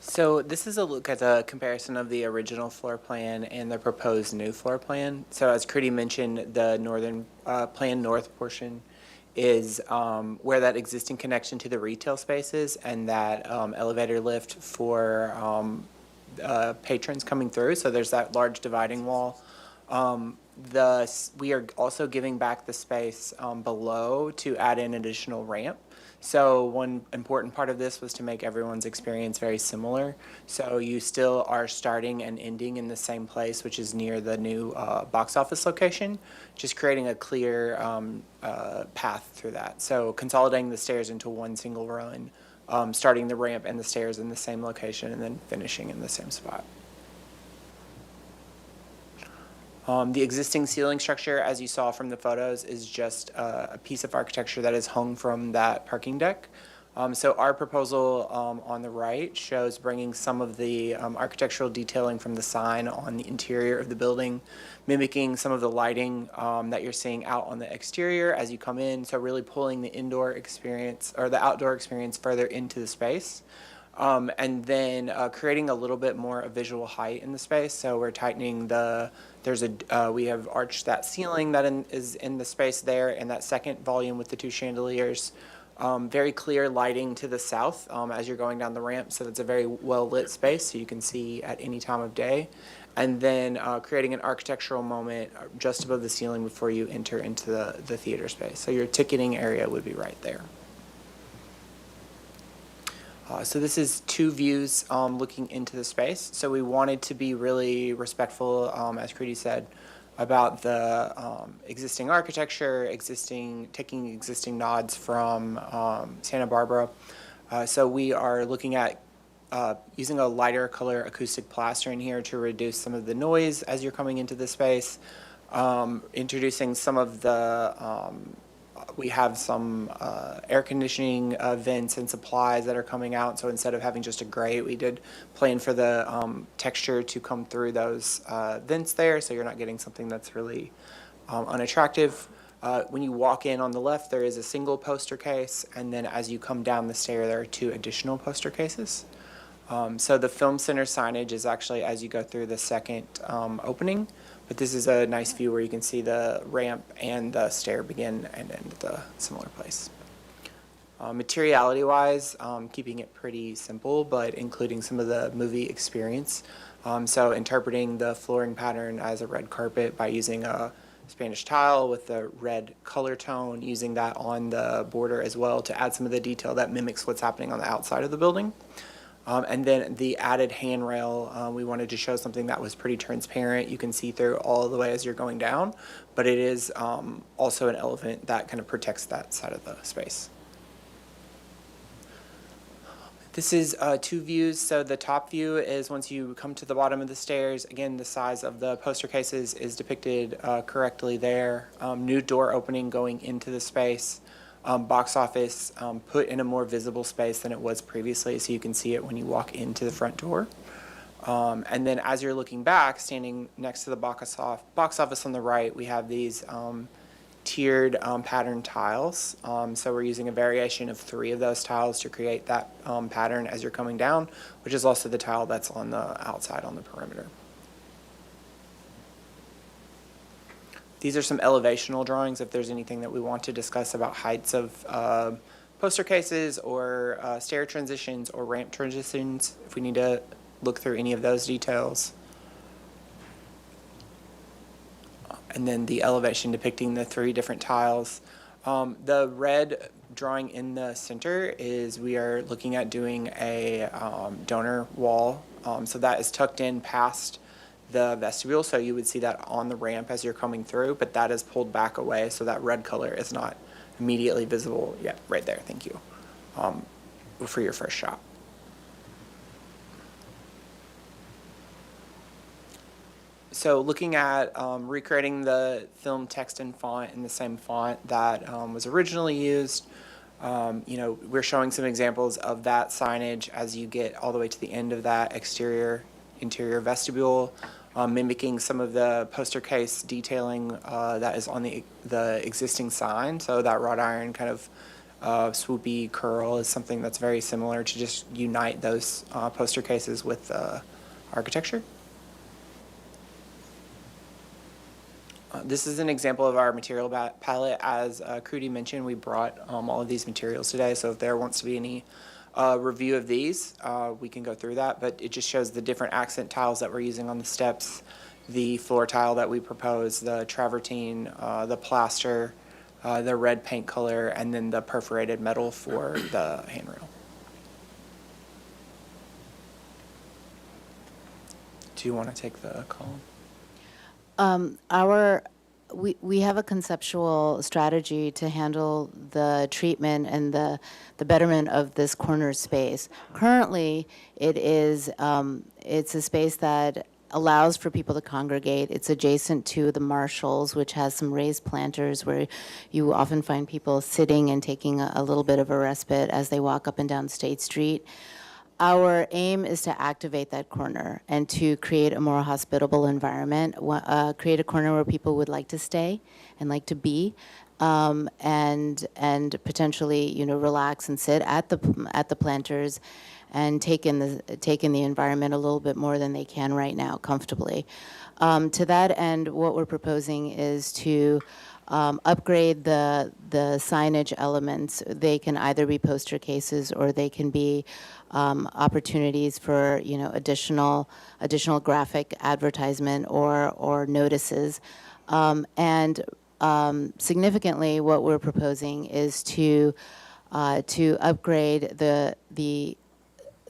So this is a look at the comparison of the original floor plan and the proposed new floor plan. So as Crudy mentioned, the northern plan north portion is where that existing connection to the retail spaces and that elevator lift for patrons coming through. So there's that large dividing wall. We are also giving back the space below to add in additional ramp. So one important part of this was to make everyone's experience very similar. So you still are starting and ending in the same place, which is near the new box office location, just creating a clear path through that. So consolidating the stairs into one single run, starting the ramp and the stairs in the same location, and then finishing in the same spot. The existing ceiling structure, as you saw from the photos, is just a piece of architecture that is hung from that parking deck. So our proposal on the right shows bringing some of the architectural detailing from the sign on the interior of the building, mimicking some of the lighting that you're seeing out on the exterior as you come in. So really pulling the indoor experience or the outdoor experience further into the space. And then creating a little bit more of visual height in the space. So we're tightening we have arched that ceiling that is in the space there, and that second volume with the two chandeliers. Very clear lighting to the south as you're going down the ramp, so it's a very well lit space, so you can see at any time of day. And then creating an architectural moment just above the ceiling before you enter into the theater space. So your ticketing area would be right there. So this is two views looking into the space. So we wanted to be really respectful, as Crudy said, about the existing architecture, taking existing nods from Santa Barbara. So we are looking at using a lighter color acoustic plaster in here to reduce some of the noise as you're coming into the space, introducing some of the we have some air conditioning vents and supplies that are coming out. So instead of having just a grate, we did plan for the texture to come through those vents there, so you're not getting something that's really unattractive. When you walk in on the left, there is a single poster case, and then as you come down the stair, there are two additional poster cases. So the Film Center signage is actually as you go through the second opening. But this is a nice view where you can see the ramp and the stair begin and end at a similar place. Materiality-wise, keeping it pretty simple, but including some of the movie experience. So interpreting the flooring pattern as a red carpet by using a Spanish tile with a red color tone, using that on the border as well to add some of the detail that mimics what's happening on the outside of the building. And then the added handrail, we wanted to show something that was pretty transparent. You can see through all the way as you're going down, but it is also an element that kind of protects that side of the space. This is two views. So the top view is once you come to the bottom of the stairs. Again, the size of the poster cases is depicted correctly there. New door opening going into the space. Box office put in a more visible space than it was previously, so you can see it when you walk into the front door. And then as you're looking back, standing next to the box office on the right, we have these tiered pattern tiles. So we're using a variation of 3 of those tiles to create that pattern as you're coming down, which is also the tile that's on the outside on the perimeter. These are some elevational drawings if there's anything that we want to discuss about heights of poster cases or stair transitions or ramp transitions, if we need to look through any of those details. And then the elevation depicting the 3 different tiles. The red drawing in the center is we are looking at doing a donor wall. So that is tucked in past the vestibule, so you would see that on the ramp as you're coming through, but that is pulled back away, so that red color is not immediately visible. Yeah, right there, thank you, for your first shot. So looking at recreating the film text and font in the same font that was originally used, we're showing some examples of that signage as you get all the way to the end of that interior vestibule, mimicking some of the poster case detailing that is on the existing sign. So that wrought iron kind of swoopy curl is something that's very similar to just unite those poster cases with architecture. This is an example of our material palette. As Crudy mentioned, we brought all of these materials today, so if there wants to be any review of these, we can go through that, but it just shows the different accent tiles that we're using on the steps, the floor tile that we propose, the travertine, the plaster, the red paint color, and then the perforated metal for the handrail. Do you want to take the call? We have a conceptual strategy to handle the treatment and the betterment of this corner space. Currently, it's a space that allows for people to congregate. It's adjacent to the Marshalls, which has some raised planters where you often find people sitting and taking a little bit of a respite as they walk up and down State Street. Our aim is to activate that corner and to create a more hospitable environment, create a corner where people would like to stay and like to be, and potentially, relax and sit at the planters and take in the environment a little bit more than they can right now comfortably. To that end, what we're proposing is to upgrade the signage elements. They can either be poster cases or they can be opportunities for additional graphic advertisement or notices. Significantly, what we're proposing is to upgrade the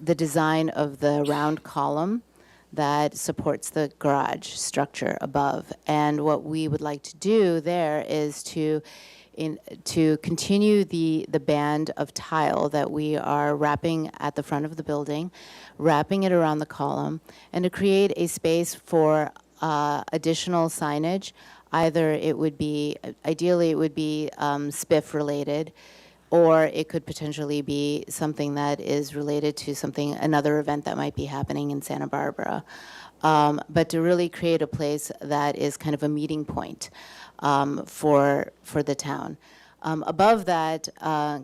design of the round column that supports the garage structure above. And what we would like to do there is to continue the band of tile that we are wrapping at the front of the building, wrapping it around the column, and to create a space for additional signage. Ideally it would be SPIF related, or it could potentially be something that is related to another event that might be happening in Santa Barbara. But to really create a place that is kind of a meeting point for the town. Above that,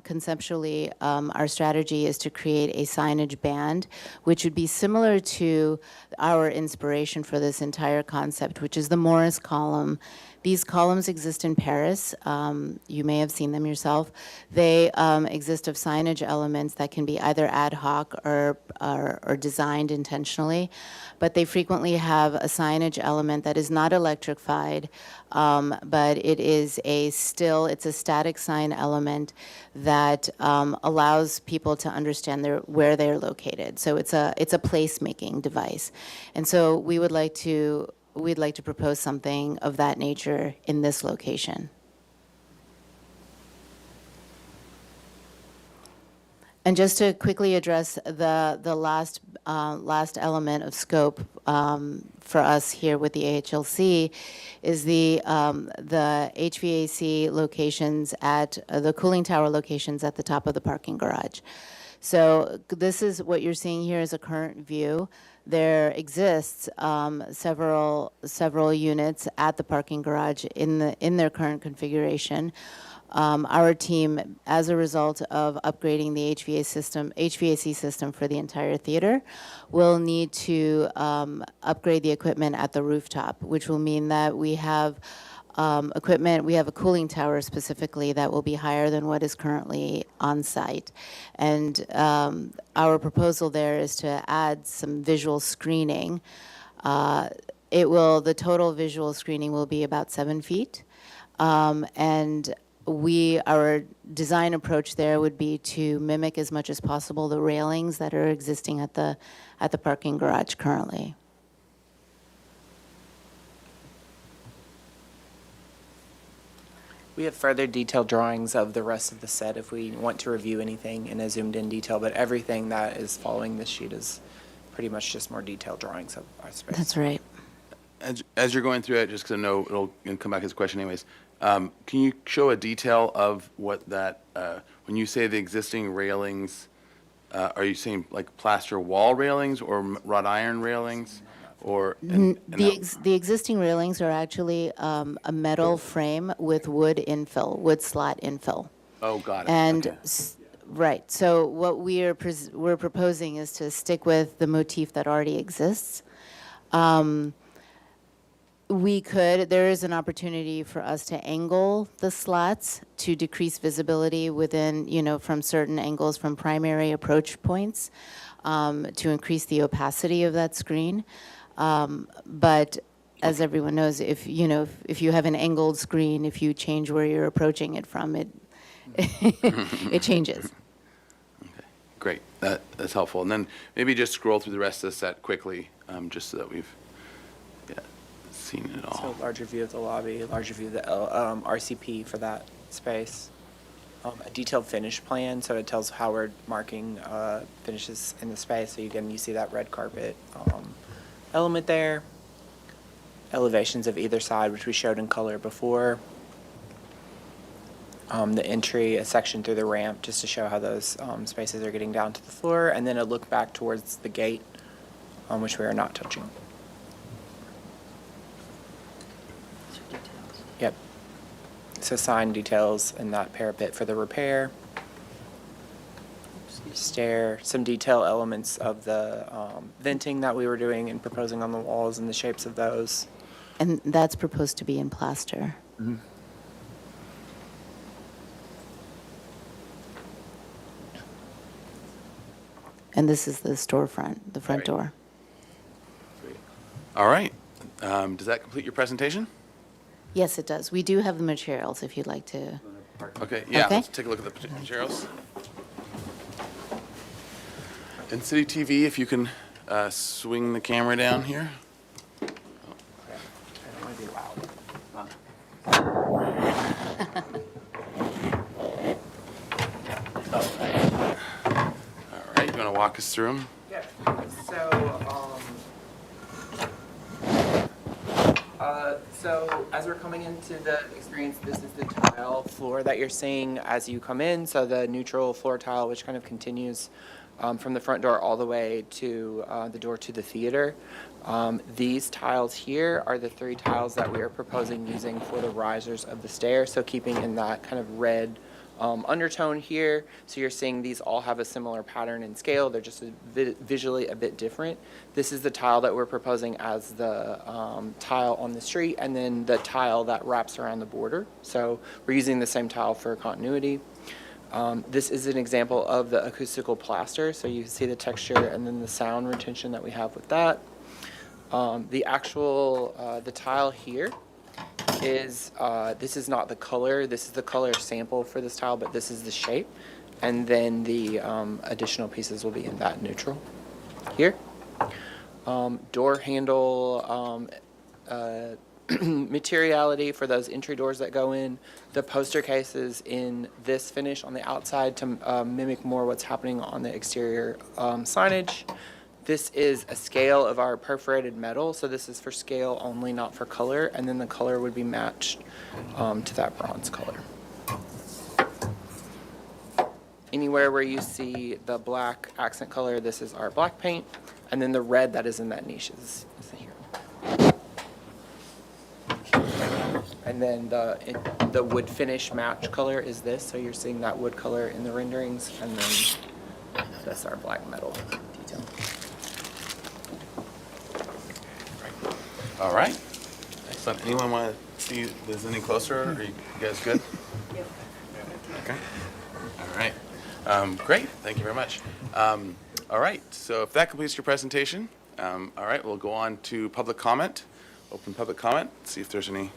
conceptually, our strategy is to create a signage band, which would be similar to our inspiration for this entire concept, which is the Morris column These columns exist in Paris. You may have seen them yourself. They exist of signage elements that can be either ad hoc or designed intentionally, but they frequently have a signage element that is not electrified, but it is it's a static sign element that allows people to understand where they're located. So it's a place-making device. And so we'd like to propose something of that nature in this location. And just to quickly address the last element of scope for us here with the AHLC is the HVAC locations at the cooling tower locations at the top of the parking garage. So this is what you're seeing here is a current view. There exists several units at the parking garage in their current configuration. Our team, as a result of upgrading the HVAC system for the entire theater, will need to upgrade the equipment at the rooftop, which will mean that we have equipment, we have a cooling tower specifically that will be higher than what is currently on site. And our proposal there is to add some visual screening. The total visual screening will be about 7 feet. And our design approach there would be to mimic as much as possible the railings that are existing at the parking garage currently. We have further detailed drawings of the rest of the set if we want to review anything in a zoomed-in detail, but everything that is following this sheet is pretty much just more detailed drawings of our space. That's right. As you're going through it, just because I know it'll come back as a question anyways, can you show a detail of what that, when you say the existing railings, are you saying like plaster wall railings or wrought iron railings? Or The existing railings are actually a metal frame with wood slot infill. Oh, got it. And Okay. Right. So what we're proposing is to stick with the motif that already exists. There is an opportunity for us to angle the slats to decrease visibility from certain angles from primary approach points to increase the opacity of that screen. But as everyone knows, if you have an angled screen, if you change where you're approaching it from, it changes. Okay, great. That's helpful. And then maybe just scroll through the rest of the set quickly, just so that we've seen it all. So larger view of the lobby, larger view of the RCP for that space. A detailed finish plan, so it tells how we're marking finishes in the space. So you see that red carpet element there. Elevations of either side, which we showed in color before. The entry, a section through the ramp, just to show how those spaces are getting down to the floor, and then a look back towards the gate, which we are not touching. Yep. So sign details in that parapet for the repair. Stair, some detail elements of the venting that we were doing and proposing on the walls and the shapes of those. And that's proposed to be in plaster. Mm-hmm. And this is the storefront, the front Right. door. All right. Does that complete your presentation? Yes, it does. We do have the materials if you'd like to. Okay, yeah, Okay. let's take a look at the materials. And City TV, if you can swing the camera down here. I don't want to be loud. All right, you want to walk us through them? Yeah, so as we're coming into the experience, this is the tile floor that you're seeing as you come in. So the neutral floor tile, which kind of continues from the front door all the way to the door to the theater. These tiles here are the 3 tiles that we are proposing using for the risers of the stairs. So keeping in that kind of red undertone here. So you're seeing these all have a similar pattern and scale. They're just visually a bit different. This is the tile that we're proposing as the tile on the street, and then the tile that wraps around the border. So we're using the same tile for continuity. This is an example of the acoustical plaster. So you can see the texture and then the sound retention that we have with that. The tile here is, this is not the color, this is the color sample for this tile, but this is the shape. And then the additional pieces will be in that neutral here. Door handle materiality for those entry doors that go in. The poster cases in this finish on the outside to mimic more what's happening on the exterior signage. This is a scale of our perforated metal, so this is for scale only, not for color, and then the color would be matched to that bronze color. Anywhere where you see the black accent color, this is our black paint, and then the red that is in that niche is here. And then the wood finish match color is this, so you're seeing that wood color in the renderings, and then that's our black metal detail. All right. Excellent. Anyone want to see if there's any closer? Are you guys good? Yep. Okay. All right. Great. Thank you very much. All right. So if that completes your presentation, all right, we'll go on to public comment. Open public comment. See if there's anyone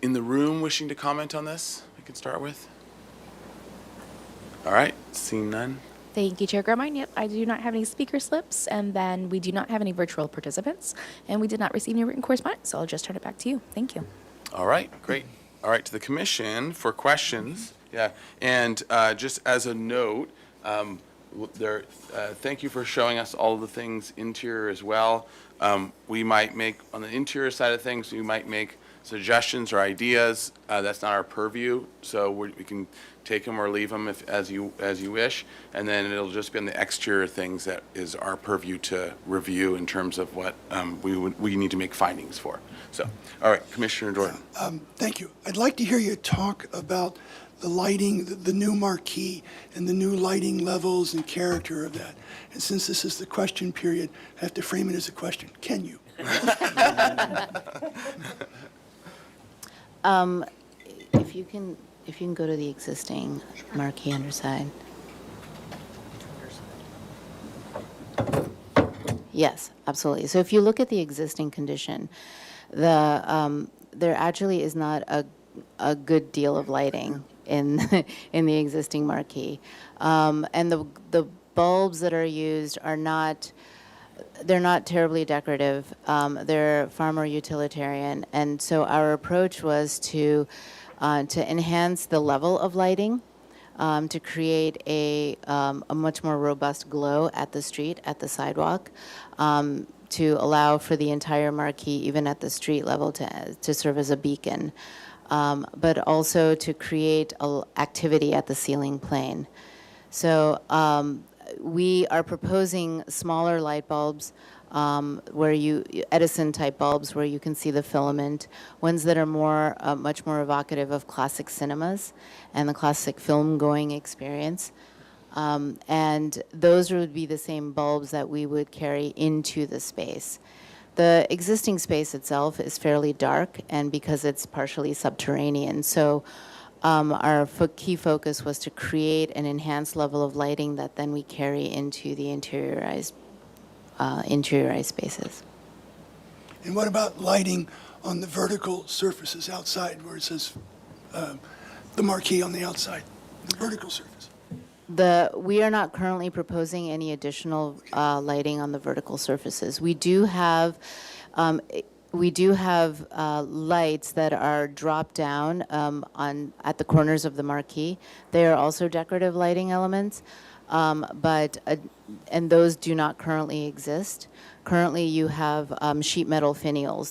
in the room wishing to comment on this we can start with. All right. Seeing none. Thank you, Chair Grumine. Yep, I do not have any speaker slips, and then we do not have any virtual participants, and we did not receive any written correspondence, so I'll just turn it back to you. Thank you. All right, great. All right, to the commission for questions. Yeah, and just as a note, thank you for showing us all of the things interior as well. We might make, on the interior side of things, we might make suggestions or ideas. That's not our purview, so we can take them or leave them as you wish, and then it'll just be on the exterior things that is our purview to review in terms of what we need to make findings for. So, all right, Commissioner Jordan. Thank you. I'd like to hear you talk about the lighting, the new marquee, and the new lighting levels and character of that. And since this is the question period, I have to frame it as a question. Can you? If you can go to the existing marquee underside. Yes, absolutely. So if you look at the existing condition, there actually is not a good deal of lighting in in the existing marquee, and the bulbs that are used are not. They're not terribly decorative. They're far more utilitarian, and so our approach was to enhance the level of lighting, to create a much more robust glow at the street, at the sidewalk, to allow for the entire marquee, even at the street level, to serve as a beacon, but also to create activity at the ceiling plane. So we are proposing smaller light bulbs, Edison type bulbs where you can see the filament, ones that are much more evocative of classic cinemas and the classic film going experience. And those would be the same bulbs that we would carry into the space. The existing space itself is fairly dark, and because it's partially subterranean, so our key focus was to create an enhanced level of lighting that then we carry into the interiorized spaces. And what about lighting on the vertical surfaces outside where it says the marquee on the outside, the vertical surface? We are not currently proposing any additional lighting on the vertical surfaces. We do have lights that are dropped down at the corners of the marquee. They are also decorative lighting elements, and those do not currently exist. Currently, you have sheet metal finials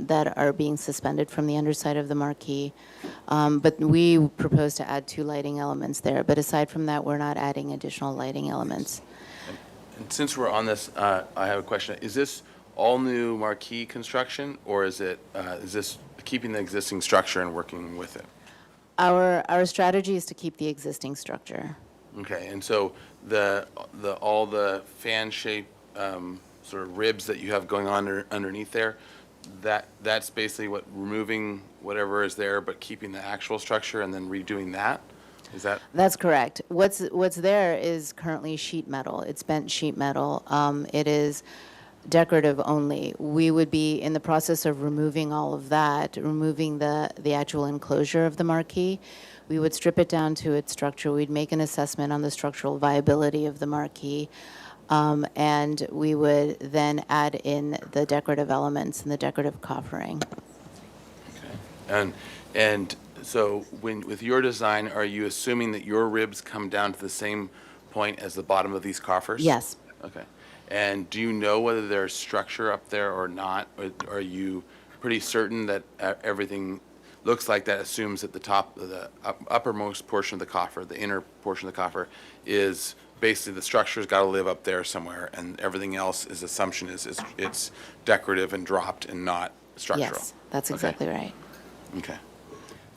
that are being suspended from the underside of the marquee, but we propose to add 2 lighting elements there. But aside from that, we're not adding additional lighting elements. And since we're on this, I have a question. Is this all new marquee construction, or is this keeping the existing structure and working with it? Our strategy is to keep the existing structure. Okay, and so all the fan shape sort of ribs that you have going on underneath there, that's basically what, removing whatever is there, but keeping the actual structure and then redoing that? Is that? That's correct. What's there is currently sheet metal. It's bent sheet metal. It is decorative only. We would be in the process of removing all of that, removing the actual enclosure of the marquee. We would strip it down to its structure. We'd make an assessment on the structural viability of the marquee. And we would then add in the decorative elements and the decorative coffering. Okay. And so with your design, are you assuming that your ribs come down to the same point as the bottom of these coffers? Yes. Okay. And do you know whether there's structure up there or not? Or are you pretty certain that everything looks like that, assumes that the top, the uppermost portion of the coffer, the inner portion of the coffer, is basically the structure's got to live up there somewhere, and everything else is assumption is it's decorative and dropped and not structural? Yes, that's exactly right. Okay.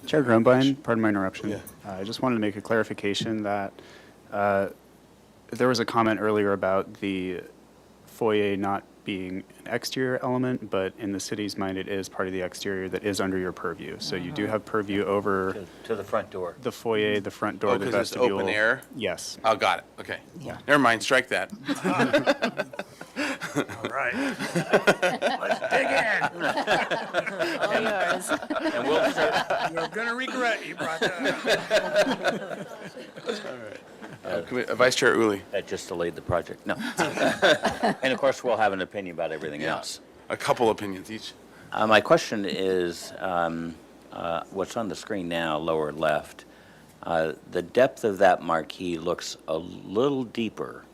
Chair Grumbine, pardon my interruption. Yeah. I just wanted to make a clarification that there was a comment earlier about the foyer not being an exterior element, but in the city's mind, it is part of the exterior that is under your purview. So you do have purview over To the front door. the foyer, the front door, Oh, the 'cause it's vestibule. open air? Yes. Oh, got it. Okay. Yeah. Never mind, strike that. All right. Let's dig in. All yours. And we'll start, You're gonna regret you brought that up. Vice Chair Uli. that just delayed the project. No. And of course, we'll have an opinion about everything else. A couple opinions each. My question is, what's on the screen now, lower left, the depth of that marquee looks a little deeper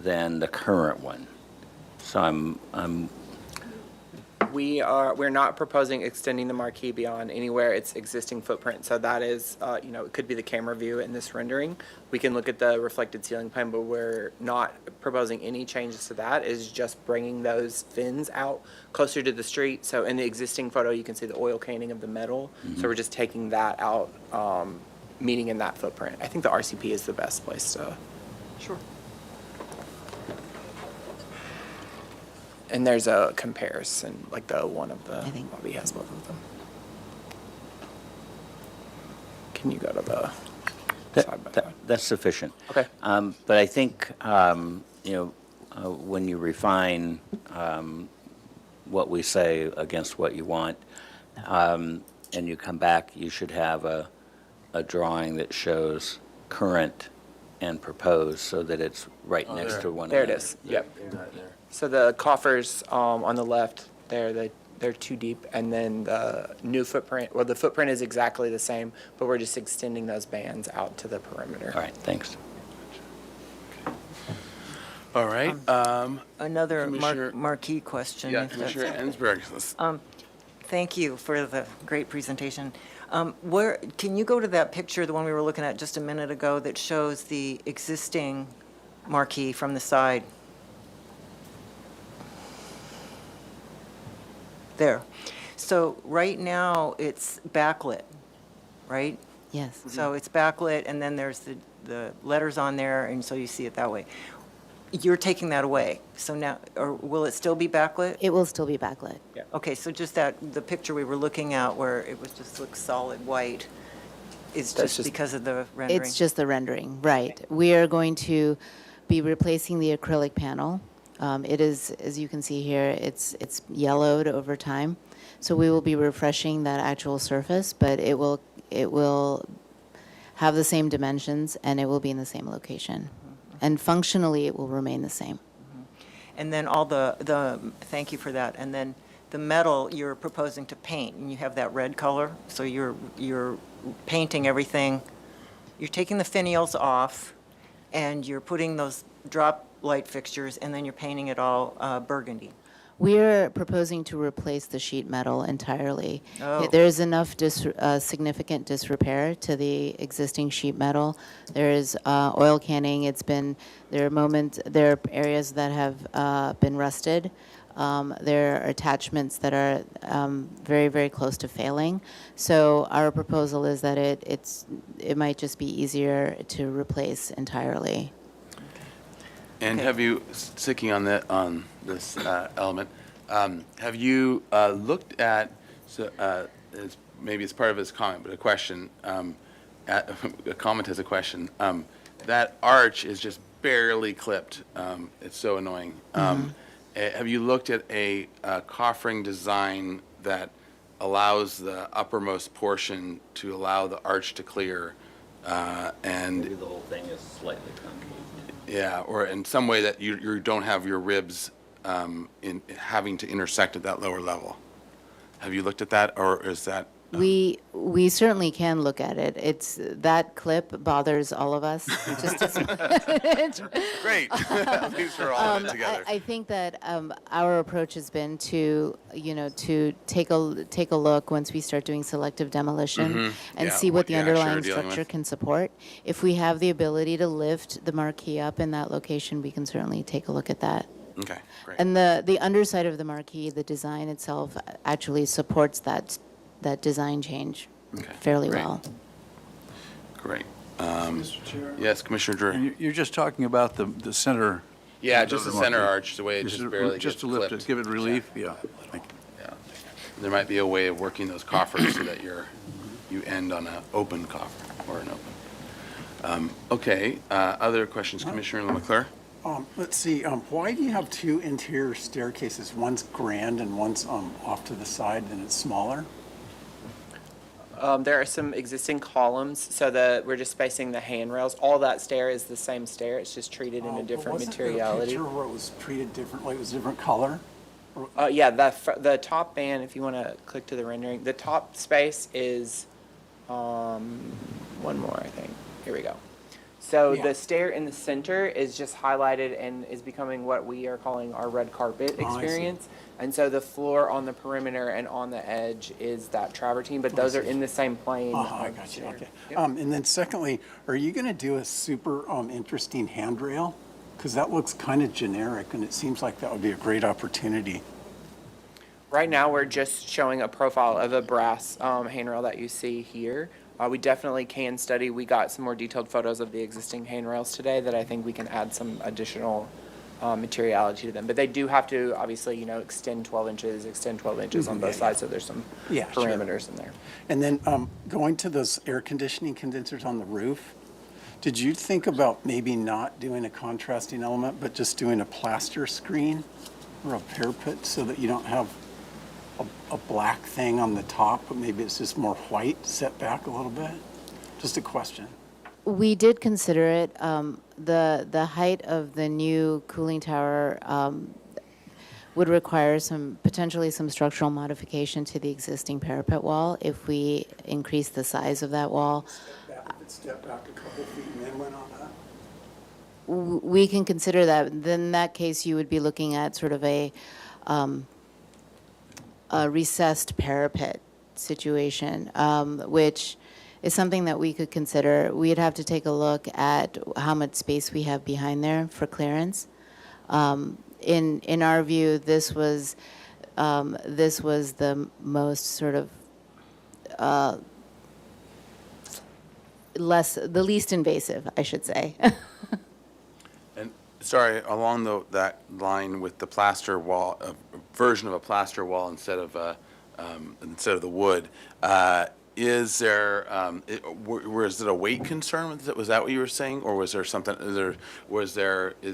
than the current one. So We're not proposing extending the marquee beyond anywhere its existing footprint. So that is, it could be the camera view in this rendering. We can look at the reflected ceiling plan, but we're not proposing any changes to that. It's just bringing those fins out closer to the street. So in the existing photo, you can see the oil canning of the metal. So we're just taking that out, meeting in that footprint. I think the RCP is the best place to. Sure. And there's a comparison, like the one of the, Bobby has both of them. Can you go to the side by side? that's sufficient. Okay. But I think, when you refine what we say against what you want, and you come back, you should have a drawing that shows current and proposed so that it's right next to one There another. it is, yep. So the coffers on the left there, they're too deep, and then the new footprint, well, the footprint is exactly the same, but we're just extending those bands out to the perimeter. All right, thanks. All right. Another Commissioner- marquee question. Yeah, if that's- Commissioner Ensberg. Let's- Thank you for the great presentation. Can you go to that picture, the one we were looking at just a minute ago, that shows the existing marquee from the side? There. So right now, it's backlit, right? Yes. So it's backlit, and then there's the letters on there, and so you see it that way. You're taking that away. So now, or will it still be backlit? It will still be backlit. Okay, so just the picture we were looking at where it was just looks solid white is just because of the rendering? It's just the rendering, right. We are going to be replacing the acrylic panel. It is, as you can see here, it's yellowed over time. So we will be refreshing that actual surface, but it will have the same dimensions and it will be in the same location. And functionally, it will remain the same. And then thank you for that. And then the metal you're proposing to paint, and you have that red color, so you're painting everything. You're taking the finials off, and you're putting those drop light fixtures, and then you're painting it all burgundy. We're proposing to replace the sheet metal entirely. Oh. There's enough significant disrepair to the existing sheet metal. There is oil canning. There are areas that have been rusted. There are attachments that are very, very close to failing. So our proposal is that it might just be easier to replace entirely. And have you, sticking on this element, have you looked at, maybe it's part of his comment, but a question, a comment as a question, that arch is just barely clipped. It's so annoying. Have you looked at a coffering design that allows the uppermost portion to allow the arch to clear? And Maybe the whole thing is slightly concave. yeah, or in some way that you don't have your ribs in having to intersect at that lower level. Have you looked at that, or is that? We certainly can look at it. It's that clip bothers all of us. Just as Great. At least we're all in it together. I think that our approach has been to take a look once we start doing selective demolition and Yeah, see what the what you're actually underlying dealing structure with. can support. If we have the ability to lift the marquee up in that location, we can certainly take a look at that. Okay, great. And the underside of the marquee, the design itself, actually supports that design change Okay, fairly great. well. Great. Mr. Chair? Yes, Commissioner Drew. And you're just talking about the center. Yeah, of just the marquee. center arch, the way it just barely Just gets to lift clipped. it, give it relief, yeah. Yeah. There might be a way of working those coffers so that you end on an open coffer or an open. Okay, other questions, Commissioner LeMcClure? Let's see, why do you have two interior staircases? One's grand and one's off to the side and it's smaller? There are some existing columns, so we're just spacing the handrails. All that stair is the same stair, it's just treated in a different materiality. Wasn't there a picture where it was treated differently, it was a different color? Yeah, the top band, if you want to click to the rendering, the top space is, one more, I think. Here we go. So Yeah. the stair in the center is just highlighted and is becoming what we are calling our red carpet Oh, I see. experience. And so the floor on the perimeter and on the edge is that travertine, but those are in the same plane. I got you, okay. And then secondly, are you gonna do a super interesting handrail? Because that looks kind of generic and it seems like that would be a great opportunity. Right now, we're just showing a profile of a brass handrail that you see here. We definitely can study. We got some more detailed photos of the existing handrails today that I think we can add some additional materiality to them. But they do have to, obviously, extend 12 inches on both sides, so there's some Yeah, sure. parameters in there. And then going to those air conditioning condensers on the roof, did you think about maybe not doing a contrasting element, but just doing a plaster screen or a parapet so that you don't have a black thing on the top, but maybe it's just more white set back a little bit? Just a question. We did consider it. The height of the new cooling tower would require potentially some structural modification to the existing parapet wall if we increase the size of that wall. Step back a couple feet and then went on that? We can consider that. Then in that case, you would be looking at sort of a recessed parapet situation, which is something that we could consider. We'd have to take a look at how much space we have behind there for clearance. In our view, this was the most sort of the least invasive, I should say. And sorry, along that line with the plaster wall, a version of a plaster wall instead of the wood, is there, was it a weight concern? Was that what you were saying, or was there something? Is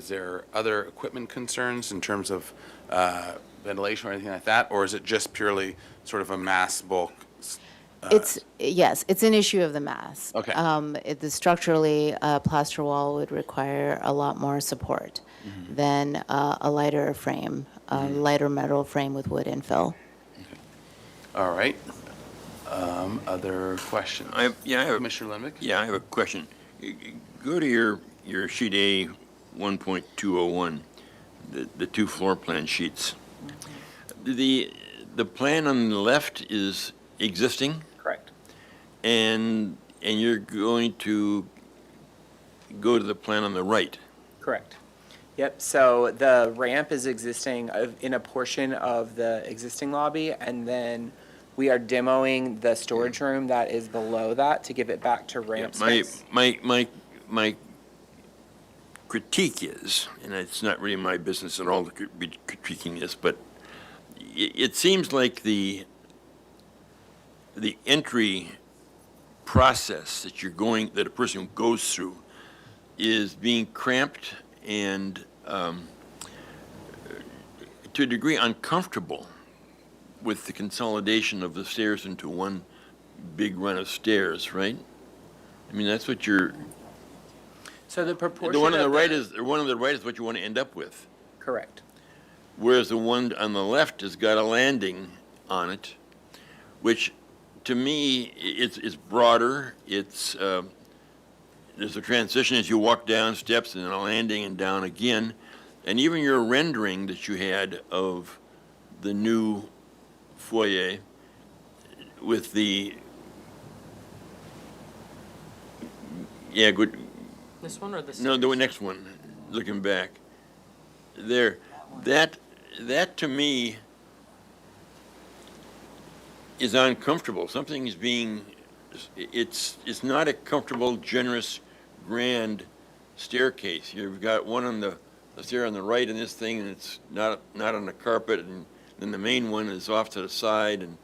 there other equipment concerns in terms of ventilation or anything like that, or is it just purely sort of a mass bulk? Yes, it's an issue of the mass. Okay. Structurally, a plaster wall would require a lot more support than a lighter frame, a lighter metal frame with wood infill. All right. Other questions? Commissioner Lenvick? Yeah, I have a question. Go to your sheet A 1.201, the two floor plan sheets. The plan on the left is existing? Correct. And you're going to go to the plan on the right? Correct. Yep, so the ramp is existing in a portion of the existing lobby, and then we are demoing the storage room that is below that to give it back to ramp space. My critique is, and it's not really my business at all to be critiquing this, but it seems like the entry process that a person goes through is being cramped and to a degree uncomfortable with the consolidation of the stairs into one big run of stairs, right? I mean, that's what you're. So the proportion The one on of the right is what you want to end up with. Correct. Whereas the one on the left has got a landing on it, which to me it's broader. It's there's a transition as you walk down steps and then a landing and down again, and even your rendering that you had of the new foyer with the good. This one or this? No, the next one, looking back. There, that to me is uncomfortable. Something is being, it's not a comfortable, generous, grand staircase. You've got one on the stair on the right in this thing, and it's not on the carpet, and then the main one is off to the side, and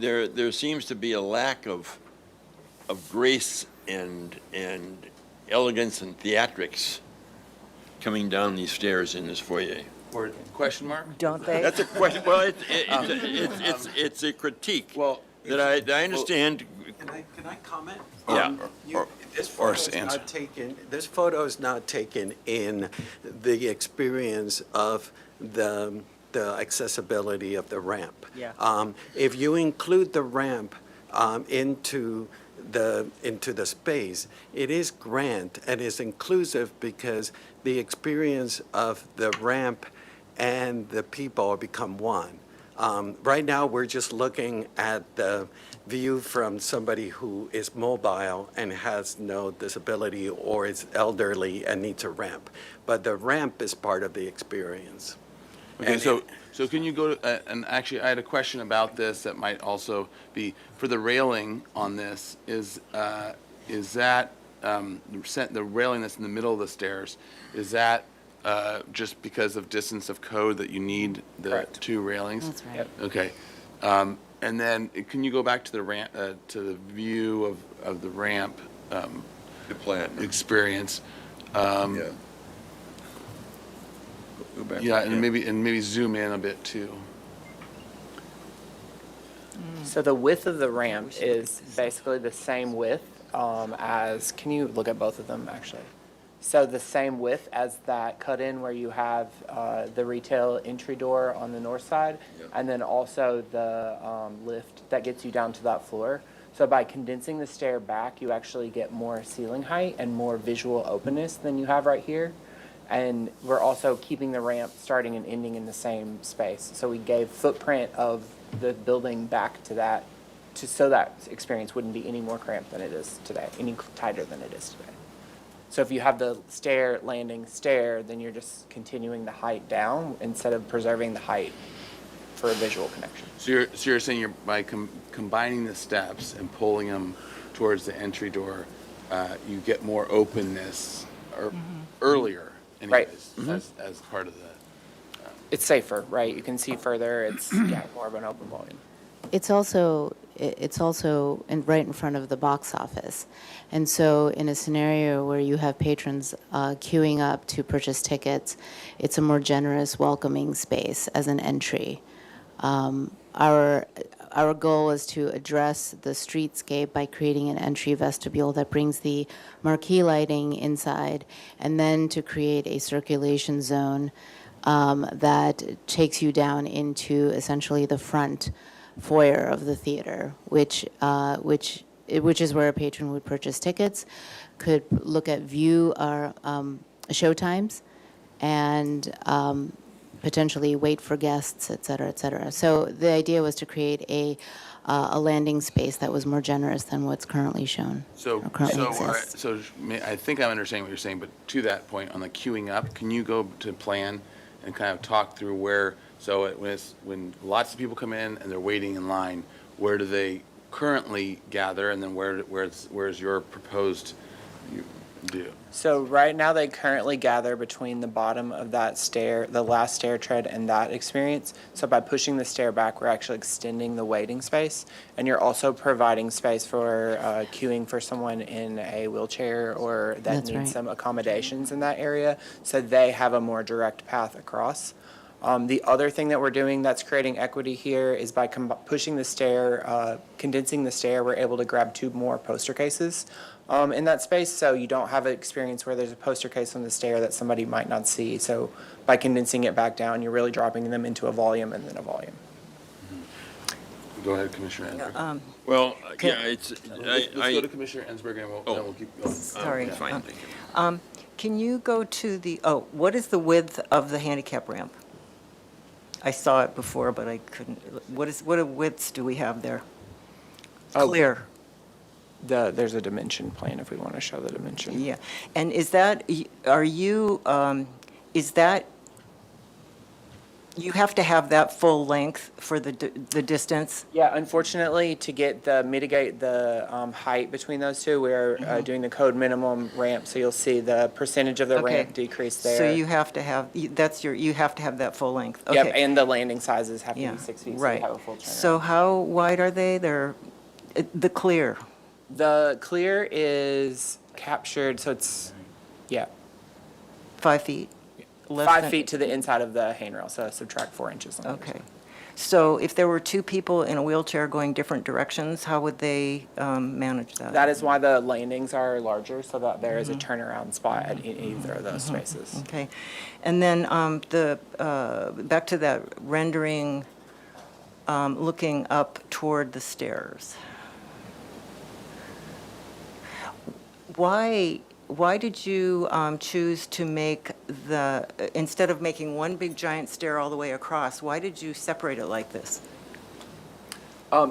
there seems to be a lack of grace and elegance and theatrics coming down these stairs in this foyer. Or question mark? Don't they? That's a question. Well, it's a critique. Well, that I understand. Can I comment? Yeah. This photo is not taken in the experience of the accessibility of the ramp. Yeah. If you include the ramp into the space, it is grand and is inclusive because the experience of the ramp and the people become one. Right now, we're just looking at the view from somebody who is mobile and has no disability or is elderly and needs a ramp. But the ramp is part of the experience. Okay, And so can you go to, and actually I had a question about this that might also be, for the railing on this, is that, the railing that's in the middle of the stairs, is that just because of distance of code that you need the Correct. two railings? That's right. Yep. Okay. And then, can you go back to the ramp, to the view of the ramp The plan. experience? Yeah. Go back. Yeah, and maybe zoom in a bit too. So the width of the ramp is basically the same width as, can you look at both of them actually? So the same width as that cut-in where you have the retail entry door on the north side, Yep. and then also the lift that gets you down to that floor. So by condensing the stair back, you actually get more ceiling height and more visual openness than you have right here. And we're also keeping the ramp starting and ending in the same space. So we gave footprint of the building back to that, so that experience wouldn't be any more cramped than it is today, any tighter than it is today. So if you have the stair, landing stair, then you're just continuing the height down instead of preserving the height for a visual connection. So you're saying by combining the steps and pulling them towards the entry door, you get more openness earlier, Right. anyways, as part of the. It's safer, right? You can see further. It's more of an open volume. It's also right in front of the box office. And so in a scenario where you have patrons queuing up to purchase tickets, it's a more generous, welcoming space as an entry. Our goal is to address the streetscape by creating an entry vestibule that brings the marquee lighting inside, and then to create a circulation zone that takes you down into essentially the front foyer of the theater, which is where a patron would purchase tickets, could look at view our showtimes, and potentially wait for guests, et cetera, et cetera. So the idea was to create a a landing space that was more generous than what's currently shown. So, or currently exists. I think I'm understanding what you're saying, but to that point, on the queuing up, can you go to plan and kind of talk through where, when lots of people come in and they're waiting in line, where do they currently gather, and then where's your proposed do? So right now they currently gather between the bottom of that stair, the last stair tread, and that experience. So by pushing the stair back, we're actually extending the waiting space, and you're also providing space for queuing for someone in a wheelchair or that That's needs right. some accommodations in that area, so they have a more direct path across. The other thing that we're doing that's creating equity here is by pushing the stair, condensing the stair, we're able to grab 2 more poster cases in that space, so you don't have an experience where there's a poster case on the stair that somebody might not see. So by condensing it back down, you're really dropping them into a volume and then a volume. Go ahead, Commissioner Ensberg. Well, yeah, it's, Let's go to Commissioner Ensberg, and then we'll keep going. Sorry. Fine, thank you. Can you go to what is the width of the handicap ramp? I saw it before, but I couldn't, what widths do we have there? Oh. Clear. There's a dimension plan if we want to show the dimension. Yeah, and is that, you have to have that full length for the distance? Yeah, unfortunately, to mitigate the height between those two, we're doing the code minimum ramp, so you'll see the percentage of the Okay. ramp decrease there. So you have to have, you have to have that full length? Yep, Okay. and the landing sizes have to Yeah, be 6 feet, so right. you have a full turnaround. So how wide are they? They're, the clear? The clear is captured, so it's, 5 feet? Less 5 than- feet to the inside of the handrail, so subtract 4 inches. Okay. So if there were 2 people in a wheelchair going different directions, how would they manage that? That is why the landings are larger, so that there is a turnaround spot at either of those spaces. Okay. And then back to that rendering, looking up toward the stairs. Why did you choose to make instead of making one big giant stair all the way across, why did you separate it like this?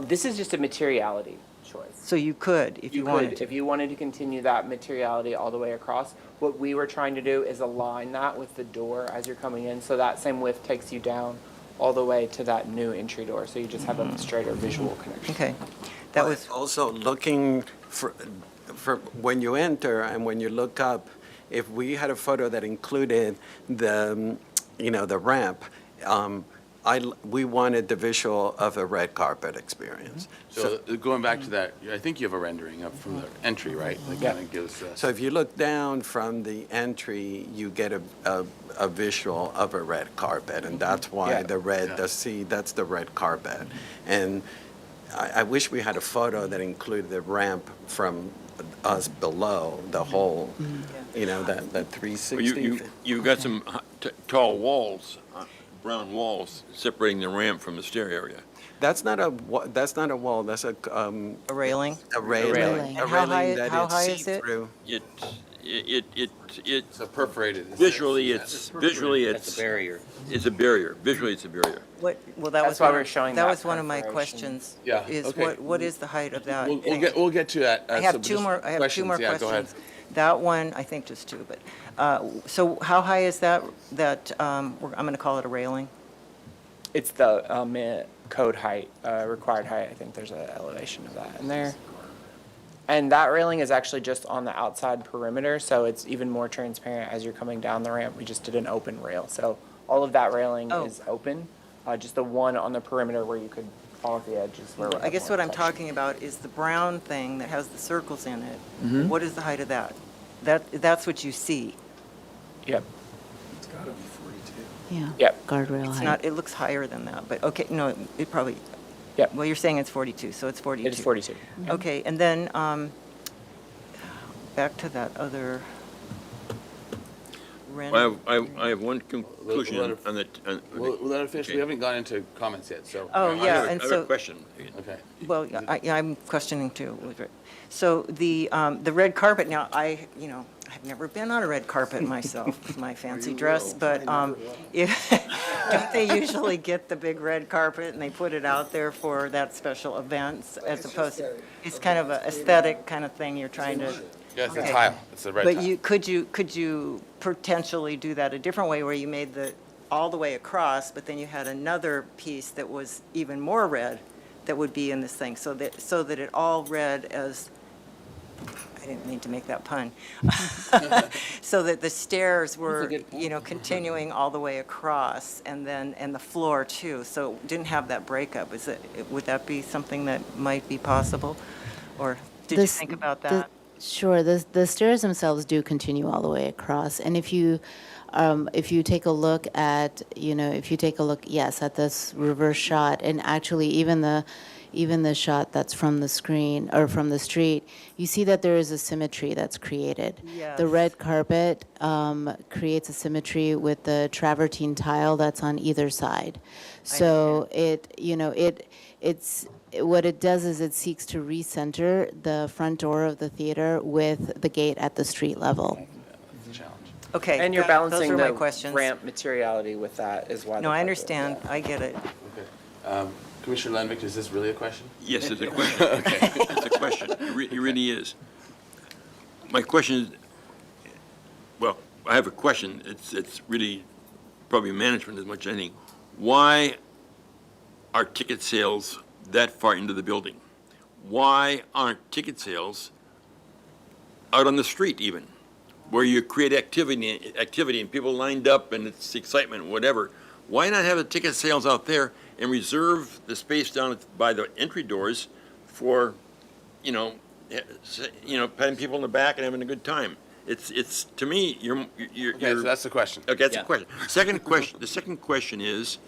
This is just a materiality choice. So you could, if you wanted to. If you wanted to continue that materiality all the way across, what we were trying to do is align that with the door as you're coming in, so that same width takes you down all the way to that new entry door, so you just have a straighter visual connection. Okay. That was Also, looking for when you enter and when you look up, if we had a photo that included the ramp, we wanted the visual of a red carpet experience. So going back to that, I think you have a rendering up from the entry, right? That kind of gives. So if you look down from the entry, you get a visual of a red carpet, and that's why the red, that's the red carpet. And I wish we had a photo that included the ramp from us below, the whole, that 360. You've got some tall walls, brown walls, separating the ramp from the stair area. That's not a wall, that's a railing? A railing. And A how railing that high is is it? see-through. It's a perforated. Visually, it's It's a barrier. It's a barrier. Visually, it's a barrier. Well, that That's was why one we're of- showing that that was one of my perforation. questions. Yeah, Is okay. what is the height of that? We'll get to that. I have two more questions. Yeah, go ahead. That one, I think just 2, but, so how high is that, I'm going to call it a railing? It's the code height, required height. I think there's an elevation of that in there. And that railing is actually just on the outside perimeter, so it's even more transparent as you're coming down the ramp. We just did an open rail. So all of that railing is open. Just the one on the perimeter where you could follow the edges. Where we I have guess more what I'm protection. talking about is the brown thing that has the circles in it. Mhm. What is the height of that? That's what you see. Yep. It's got to be 42. Yeah. Yep. Guardrail It's height. not, it looks higher than that, but, okay, no, it probably, Yep. well, you're saying it's 42, so it's 42. It is 42. Okay, and then, back to that other render. I have one conclusion We'll let on the. We'll let it finish. Okay. We haven't gone into comments yet, so. Oh, yeah, I and have a so, question. Okay. well, I'm questioning too. So the red carpet, now, I've never been on a red carpet myself, with my fancy dress, but if, Don't they usually get the big red carpet and they put it out there for that special events as opposed to, it's kind of an aesthetic kind of thing you're trying to. Yeah, it's the Okay. tile. It's the red But tile. could you potentially do that a different way where you made all the way across, but then you had another piece that was even more red that would be in this thing, so that it all read as, I didn't mean to make that pun, so that the stairs were, continuing all the way across, and the floor too, so it didn't have that breakup. Would that be something that might be possible? Or did you think about that? Sure, the stairs themselves do continue all the way across, and if you take a look at, yes, at this reverse shot, and actually even the shot that's from the screen or from the street, you see that there is a symmetry that's created. Yes. The red carpet creates a symmetry with the travertine tile that's on either side. So it's what it does is it seeks to recenter the front door of the theater with the gate at the street level. Okay. And you're those balancing are my the questions. ramp materiality with that is why. No, I understand, I get it. Commissioner Lenvik, is this really a question? Yes, it's a question. Okay. It's a question. It really is. My question is, well, I have a question. It's really probably management as much as anything. Why are ticket sales that far into the building? Why aren't ticket sales out on the street even, where you create activity and people lined up and it's excitement, whatever? Why not have the ticket sales out there and reserve the space down by the entry doors for, patting people in the back and having a good time? It's to me, you're Okay, so that's the question. Okay, that's the question. The second question is,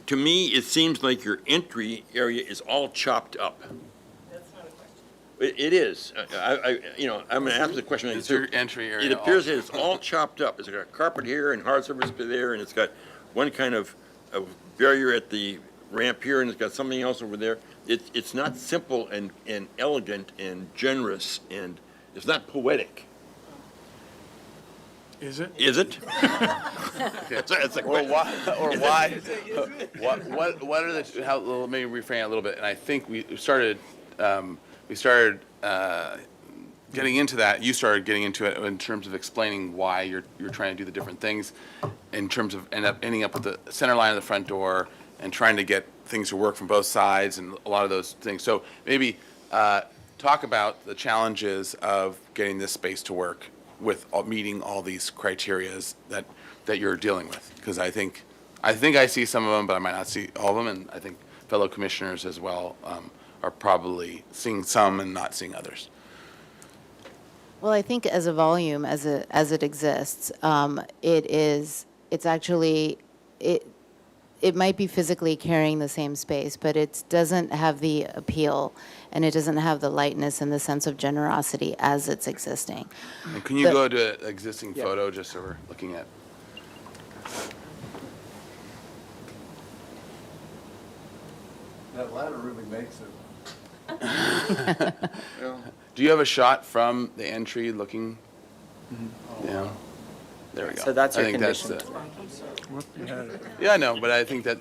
to me, it seems like your entry area is all chopped up. That's not a question. It is. I'm going to ask the question. Is your entry area It appears that it's all chopped up. It's got a carpet here and hard surface there, and it's got one kind of a barrier at the ramp here, and it's got something else over there. It's not simple and elegant and generous, and it's not poetic. Is it? Is it? That's a question. Why? What are the? Let me reframe it a little bit. And I think we started getting into that. You started getting into it in terms of explaining why you're trying to do the different things, in terms of ending up with the center line of the front door and trying to get things to work from both sides and a lot of those things. So maybe talk about the challenges of getting this space to work with meeting all these criterias that you're dealing with, because I think I see some of them, but I might not see all of them, and I think fellow commissioners as well are probably seeing some and not seeing others. Well, I think as a volume, as it exists, it might be physically carrying the same space, but it doesn't have the appeal, and it doesn't have the lightness and the sense of generosity as it's existing. And can you go to an existing photo, just so we're looking at? That ladder really makes it. Do you have a shot from the entry looking down? There we go. So that's your I think condition. Yeah, I know, but I think that.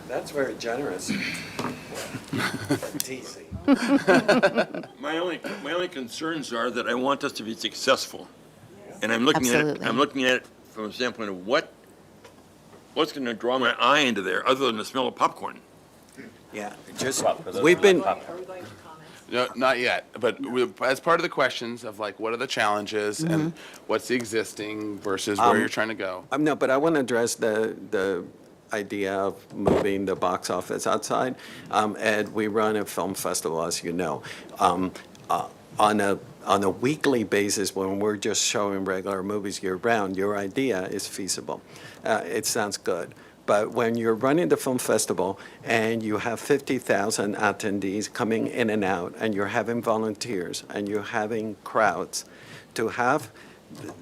That's very generous. Teasing. My only concerns are that I want us to be successful, and I'm looking at it from a standpoint of what's going to draw my eye into there, other than the smell of popcorn. Yeah, we've been. No, not yet, but as part of the questions of like, what are the challenges and what's the existing versus where you're trying to go? No, but I want to address the idea of moving the box office outside. Ed, we run a film festival, as you know. On a weekly basis, when we're just showing regular movies year-round, your idea is feasible. It sounds good. But when you're running the film festival and you have 50,000 attendees coming in and out, and you're having volunteers, and you're having crowds, to have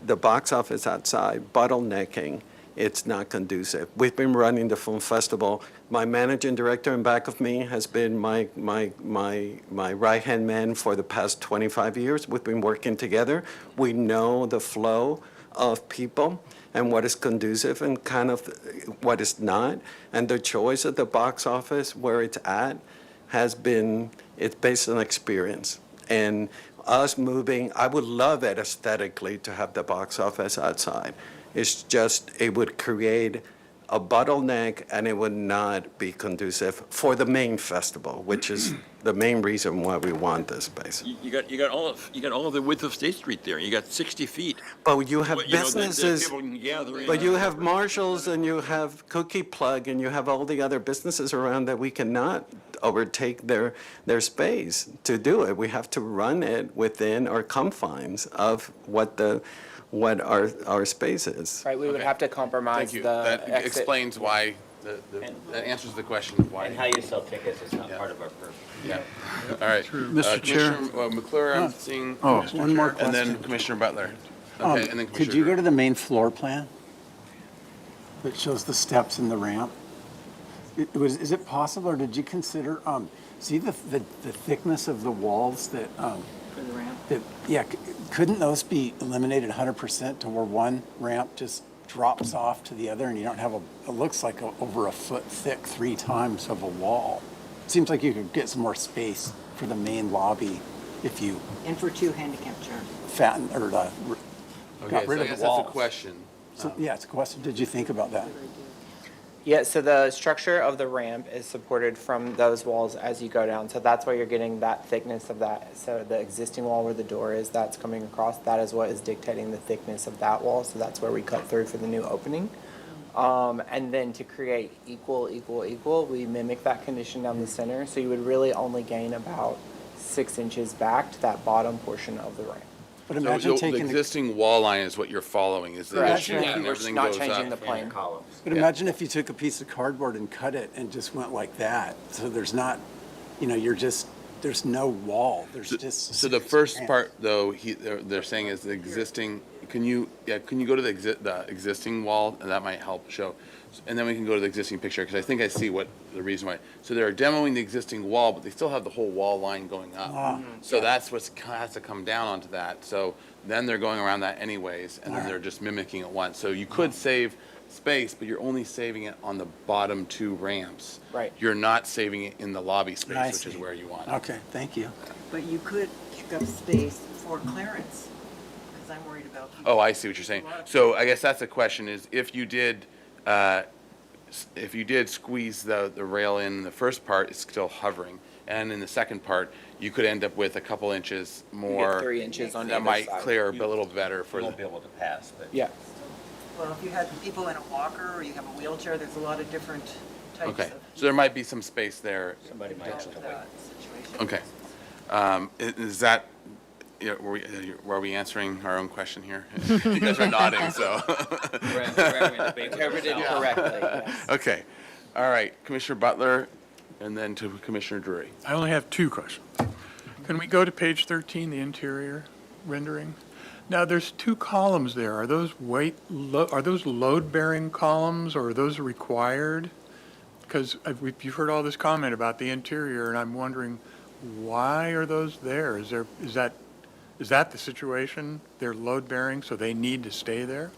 the box office outside bottlenecking, it's not conducive. We've been running the film festival. My managing director in back of me has been my right-hand man for the past 25 years. We've been working together. We know the flow of people and what is conducive and kind of what is not. And the choice of the box office where it's at it's based on experience. And us moving, I would love it aesthetically to have the box office outside. It's just, it would create a bottleneck and it would not be conducive for the main festival, which is the main reason why we want this space. You got all of the width of State Street there. You got 60 feet. But you have But, you know, that businesses, people can gather in. but you have Marshalls and you have Cookie Plug and you have all the other businesses around that we cannot overtake their space to do it. We have to run it within our confines of what our space is. Right, we would have to compromise Thank you. the That exit. explains why, that answers the question of why. And how you sell tickets is not part of our purview. Yeah. All right. Mr. Chair. Commissioner McClure, I'm seeing. Oh, one more And then question. Commissioner Butler. Okay, and then Could Commissioner you go Drew. to the main floor plan that shows the steps and the ramp? Is it possible, or did you consider, see the thickness of the walls that, For the ramp? yeah, couldn't those be eliminated 100% to where one ramp just drops off to the other and you don't have it looks like over a foot thick 3 times of a wall? Seems like you could get some more space for the main lobby if you And for 2 handicap chairs. fatten, or Okay, got so rid I of guess the that's a walls. question. So, yeah, it's a question. Did you think about that? Yeah, so the structure of the ramp is supported from those walls as you go down. So that's why you're getting that thickness of that. So the existing wall where the door is, that's coming across. That is what is dictating the thickness of that wall. So that's where we cut through for the new opening. And then to create equal, we mimic that condition down the center. So you would really only gain about 6 inches back to that bottom portion of the ramp. But So imagine the taking existing wall line is what you're following, is the Correct. issue, Yeah, and we're everything not goes changing the up. plane. But imagine if you took a piece of cardboard and cut it and just went like that. So there's not, there's no wall. There's just. So the first part, though, they're saying is the existing, can you go to the existing wall, and that might help show, and then we can go to the existing picture, because I think I see what the reason why. So they're demoing the existing wall, but they still have the whole wall line going up. So that's what has to come down onto that. So then they're going around that anyways, and then they're just mimicking it once. So you could save space, but you're only saving it on the bottom 2 ramps. Right. You're not saving it in the lobby I space, which is see. where you want it. Okay, thank you. But you could pick up space for clearance, because I'm worried about. Oh, I see what you're saying. So I guess that's the question is, if you did squeeze the rail in the first part, it's still hovering. And in the second part, you could end up with a couple inches more. 3 inches on That either might side. clear a little better for You the. won't be able to pass, but. Yeah. Well, if you had people in a walker or you have a wheelchair, there's a lot of different types Okay, of. so there might be some space there. Somebody might have to wait. Okay. Is that, were we answering our own question here? You guys are nodding, so. Interpreted correctly, yes. Okay. All right, Commissioner Butler, and then to Commissioner Drury. I only have 2 questions. Can we go to page 13, the interior rendering? Now, there's 2 columns there. Are those load-bearing columns, or are those required? Because you've heard all this comment about the interior, and I'm wondering, why are those there? Is that the situation? They're load-bearing, so they need to stay there?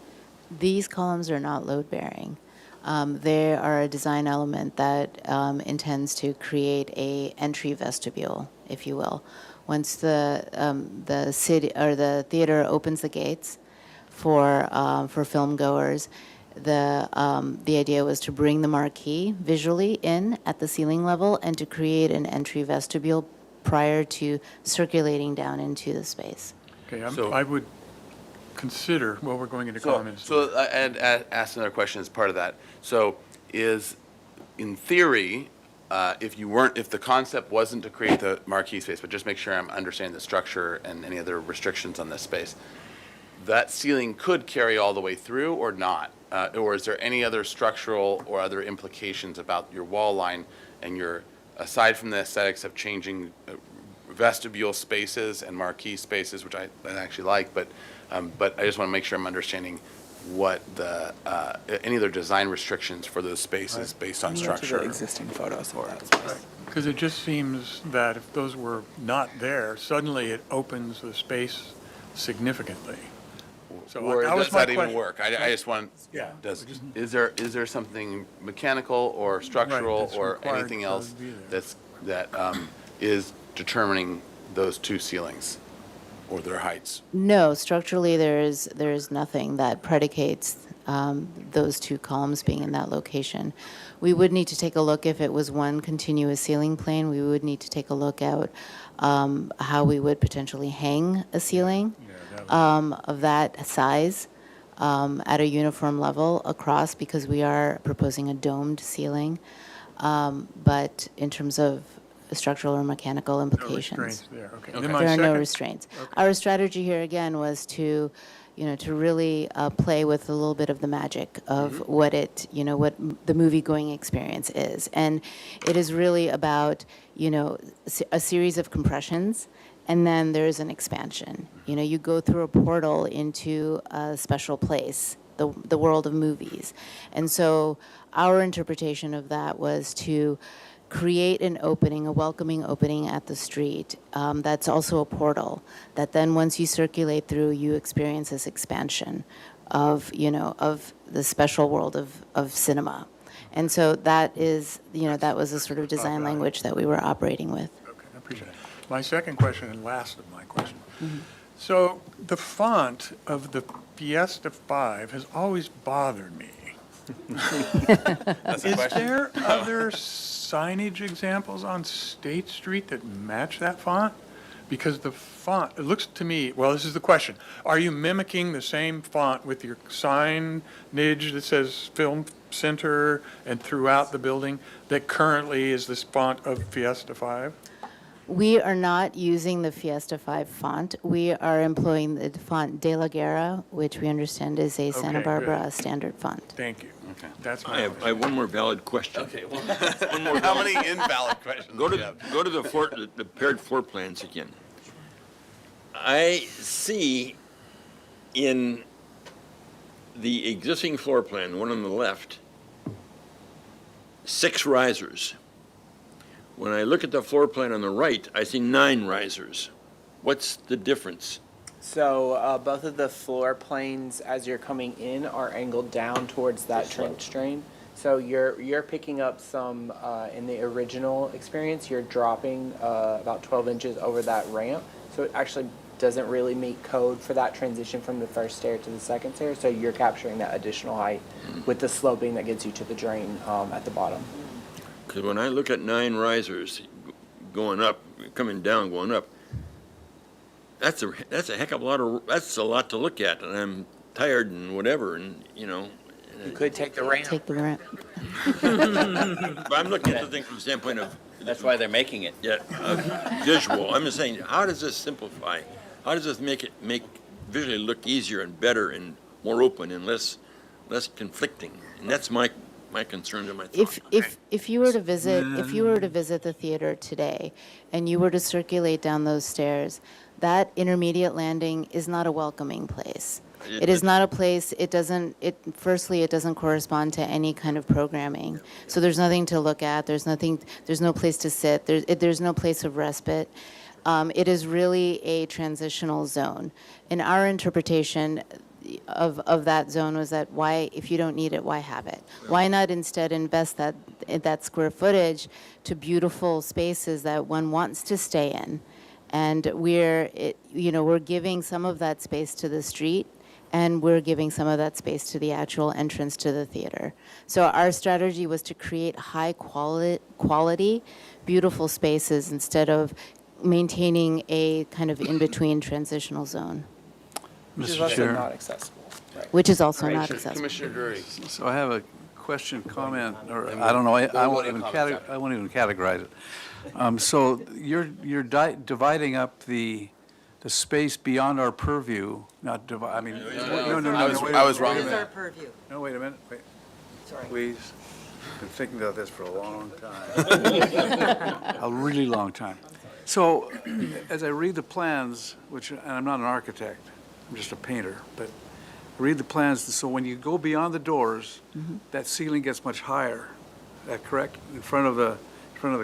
These columns are not load-bearing. They are a design element that intends to create a entry vestibule, if you will. Once the city or the theater opens the gates for film goers, the idea was to bring the marquee visually in at the ceiling level and to create an entry vestibule prior to circulating down into the space. Okay, So- I would consider, well, we're going into comments. So I'd ask another question as part of that. So in theory, if the concept wasn't to create the marquee space, but just make sure I'm understanding the structure and any other restrictions on this space, that ceiling could carry all the way through or not? Or is there any other structural or other implications about your wall line and aside from the aesthetics of changing vestibule spaces and marquee spaces, which I actually like, but I just want to make sure I'm understanding what any other design restrictions for those spaces based on structure. Existing photos or Because it just seems that if those were not there, suddenly it opens the space significantly. So Or that was does my that even question. work? I just want, Yeah. is there something mechanical or structural that's or required anything to else be there. that is determining those two ceilings or their heights? No, structurally, there is nothing that predicates those two columns being in that location. We would need to take a look if it was one continuous ceiling plane. We would need to take a look at how we would potentially hang a ceiling of that size at a uniform level across, because we are proposing a domed ceiling. But in terms of structural or mechanical implications. restraints there, okay. There Then my are no second- restraints. Our strategy here, again, was to really play with a little bit of the magic of what the movie-going experience is. And it is really about, a series of compressions, and then there's an expansion. You go through a portal into a special place, the world of movies. And so our interpretation of that was to create an opening, a welcoming opening at the street that's also a portal, that then once you circulate through, you experience this expansion of the special world of cinema. And so that is, that was the sort of design language that we were operating with. Okay, I appreciate it. My second question, and last of my question. So the font of the Fiesta 5 has always bothered me. That's a Is question? there other signage examples on State Street that match that font? Because the font, it looks to me, well, this is the question. Are you mimicking the same font with your signage that says Film Center and throughout the building that currently is this font of Fiesta 5? We are not using the Fiesta 5 font. We are employing the font De La Guerra, which we understand is a Santa Okay, Barbara good. standard font. Thank you. Okay. That's I my have one more valid question. Okay, well, how many invalid questions Go do you to, have? go to the paired floor plans again. I see in the existing floor plan, the one on the left, 6 risers. When I look at the floor plan on the right, I see 9 risers. What's the difference? So both of the floor planes, as you're coming in, are angled down towards that trench drain. So you're picking up some, in the original experience, you're dropping about 12 inches over that ramp. So it actually doesn't really meet code for that transition from the first stair to the second stair. So you're capturing that additional height with the sloping that gets you to the drain at the bottom. Because when I look at 9 risers going up, coming down, going up, that's a heck of a lot that's a lot to look at, and I'm tired and whatever, and You could take the ramp. Take the ramp. But I'm looking at the thing from the standpoint of, That's why they're making it. visual. I'm just saying, how does this simplify? How does this make visually look easier and better and more open and less conflicting? And that's my concern and my thought. If you were to visit the theater today, and you were to circulate down those stairs, that intermediate landing is not a welcoming place. It is not a place, firstly, it doesn't correspond to any kind of programming. So there's nothing to look at, there's no place to sit, there's no place of respite. It is really a transitional zone. In our interpretation of that zone was that if you don't need it, why have it? Why not instead invest that square footage to beautiful spaces that one wants to stay in? And we're giving some of that space to the street, and we're giving some of that space to the actual entrance to the theater. So our strategy was to create high quality, beautiful spaces instead of maintaining a kind of in-between transitional zone. Which is Mr. also Chair. not accessible. Right. Which is also not accessible. Commissioner Drury. So I have a question, comment, or I don't know, I won't even categorize it. So you're dividing up the space beyond our purview, not divide, I mean, no, I was wrong. wait a minute. Our purview. No, wait a minute, wait. Sorry. Please. Been thinking about this for a long time. A really long time. So, as I read the plans, and I'm not an architect, I'm just a painter, but I read the plans, so when you go beyond the doors, that ceiling gets much higher. Is that correct? In front of the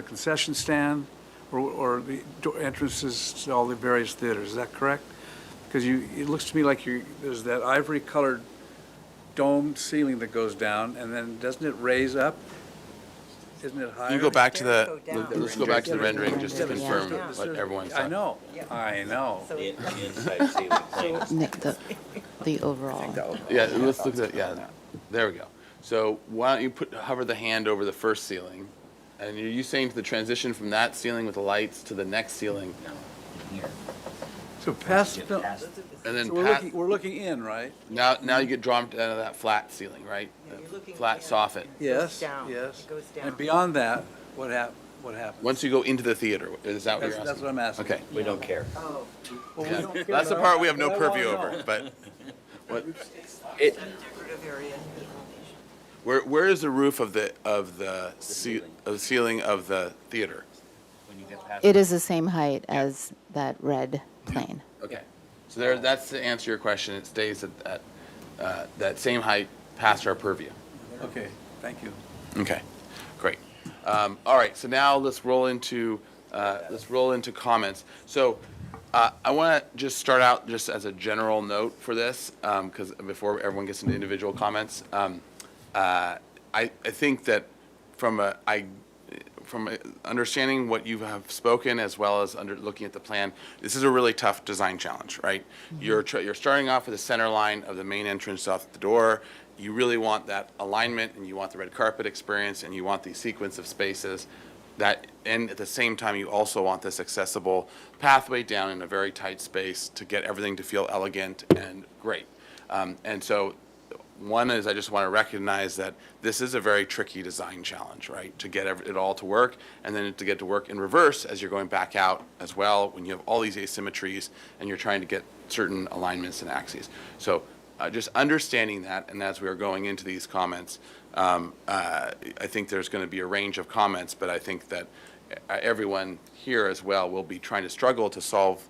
concession stand, or the entrances to all the various theaters, is that correct? Because it looks to me like there's that ivory colored dome ceiling that goes down, and then doesn't it raise up? Isn't it higher? Can you go back to Go the, down. let's go back to the rendering just to Yeah. confirm Yeah. what everyone saw. I know. The inside ceiling. The overall. Yeah, let's look at, yeah, there we go. So why don't you hover the hand over the first ceiling, and are you saying to the transition from that ceiling with the lights to the next ceiling? So past, And then so we're looking in, right? now you get drawn down to that flat ceiling, right? Flat soffit. Yes, down. yes. It goes down. And beyond that, what happens? Once you go into the theater, is that what you're asking? That's what I'm asking. Okay. We don't care. Oh. Well, we Yeah. don't care That's the about- part we have no but I wanna purview know. over, but what, Decorative area. where is the roof of the ceiling of the theater? When you get past It is the same height as that red plane. Okay, so that's to answer your question, it stays at that same height past our purview. Okay, thank you. Okay, great. All right, so now let's roll into comments. So I want to just start out just as a general note for this, because before everyone gets into individual comments, I think that from understanding what you have spoken as well as looking at the plan, this is a really tough design challenge, right? You're starting off with the center line of the main entrance off the door. You really want that alignment, and you want the red carpet experience, and you want the sequence of spaces and at the same time, you also want this accessible pathway down in a very tight space to get everything to feel elegant and great. And so one is I just want to recognize that this is a very tricky design challenge, right? To get it all to work, and then to get to work in reverse as you're going back out as well, when you have all these asymmetries and you're trying to get certain alignments and axes. So just understanding that, and as we are going into these comments, I think there's going to be a range of comments, but I think that everyone here as well will be trying to struggle to solve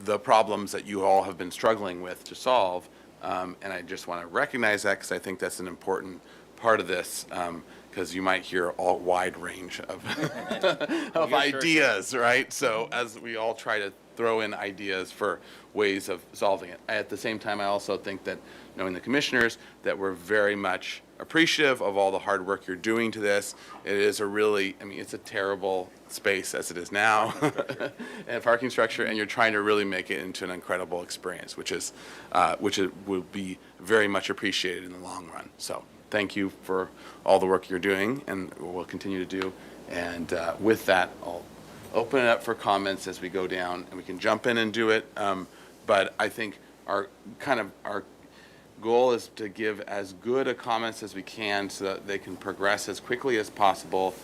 the problems that you all have been struggling with to solve. And I just want to recognize that because I think that's an important part of this, because you might hear a wide range of, of ideas, right? So as we all try to throw in ideas for ways of solving it. At the same time, I also think that, knowing the commissioners, that we're very much appreciative of all the hard work you're doing to this. It is it's a terrible space as it is now, and parking structure, and you're trying to really make it into an incredible experience, which will be very much appreciated in the long run. So thank you for all the work you're doing, and we'll continue to do. And with that, I'll open it up for comments as we go down, and we can jump in and do it. But I think our goal is to give as good a comments as we can so that they can progress as quickly as possible.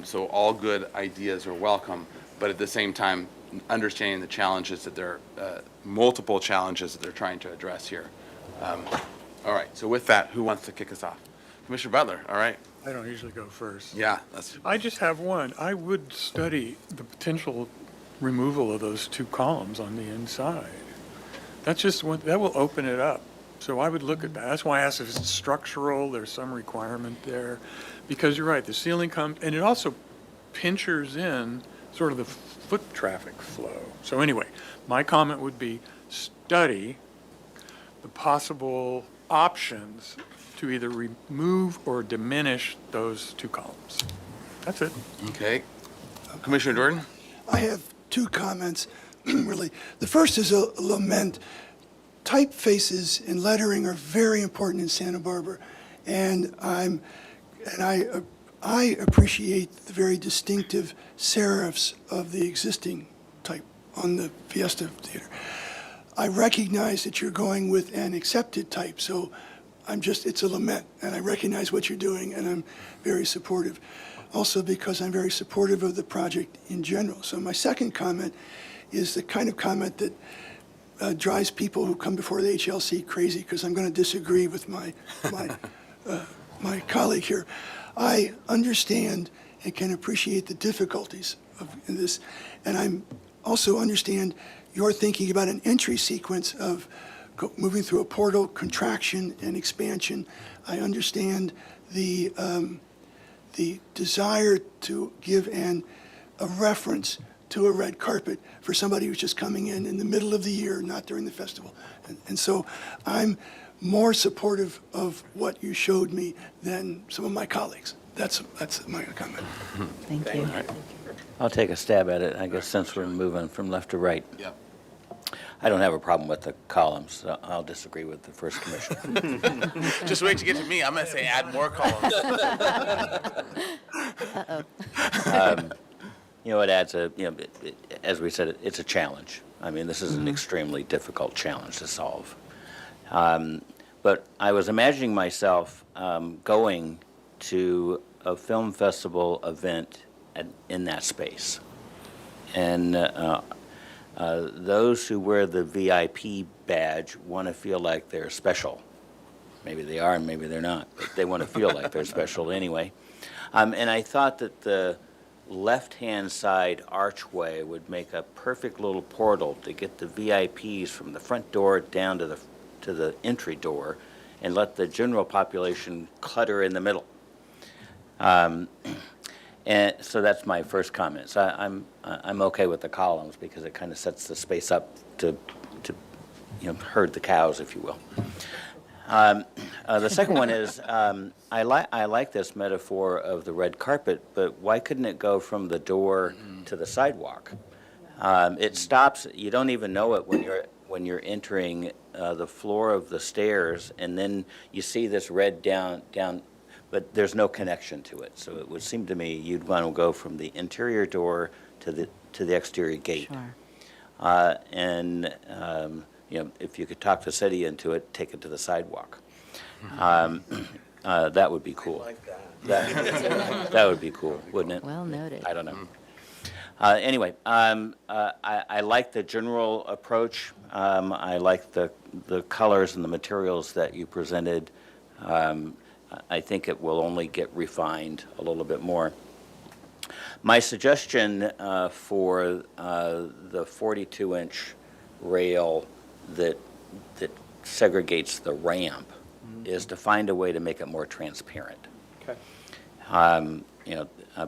So all good ideas are welcome, but at the same time, understanding the challenges that multiple challenges that they're trying to address here. All right, so with that, who wants to kick us off? Commissioner Butler, all right. I don't usually go first. Yeah, I just have one. I would study the potential removal of those two columns on the inside. That's just one, that will open it up. So I would look at that. That's why I asked if it's structural, there's some requirement there. Because you're right, the ceiling comes, and it also pinchers in sort of the foot traffic flow. So anyway, my comment would be study the possible options to either remove or diminish those two columns. That's it. Okay. Commissioner Jordan? I have two comments, really. The first is a lament. Typefaces and lettering are very important in Santa Barbara, and I appreciate the very distinctive serifs of the existing type on the Fiesta Theater. I recognize that you're going with an accepted type, so it's a lament, and I recognize what you're doing, and I'm very supportive. Also because I'm very supportive of the project in general. So my second comment is the kind of comment that drives people who come before the HLC crazy, because I'm going to disagree with my colleague here. I understand and can appreciate the difficulties in this, and I also understand you're thinking about an entry sequence of moving through a portal, contraction, and expansion. I understand the desire to give a reference to a red carpet for somebody who's just coming in the middle of the year, not during the festival. And so I'm more supportive of what you showed me than some of my colleagues. That's my comment. Thank you. I'll take a stab at it, I guess, since we're moving from left to right. Yep. I don't have a problem with the columns. So I'll disagree with the first commissioner. Just wait to get to me. I'm going to say add more columns. You know, it adds as we said, it's a challenge. I mean, this is an extremely difficult challenge to solve. But I was imagining myself going to a film festival event in that space. And those who wear the VIP badge want to feel like they're special. Maybe they are and maybe they're not, but they want to feel like they're special anyway. And I thought that the left-hand side archway would make a perfect little portal to get the VIPs from the front door down to the entry door and let the general population clutter in the middle. And so that's my first comment. So I'm okay with the columns because it kind of sets the space up to herd the cows, if you will. The second one is I like this metaphor of the red carpet, but why couldn't it go from the door to the sidewalk? It stops. You don't even know it when you're entering the floor of the stairs, and then you see this red down. But there's no connection to it. So it would seem to me you'd want to go from the interior door to the exterior gate. Sure. If you could talk the city into it, take it to the sidewalk. That would be cool. I like that. That would be cool, wouldn't it? Well noted. I don't know. Anyway, I like the general approach. I like the colors and the materials that you presented. I think it will only get refined a little bit more. My suggestion for the 42-inch rail that segregates the ramp is to find a way to make it more transparent. Okay.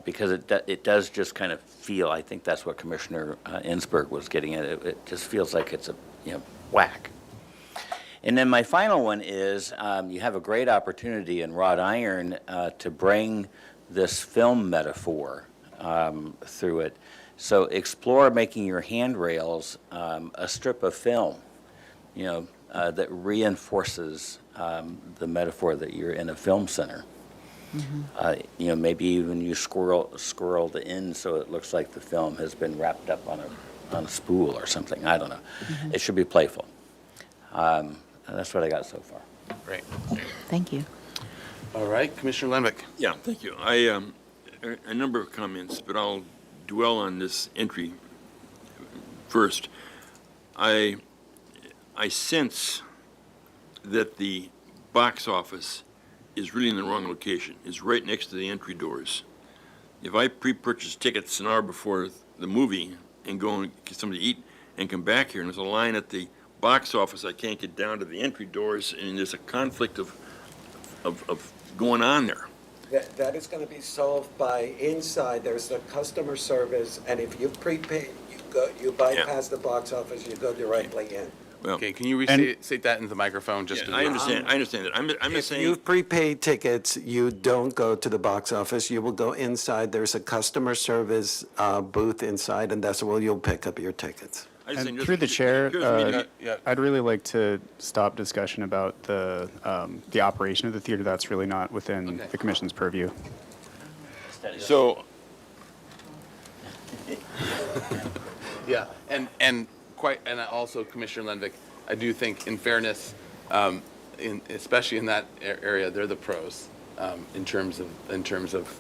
Because it does just kind of feel, I think that's what Commissioner Ensberg was getting at. It just feels like it's a whack. And then my final one is you have a great opportunity in wrought iron to bring this film metaphor through it. So explore making your handrails a strip of film, that reinforces the metaphor that you're in a film center. Mm-hmm. Maybe even you squirrel the end so it looks like the film has been wrapped up on a spool or something. I don't know. Mm-hmm. It should be playful. That's what I got so far. Great. Thank you. All right, Commissioner Lenvick. Yeah, thank you. A number of comments, but I'll dwell on this entry first. I sense that the box office is really in the wrong location. It's right next to the entry doors. If I pre-purchase tickets an hour before the movie and go and get something to eat and come back here and there's a line at the box office, I can't get down to the entry doors, and there's a conflict of going on there. That is going to be solved by inside. There's the customer service, and if you prepaid, you bypass the box office, you go directly in. Well, Okay, can you restate that into the microphone just I understand that. I'm just If saying. you've prepaid tickets, you don't go to the box office. You will go inside. There's a customer service booth inside, and that's where you'll pick up your tickets. I just And think through the chair, Yeah. I'd really like to stop discussion about the operation of the theater. That's really not within Okay. the commission's purview. So, Yeah, and also Commissioner Lenvick, I do think, in fairness, especially in that area, they're the pros in terms of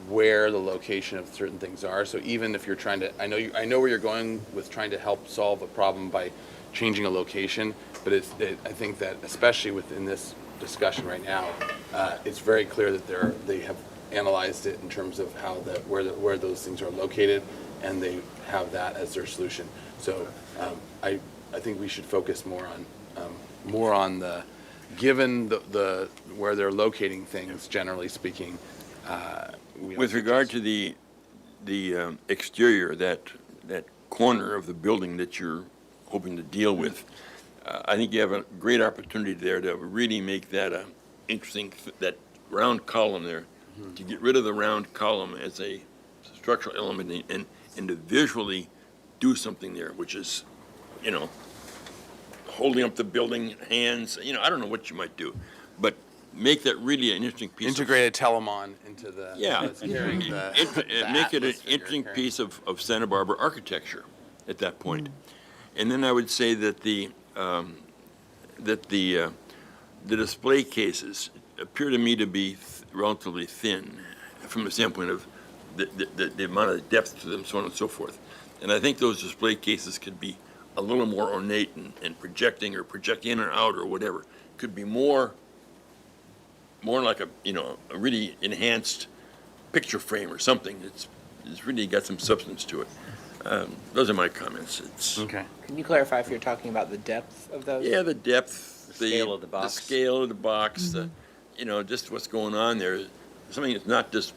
where the location of certain things are. So even if you're trying to, I know where you're going with trying to help solve a problem by changing a location, but I think that especially within this discussion right now, it's very clear that they have analyzed it in terms of how where those things are located, and they have that as their solution. So I think we should focus more on the given the where they're locating things, generally speaking. with regard to the the exterior, that corner of the building that you're hoping to deal with, I think you have a great opportunity there to really make that a interesting, that round column there, to get rid of the round column as a structural element and to visually do something there, which is, you know, holding up the building, hands, you know, I don't know what you might do, but make that really an interesting piece. Integrated telemon into the. Yeah. that's carrying the- the Make it an atmosphere interesting carrying. piece of Santa Barbara architecture at that point. And then I would say that the display cases appear to me to be relatively thin from the standpoint of the amount of depth to them, so on and so forth. And I think those display cases could be a little more ornate and projecting or project in or out or whatever. Could be more like a really enhanced picture frame or something. It's really got some substance to it. Those are my comments. Okay. Can you clarify if you're talking about the depth of those? Yeah, the depth, The scale of the box. the scale of the box, just what's going on there. Something that's not just,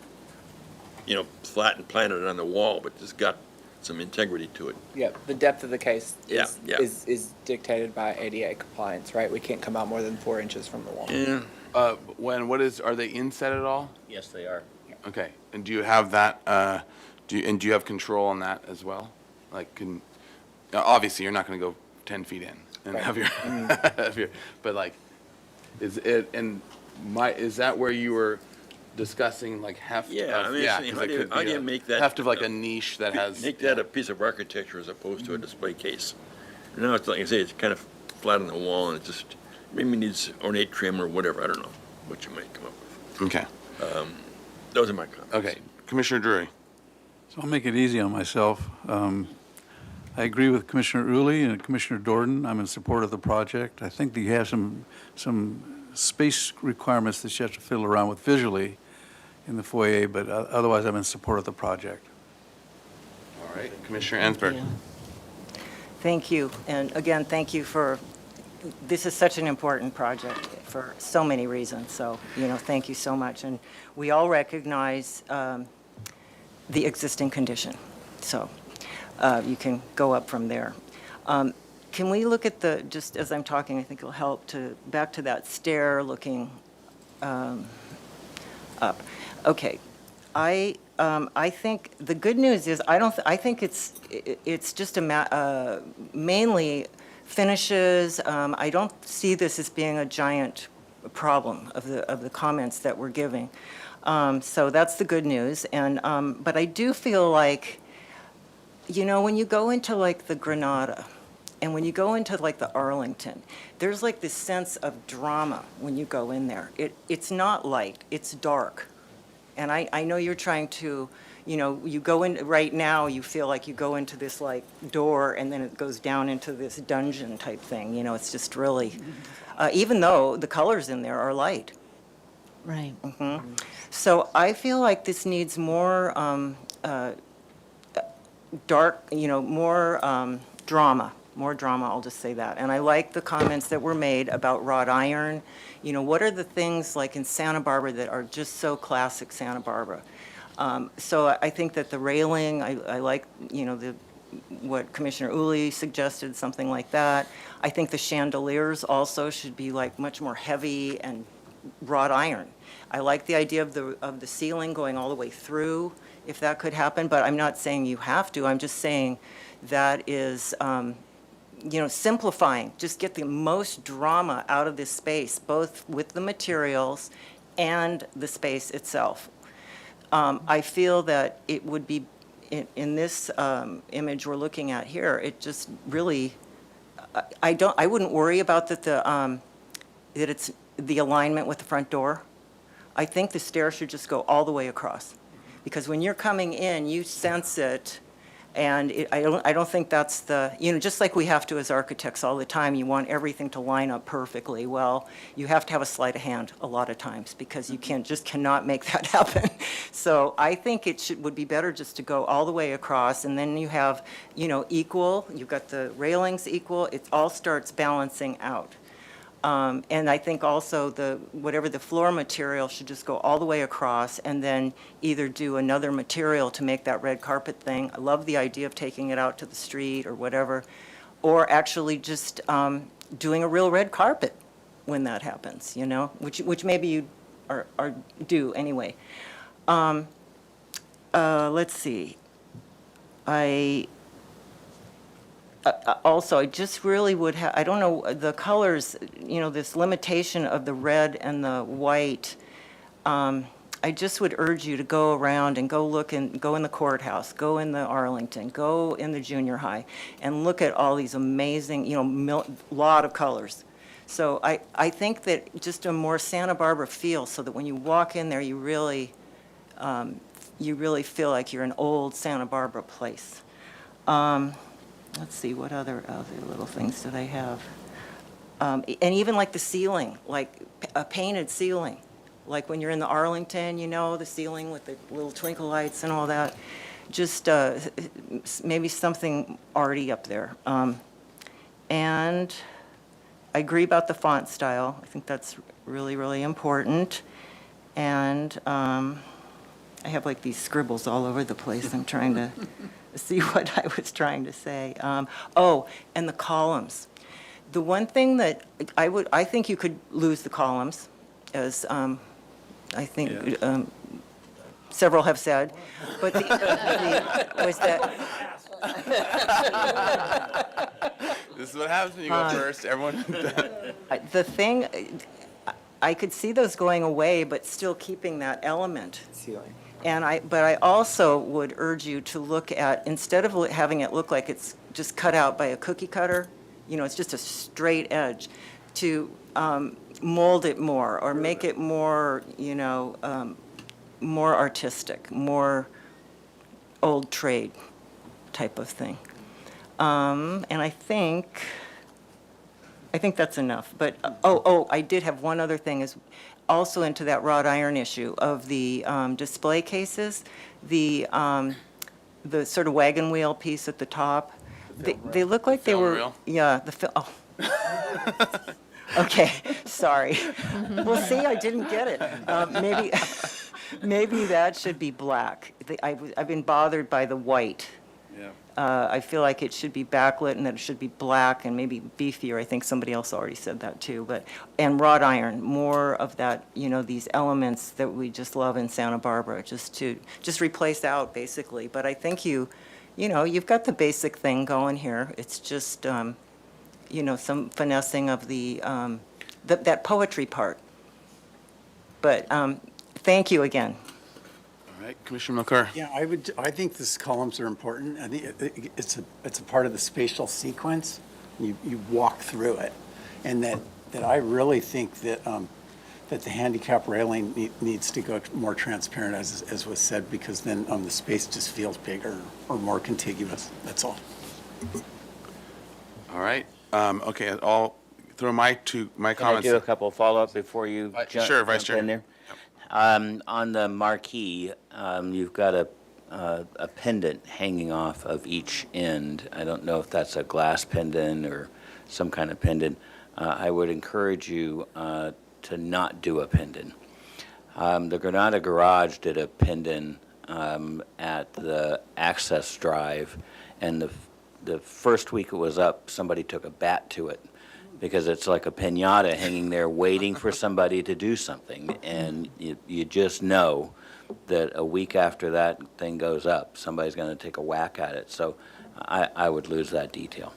flat and planted on the wall, but just got some integrity to it. Yeah, the depth of the case Yeah, yeah. is dictated by ADA compliance, right? We can't come out more than 4 inches from the wall. Yeah. Are they inset at all? Yes, they are. Okay, and do you have that, do you have control on that as well? Like, obviously, you're not gonna go 10 feet in and Right. have your, but like, is that where you were discussing like heft? Yeah, I mean, 'cause how it do you- could how be do you a make that- heft of like a niche that has. Make that a piece of architecture as opposed to a display case. Now, it's like I say, it's kind of flat on the wall and it just maybe needs ornate trim or whatever. I don't know what you might come up with. Okay, Those are my comments. okay. Commissioner Drury. So I'll make it easy on myself. I agree with Commissioner Uli and Commissioner Dordan. I'm in support of the project. I think that you have some space requirements that you have to fiddle around with visually in the foyer, but otherwise I'm in support of the project. All right, Commissioner Ensberg. Thank you. And again, thank you this is such an important project for so many reasons. So, thank you so much. And we all recognize the existing condition. So you can go up from there. Can we look at just as I'm talking, I think it'll help back to that stair looking up. Okay. I think the good news is I think it's just mainly finishes. I don't see this as being a giant problem of the comments that we're giving. So that's the good news. And but I do feel like, when you go into like the Granada and when you go into like the Arlington, there's like this sense of drama when you go in there. It's not light, it's dark. And I know you're trying to, you go in, right now, you feel like you go into this like door and then it goes down into this dungeon type thing. It's just really, even though the colors in there are light. Right. So I feel like this needs more dark, more drama, I'll just say that. And I like the comments that were made about wrought iron. What are the things like in Santa Barbara that are just so classic Santa Barbara? So I think that the railing, I like, what Commissioner Uli suggested, something like that. I think the chandeliers also should be like much more heavy and wrought iron. I like the idea of the ceiling going all the way through, if that could happen, but I'm not saying you have to. I'm just saying that is, simplifying. Just get the most drama out of this space, both with the materials and the space itself. I feel that it would be, in this image we're looking at here, it just really, I wouldn't worry about that it's the alignment with the front door. I think the stair should just go all the way across. Because when you're coming in, you sense it, and I don't think that's just like we have to as architects all the time, you want everything to line up perfectly. Well, you have to have a sleight of hand a lot of times because you cannot make that happen. So I think would be better just to go all the way across, and then you have, equal, you've got the railings equal, it all starts balancing out. And I think also whatever the floor material should just go all the way across and then either do another material to make that red carpet thing. I love the idea of taking it out to the street or whatever, or actually just doing a real red carpet when that happens, you know, which maybe you are do anyway. Let's see. Also, I just really would have, I don't know, the colors, you know, this limitation of the red and the white, I just would urge you to go around and go look and go in the courthouse, go in the Arlington, go in the junior high, and look at all these amazing, you know, lot of colors. So I think that just a more Santa Barbara feel, so that when you walk in there, you really feel like you're an old Santa Barbara place. Let's see, what other little things do they have? And even like the ceiling, like a painted ceiling. Like when you're in the Arlington, you know, the ceiling with the little twinkle lights and all that. Just maybe something arty up there. And I agree about the font style. I think that's really, really important. And I have like these scribbles all over the place. I'm trying to see what I was trying to say. Oh, and the columns. The one thing that I think you could lose the columns, as I think several have said, but was that. This is what happens when you go first. Everyone. The thing, I could see those going away, but still keeping that element. Ceiling. But I also would urge you to look at, instead of having it look like it's just cut out by a cookie cutter, you know, it's just a straight edge, to mold it more or make it more, you know, more artistic, more old trade type of thing. And I think that's enough. But, I did have one other thing, is also into that wrought iron issue of the display cases, the sort of wagon wheel piece at the top. They look like they were, reel? yeah, okay, sorry. Well, see, I didn't get it. Maybe that should be black. I've been bothered by the white. Yeah. I feel like it should be backlit and that it should be black and maybe beefier. I think somebody else already said that too. And wrought iron, more of that, you know, these elements that we just love in Santa Barbara, just replace out basically. But I think you know, you've got the basic thing going here. It's just, you know, some finessing of that poetry part. But thank you again. All right, Commissioner McClure. Yeah, I think these columns are important. I think it's a part of the spatial sequence. You walk through it. And that I really think that the handicap railing needs to go more transparent, as was said, because then the space just feels bigger or more contiguous. That's all. All right. Okay, I'll throw my Can comments. I do a couple of follow-up before you Sure, Vice jump Chair. in there? On the marquee, you've got a pendant hanging off of each end. I don't know if that's a glass pendant or some kind of pendant. I would encourage you to not do a pendant. The Granada Garage did a pendant at the access drive, and the first week it was up, somebody took a bat to it, because it's like a piñata hanging there waiting for somebody to do something. And you just know that a week after that thing goes up, somebody's going to take a whack at it. So I would lose that detail.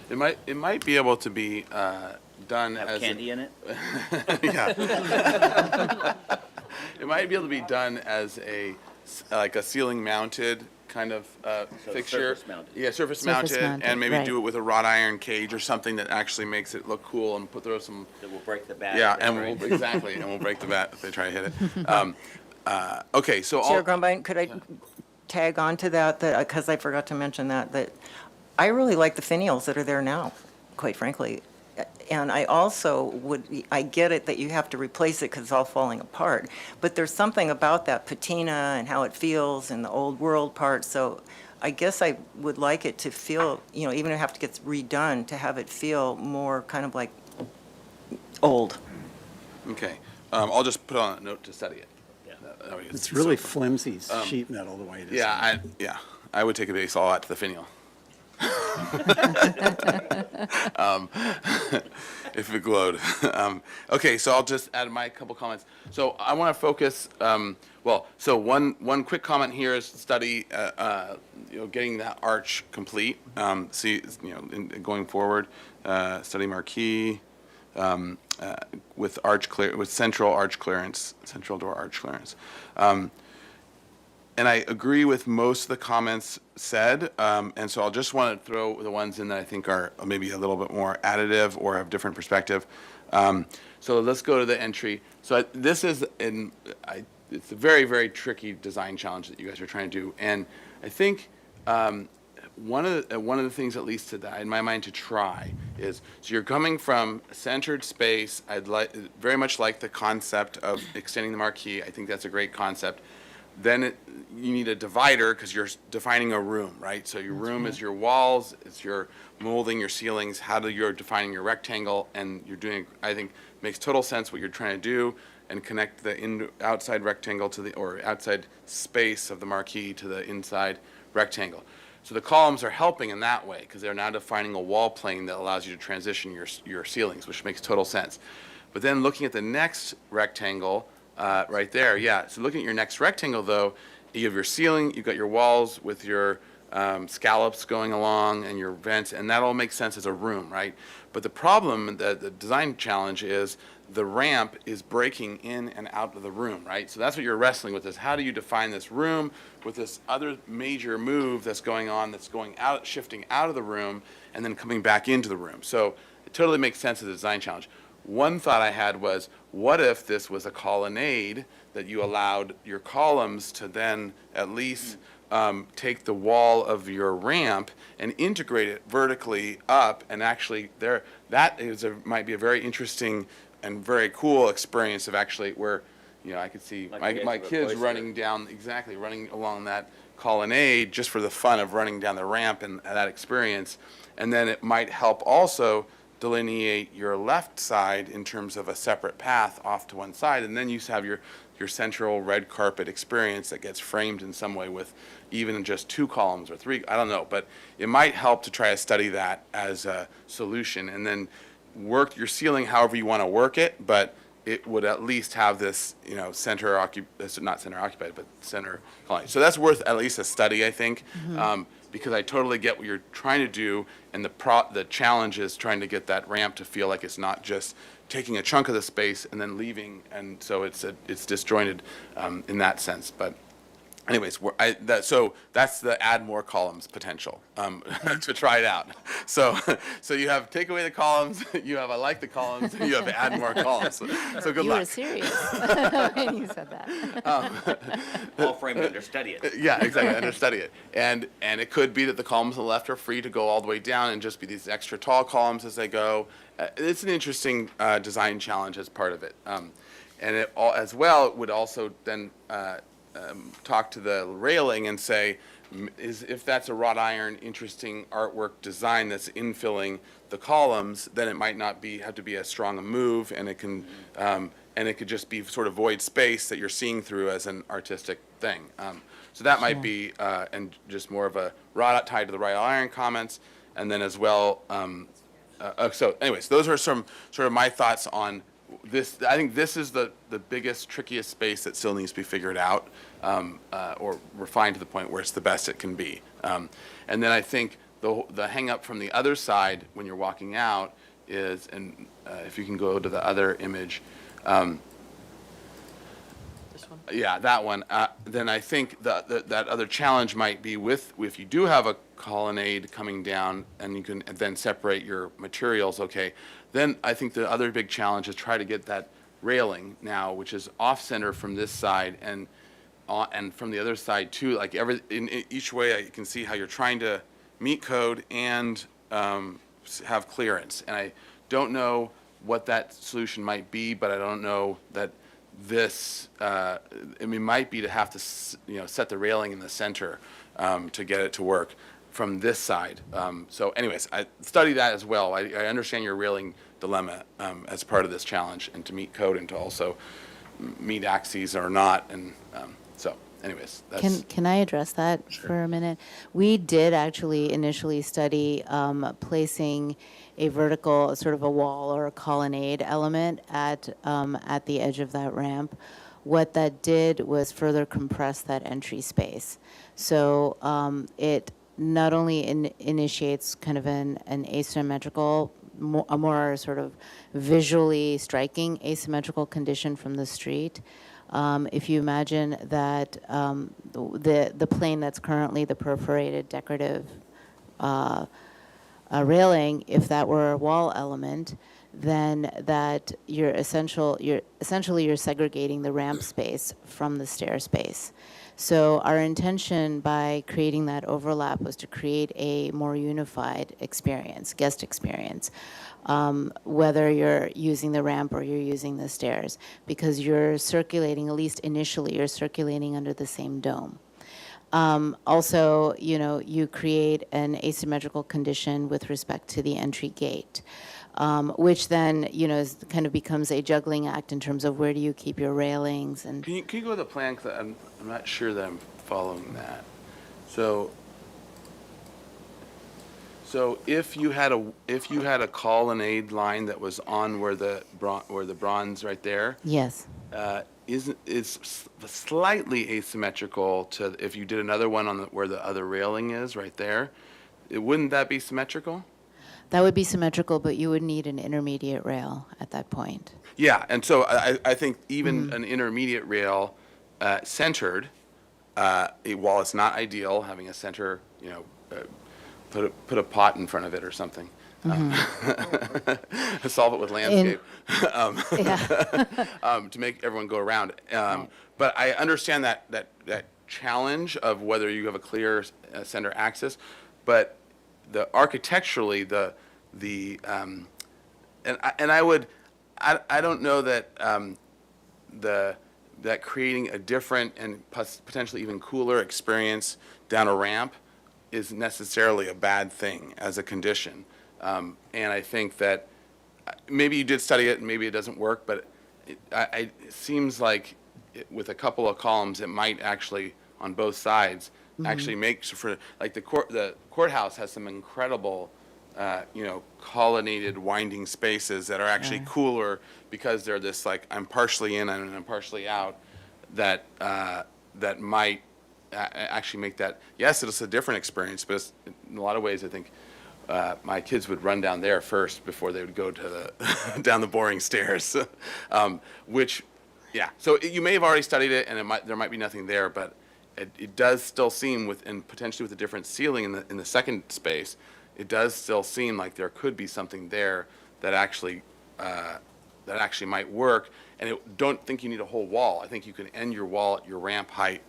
It might be able to be done Have as candy in it? Yeah. It might be able to be done as like a ceiling mounted kind of fixture. surface mounted. Yeah, surface Surface mounted, mounted, and maybe right. do it with a wrought iron cage or something that actually makes it look cool, and throw some. That will break the bat. Yeah, if they and break. exactly, and we'll break the bat if they try to hit it. Okay, so Chair Grumbine, could I tag on to that, because I forgot to mention that I really like the finials that are there now, quite frankly. And I also I get it that you have to replace it because it's all falling apart, but there's something about that patina and how it feels and the old world part, so I guess I would like it to feel, even if it have to get redone, to have it feel more kind of like old. Okay. I'll just put on a note to study it. It's really flimsy sheet metal the way it is. Yeah, I would take a baseball out to the finial. If it glowed. Okay, so I'll just add my couple comments. So I want to focus, so one quick comment here is study, getting that arch complete. See, going forward, study marquee, with central arch clearance, central door arch clearance. And I agree with most of the comments said, and so I'll just want to throw the ones in that I think are maybe a little bit more additive or have different perspective. So let's go to the entry. So this is it's a very, very tricky design challenge that you guys are trying to do, and I think one of the things, at least in my mind, to try is, so you're coming from centered space. I'd very much like the concept of extending the marquee. I think that's a great concept. Then you need a divider because you're defining a room, right? So your room is your walls, it's your molding, your ceilings, you're defining your rectangle, and you're doing, I think, makes total sense what you're trying to do, and connect the outside rectangle or outside space of the marquee to the inside rectangle. So the columns are helping in that way because they're now defining a wall plane that allows you to transition your ceilings, which makes total sense. But then looking at the next rectangle, right there, yeah. So looking at your next rectangle, though, you have your ceiling, you've got your walls with your scallops going along and your vents, and that all makes sense as a room, right? But the problem, the design challenge is the ramp is breaking in and out of the room, right? So that's what you're wrestling with, is how do you define this room with this other major move that's going on, that's going out, shifting out of the room, and then coming back into the room. So it totally makes sense as a design challenge. One thought I had was, what if this was a colonnade that you allowed your columns to then at least take the wall of your ramp and integrate it vertically up, and actually might be a very interesting and very cool experience of actually where, I could see my kids running along that colonnade just for the fun of running down the ramp and that experience. And then it might help also delineate your left side in terms of a separate path off to one side, and then you have your central red carpet experience that gets framed in some way with even just 2 columns or 3, I don't know, but it might help to try to study that as a solution, and then work your ceiling however you want to work it, but it would at least have this, not center occupied, but center colonnade. So that's worth at least a study, I think. Because I totally get what you're trying to do, and the challenge is trying to get that ramp to feel like it's not just taking a chunk of the space and then leaving, and so it's disjointed in that sense. But anyways, so that's the add more columns potential to try it out. So you have take away the columns, you have I like the columns, and you have add more columns. So good luck. You were serious when you said that. All framed under study it. Yeah, exactly, under study it. And it could be that the columns on the left are free to go all the way down and just be these extra tall columns as they go. It's an interesting design challenge as part of it. And it as well, it would also then talk to the railing and say, if that's a wrought iron interesting artwork design that's infilling the columns, then it might not have to be as strong a move, and it could just be sort of void space that you're seeing through as an artistic thing. So that might be and just more of a wrought tied to the wrought iron comments, and then as well. So anyways, those are some sort of my thoughts on this. I think this is the biggest, trickiest space that still needs to be figured out or refined to the point where it's the best it can be. And then I think the hang up from the other side when you're walking out is, and if you can go to the other image, This one? yeah, that one, then I think that other challenge might be if you do have a colonnade coming down and you can then separate your materials, okay, then I think the other big challenge is try to get that railing now, which is off-center from this side and from the other side too, like in each way I can see how you're trying to meet code and have clearance. And I don't know what that solution might be, but I don't know that this, might be to have to, set the railing in the center to get it to work from this side. So anyways, I studied that as well. I understand your railing dilemma as part of this challenge, and to meet code and to also meet axes or not. And so anyways, that's. Can I address that for a minute? We did actually initially study placing a vertical, sort of a wall or a colonnade element at the edge of that ramp. What that did was further compress that entry space. So it not only initiates kind of an asymmetrical, a more sort of visually striking asymmetrical condition from the street. If you imagine that the plane that's currently the perforated decorative railing, if that were a wall element, then that you're essentially segregating the ramp space from the stair space. So our intention by creating that overlap was to create a more unified experience, guest experience, whether you're using the ramp or you're using the stairs, because you're circulating, at least initially, you're circulating under the same dome. Also, you create an asymmetrical condition with respect to the entry gate, which then, kind of becomes a juggling act in terms of where do you keep your railings and. Can you go to the plan? 'Cause I'm not sure that I'm following that. So if you had a colonnade line that was on where the bronze right there. Yes. Is slightly asymmetrical to if you did another one on where the other railing is right there. Wouldn't that be symmetrical? That would be symmetrical, but you would need an intermediate rail at that point. Yeah, and so I think even an intermediate rail centered, while it's not ideal, having a center, put a pot in front of it or something. Solve it with landscape to make everyone go around. But I understand that challenge of whether you have a clear center axis, but architecturally I don't know that that creating a different and potentially even cooler experience down a ramp is necessarily a bad thing as a condition. And I think that maybe you did study it and maybe it doesn't work, but it seems like with a couple of columns, it might actually, on both sides, actually make for, like the courthouse has some incredible, colonnaded winding spaces that are actually cooler because they're this like, I'm partially in and I'm partially out, that might actually make that, yes, it's a different experience, but it's, in a lot of ways, I think, my kids would run down there first before they would go to down the boring stairs, which, yeah. So you may have already studied it, and there might be nothing there, but it does still seem and potentially with a different ceiling in the second space, it does still seem like there could be something there that actually might work. And don't think you need a whole wall. I think you can end your wall at your ramp height.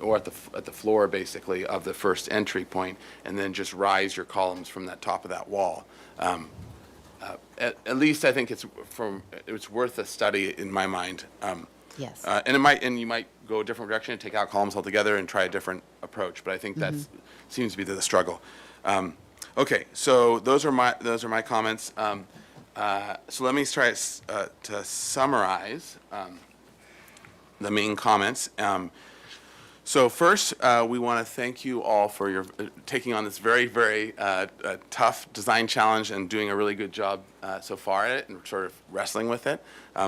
Or at the floor, basically, of the first entry point, and then just rise your columns from that top of that wall. At least I think it's worth a study in my mind. Yes. And you might go a different direction and take out columns altogether and try a different approach. But I think that seems to be the struggle. Okay, so those are my comments. So let me try to summarize the main comments. So first, we want to thank you all for your taking on this very, very tough design challenge and doing a really good job so far at it and sort of wrestling with it.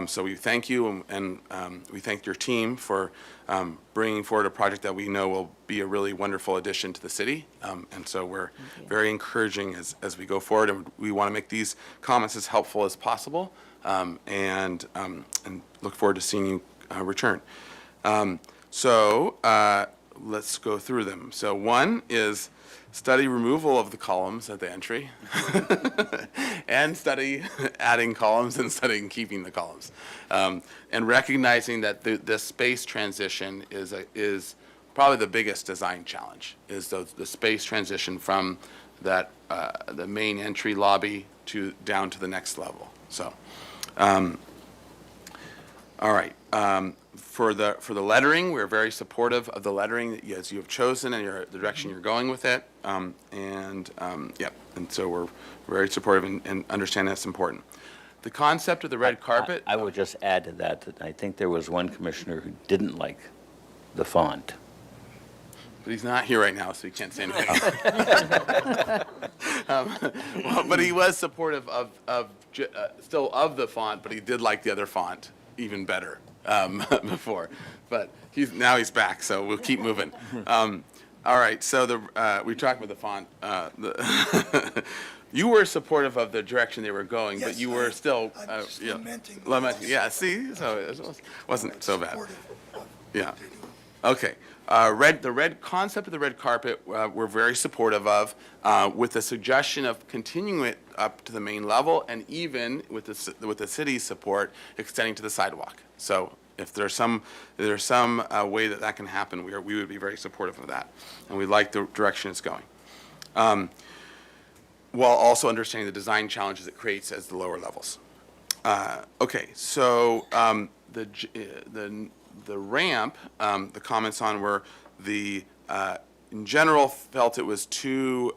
So we thank you, and we thank your team for bringing forward a project that we know will be a really wonderful addition to the city. And so we're very encouraging as we go forward, and we want to make these comments as helpful as possible, and look forward to seeing you return. So let's go through them. So one is study removal of the columns at the entry, and study adding columns and studying keeping the columns, and recognizing that the space transition is probably the biggest design challenge. Is the space transition from that the main entry lobby down to the next level. So, all right. For the lettering, we're very supportive of the lettering that as you have chosen and the direction you're going with it. And so we're very supportive and understand that's important. The concept of the red carpet. I would just add to that I think there was one commissioner who didn't like the font. But he's not here right now, so he can't say anything. But he was supportive still of the font, but he did like the other font even better before. But now he's back, so we'll keep moving. All right, so we talked about the font. You were supportive of the direction they were going, but you were still lamenting. Yeah, see, so it wasn't so bad. Yeah. Okay. The red concept of the red carpet, we're very supportive of, with the suggestion of continuing it up to the main level, and even with the city's support, extending to the sidewalk. So if there's some way that can happen, we would be very supportive of that, and we like the direction it's going, while also understanding the design challenges it creates as the lower levels. Okay, so the ramp, the comments on were in general felt it was too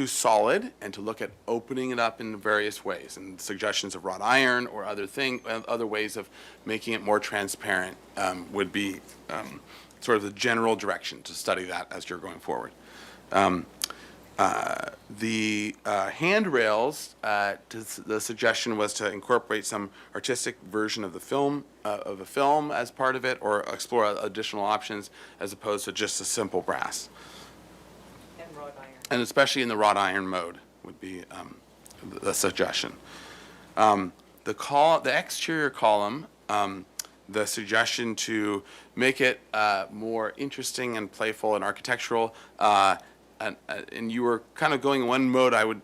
solid, and to look at opening it up in various ways, and suggestions of wrought iron or other ways of making it more transparent would be sort of the general direction to study that as you're going forward. The handrails, the suggestion was to incorporate some artistic version of the film, of a film as part of it, or explore additional options as opposed to just a simple brass. And wrought iron. And especially in the wrought iron mode would be the suggestion. The exterior column, the suggestion to make it more interesting and playful and architectural. And you were kind of going in one mode. I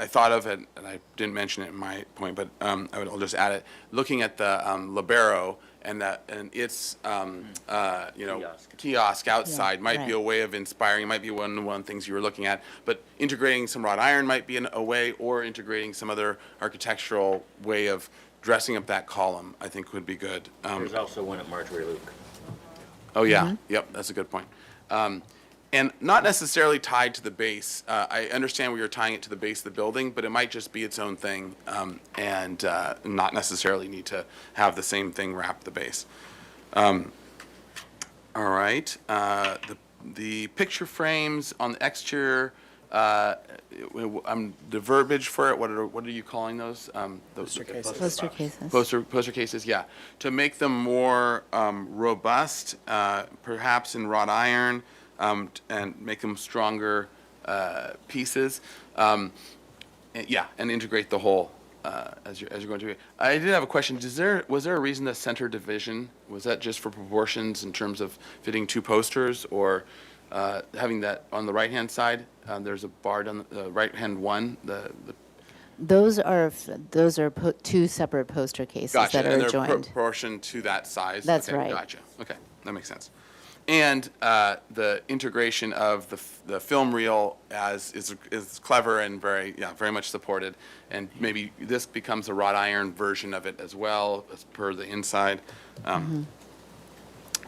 thought of it, and I didn't mention it in my point, but I'll just add it. Looking at the libero and its kiosk outside might be a way of inspiring. Might be one of the things you were looking at. But integrating some wrought iron might be a way, or integrating some other architectural way of dressing up that column, I think would be good. There's also one at Marjorie Luke. Oh yeah, yep, that's a good point. And not necessarily tied to the base. I understand where you're tying it to the base of the building, but it might just be its own thing, and not necessarily need to have the same thing wrap the base. All right. The picture frames on the exterior, the verbiage for it, what are you calling those? Poster cases. Poster cases, yeah. To make them more robust, perhaps in wrought iron, and make them stronger pieces, and integrate the whole as you're going through it. I did have a question. Was there a reason the center division, was that just for proportions in terms of fitting two posters, or having that on the right-hand side? There's a bar on the right-hand one. Those are two separate poster cases Gotcha. that are and they're joined. proportioned to that size. That's okay, right. Gotcha. Okay, that makes sense. And the integration of the film reel is clever and very much supported. And maybe this becomes a wrought iron version of it as well, as per the inside, and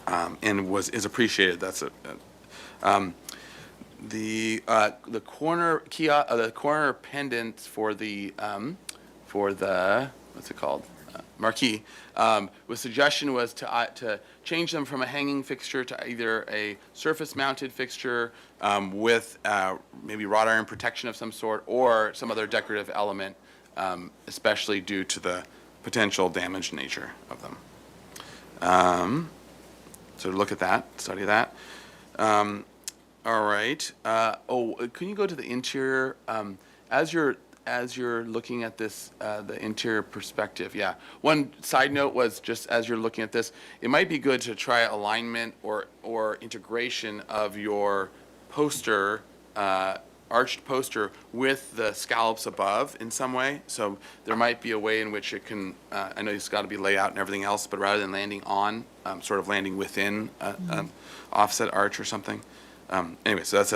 is appreciated. That's the corner pendants for the what's it called? Marquee. Suggestion was to change them from a hanging fixture to either a surface-mounted fixture with maybe wrought iron protection of some sort, or some other decorative element, especially due to the potential damaged nature of them. So look at that, study that. All right. Can you go to the interior? As you're looking at this, the interior perspective, yeah. One side note was, just as you're looking at this, it might be good to try alignment or integration of your poster, arched poster, with the scallops above in some way. So there might be a way in which it can, I know it's got to be layout and everything else, but rather than landing on, sort of landing within an offset arch or something. Anyway, so that's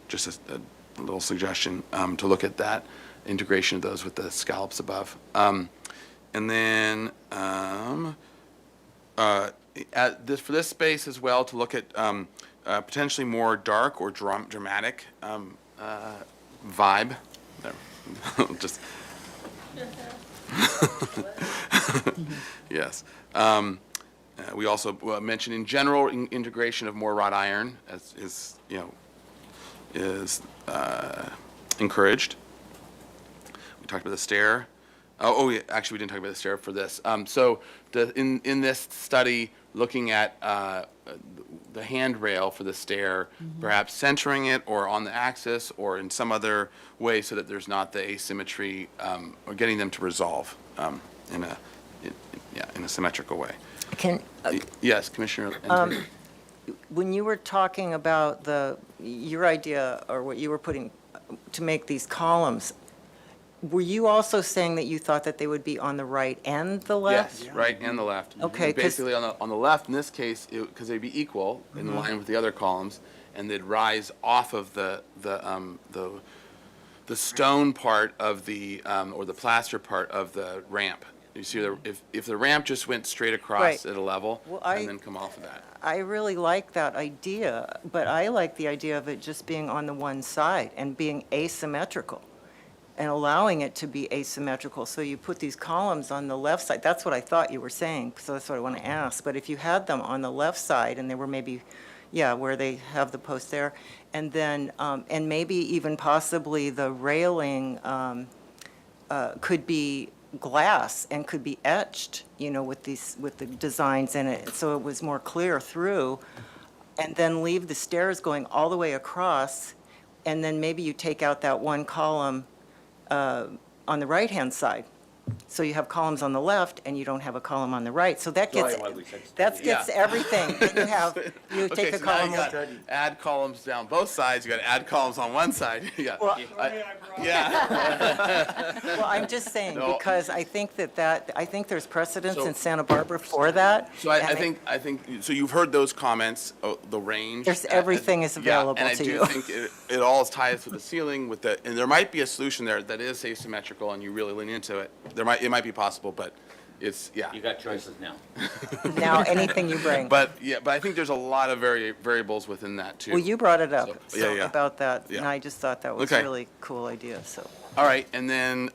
just a little suggestion to look at that. Integration of those with the scallops above. And then for this space as well, to look at potentially more dark or dramatic vibe. There. Just yes. We also mentioned in general integration of more wrought iron is encouraged. We talked about the stair. Yeah, actually, we didn't talk about the stair for this. So in this study, looking at the handrail for the stair, perhaps centering it or on the axis or in some other way so that there's not the asymmetry, or getting them to resolve in a symmetrical way. Yes, Commissioner. When you were talking about your idea or what you were putting to make these columns, were you also saying that you thought that they would be on the right and the left? Yes, right and the left. Okay, 'cause- Basically, on the left, in this case, because they'd be equal in line with the other columns, and they'd rise off of the stone part of the, or the plaster part of the ramp. You see, if the ramp just went straight across Right. at a level, Well, and then come off of that. I really like that idea, but I like the idea of it just being on the one side and being asymmetrical and allowing it to be asymmetrical. So you put these columns on the left side. That's what I thought you were saying, so that's what I want to ask. But if you had them on the left side and they were maybe, where they have the post there, and then, and maybe even possibly the railing could be glass and could be etched, with the designs in it, so it was more clear through, and then leave the stairs going all the way across, and then maybe you take out that one column on the right-hand side. So you have columns on the left and you don't have a column on the right. So that gets, everything. You take a so now column. you gotta add columns down both sides, you gotta add columns on one side. Well, Yeah. Well, I'm just saying, No. because I think I think there's precedence So- in Santa Barbara for that. So I and think, so you've heard those comments, the range. There's everything is available to And I do you. think it all ties to the ceiling with and there might be a solution there that is asymmetrical and you really lean into it. It might be possible, but it's, You got choices now. Now, anything you bring. But I think there's a lot of variables within that too. Well, you brought it up, So, yeah. about that, and Yeah. I just thought that was Okay. a really cool idea, so. All right, and then,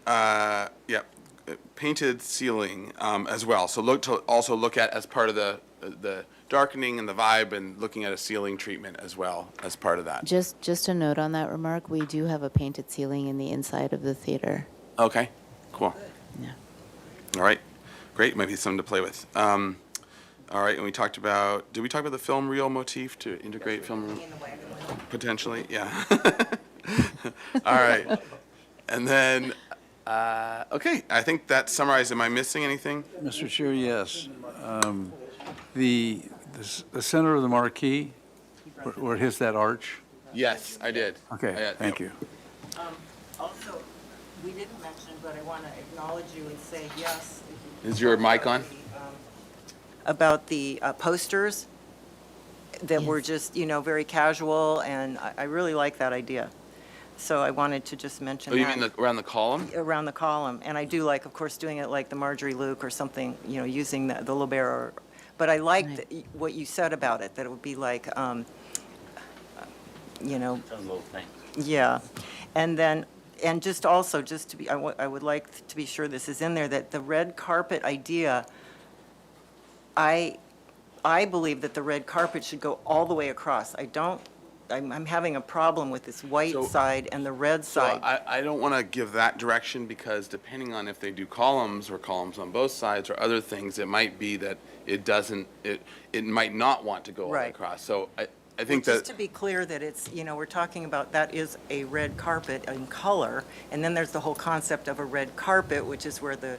painted ceiling as well. So also look at as part of the darkening and the vibe and looking at a ceiling treatment as well as part of that. Just a note on that remark, we do have a painted ceiling in the inside of the theater. Okay, cool. Yeah. All right, great, maybe something to play with. All right, and did we talk about the film reel motif to integrate film reel? Potentially, yeah. All right, and then, okay, I think that summarized, am I missing anything? Mr. Chair, yes. The center of the marquee, where it hits that arch. Yes, I did. Okay, thank you. Also, we didn't mention, but I want to acknowledge you and say yes. Is your mic on? About the posters that were just, very casual, and I really like that idea. So I wanted to just mention Oh, that. you mean around the column? Around the column, and I do like, of course, doing it like the Marjorie Luke or something, using the LeBaron. But I liked what you said about it, that it would be like, Some little thing. yeah. And then, and just also, just to be, I would like to be sure this is in there, that the red carpet idea, I believe that the red carpet should go all the way across. I'm having a problem with this white side and the red So side. I don't want to give that direction because depending on if they do columns or columns on both sides or other things, it might be that it might not want to go all the way Right. across. So I think Just that, to be clear that it's, we're talking about, that is a red carpet in color, and then there's the whole concept of a red carpet, which is where the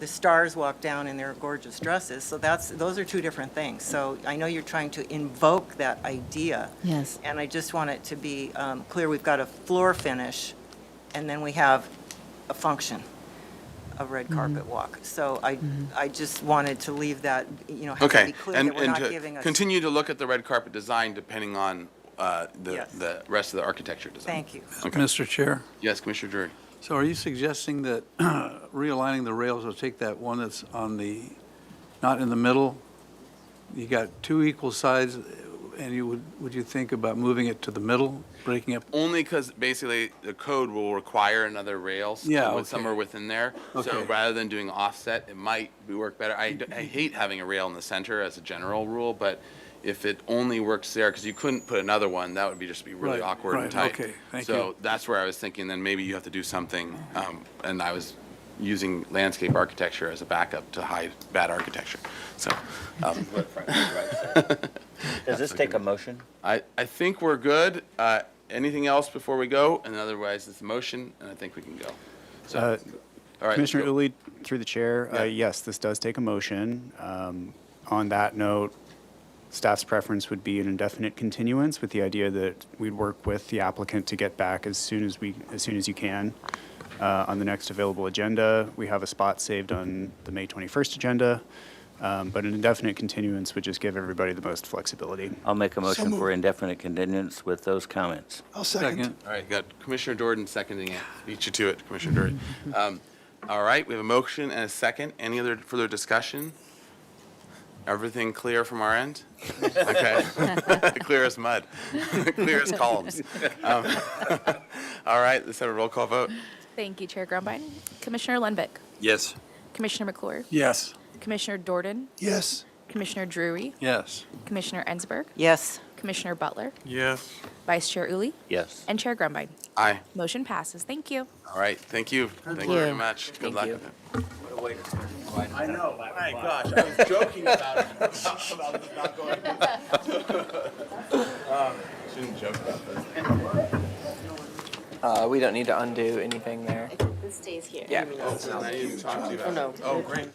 stars walk down in their gorgeous dresses, so those are two different things. So I know you're trying to invoke that idea. Yes. And I just want it to be clear, we've got a floor finish, and then we have a function of red carpet walk. So I just wanted to leave that, have to okay. be clear And that we're not to giving a. continue to look at the red carpet design depending on Yes. the rest of the architecture design. Thank you. Okay. Mr. Chair? Yes, Commissioner Drury. So are you suggesting that realigning the rails will take that one that's not in the middle you got two equal sides, and would you think about moving it to the middle, breaking up? Only because basically the code will require another rail Yeah, okay. somewhere within there. So Okay. rather than doing offset, it might work better. I hate having a rail in the center as a general rule, but if it only works there, because you couldn't put another one, that would just be really Right, awkward and right, tight. okay, thank So you. that's where I was thinking, then maybe you have to do something, and I was using landscape architecture as a backup to hide bad architecture. So, Does this take a motion? I think we're good. Anything else before we go? And otherwise, it's a motion, and I think we can go. So, all right. Commissioner let's go. Uli, through the chair, Yeah. yes, this does take a motion. On that note, staff's preference would be an indefinite continuance with the idea that we'd work with the applicant to get back as soon as you can. On the next available agenda, we have a spot saved on the May 21st agenda, but an indefinite continuance would just give everybody the most flexibility. I'll make a So motion for moved. indefinite continuance with those comments. I'll second. All right, got Commissioner Jordan seconding it. Beat you to it, Commissioner Jordan. All right, we have a motion and a second. Any other further discussion? Everything clear from our end? Okay. Clear as mud. Clear as columns. All right, let's have a roll call vote. Thank you, Chair Grumbine. Commissioner Lundvik, Yes. Commissioner McClure, Yes. Commissioner Jordan, Yes. Commissioner Drury, Yes. Commissioner Ensberg, Yes. Commissioner Butler, Yes. Vice Chair Uli, Yes. and Chair Grumbine. Aye. Motion passes. Thank you. All right, thank you. Thank you very much. Good luck with it. I know, My gosh, I was joking about it. About it not going. Shouldn't joke about this. We don't need to undo anything there. This stays here. Yeah. Oh, now you talk to you about it. no. Oh, great.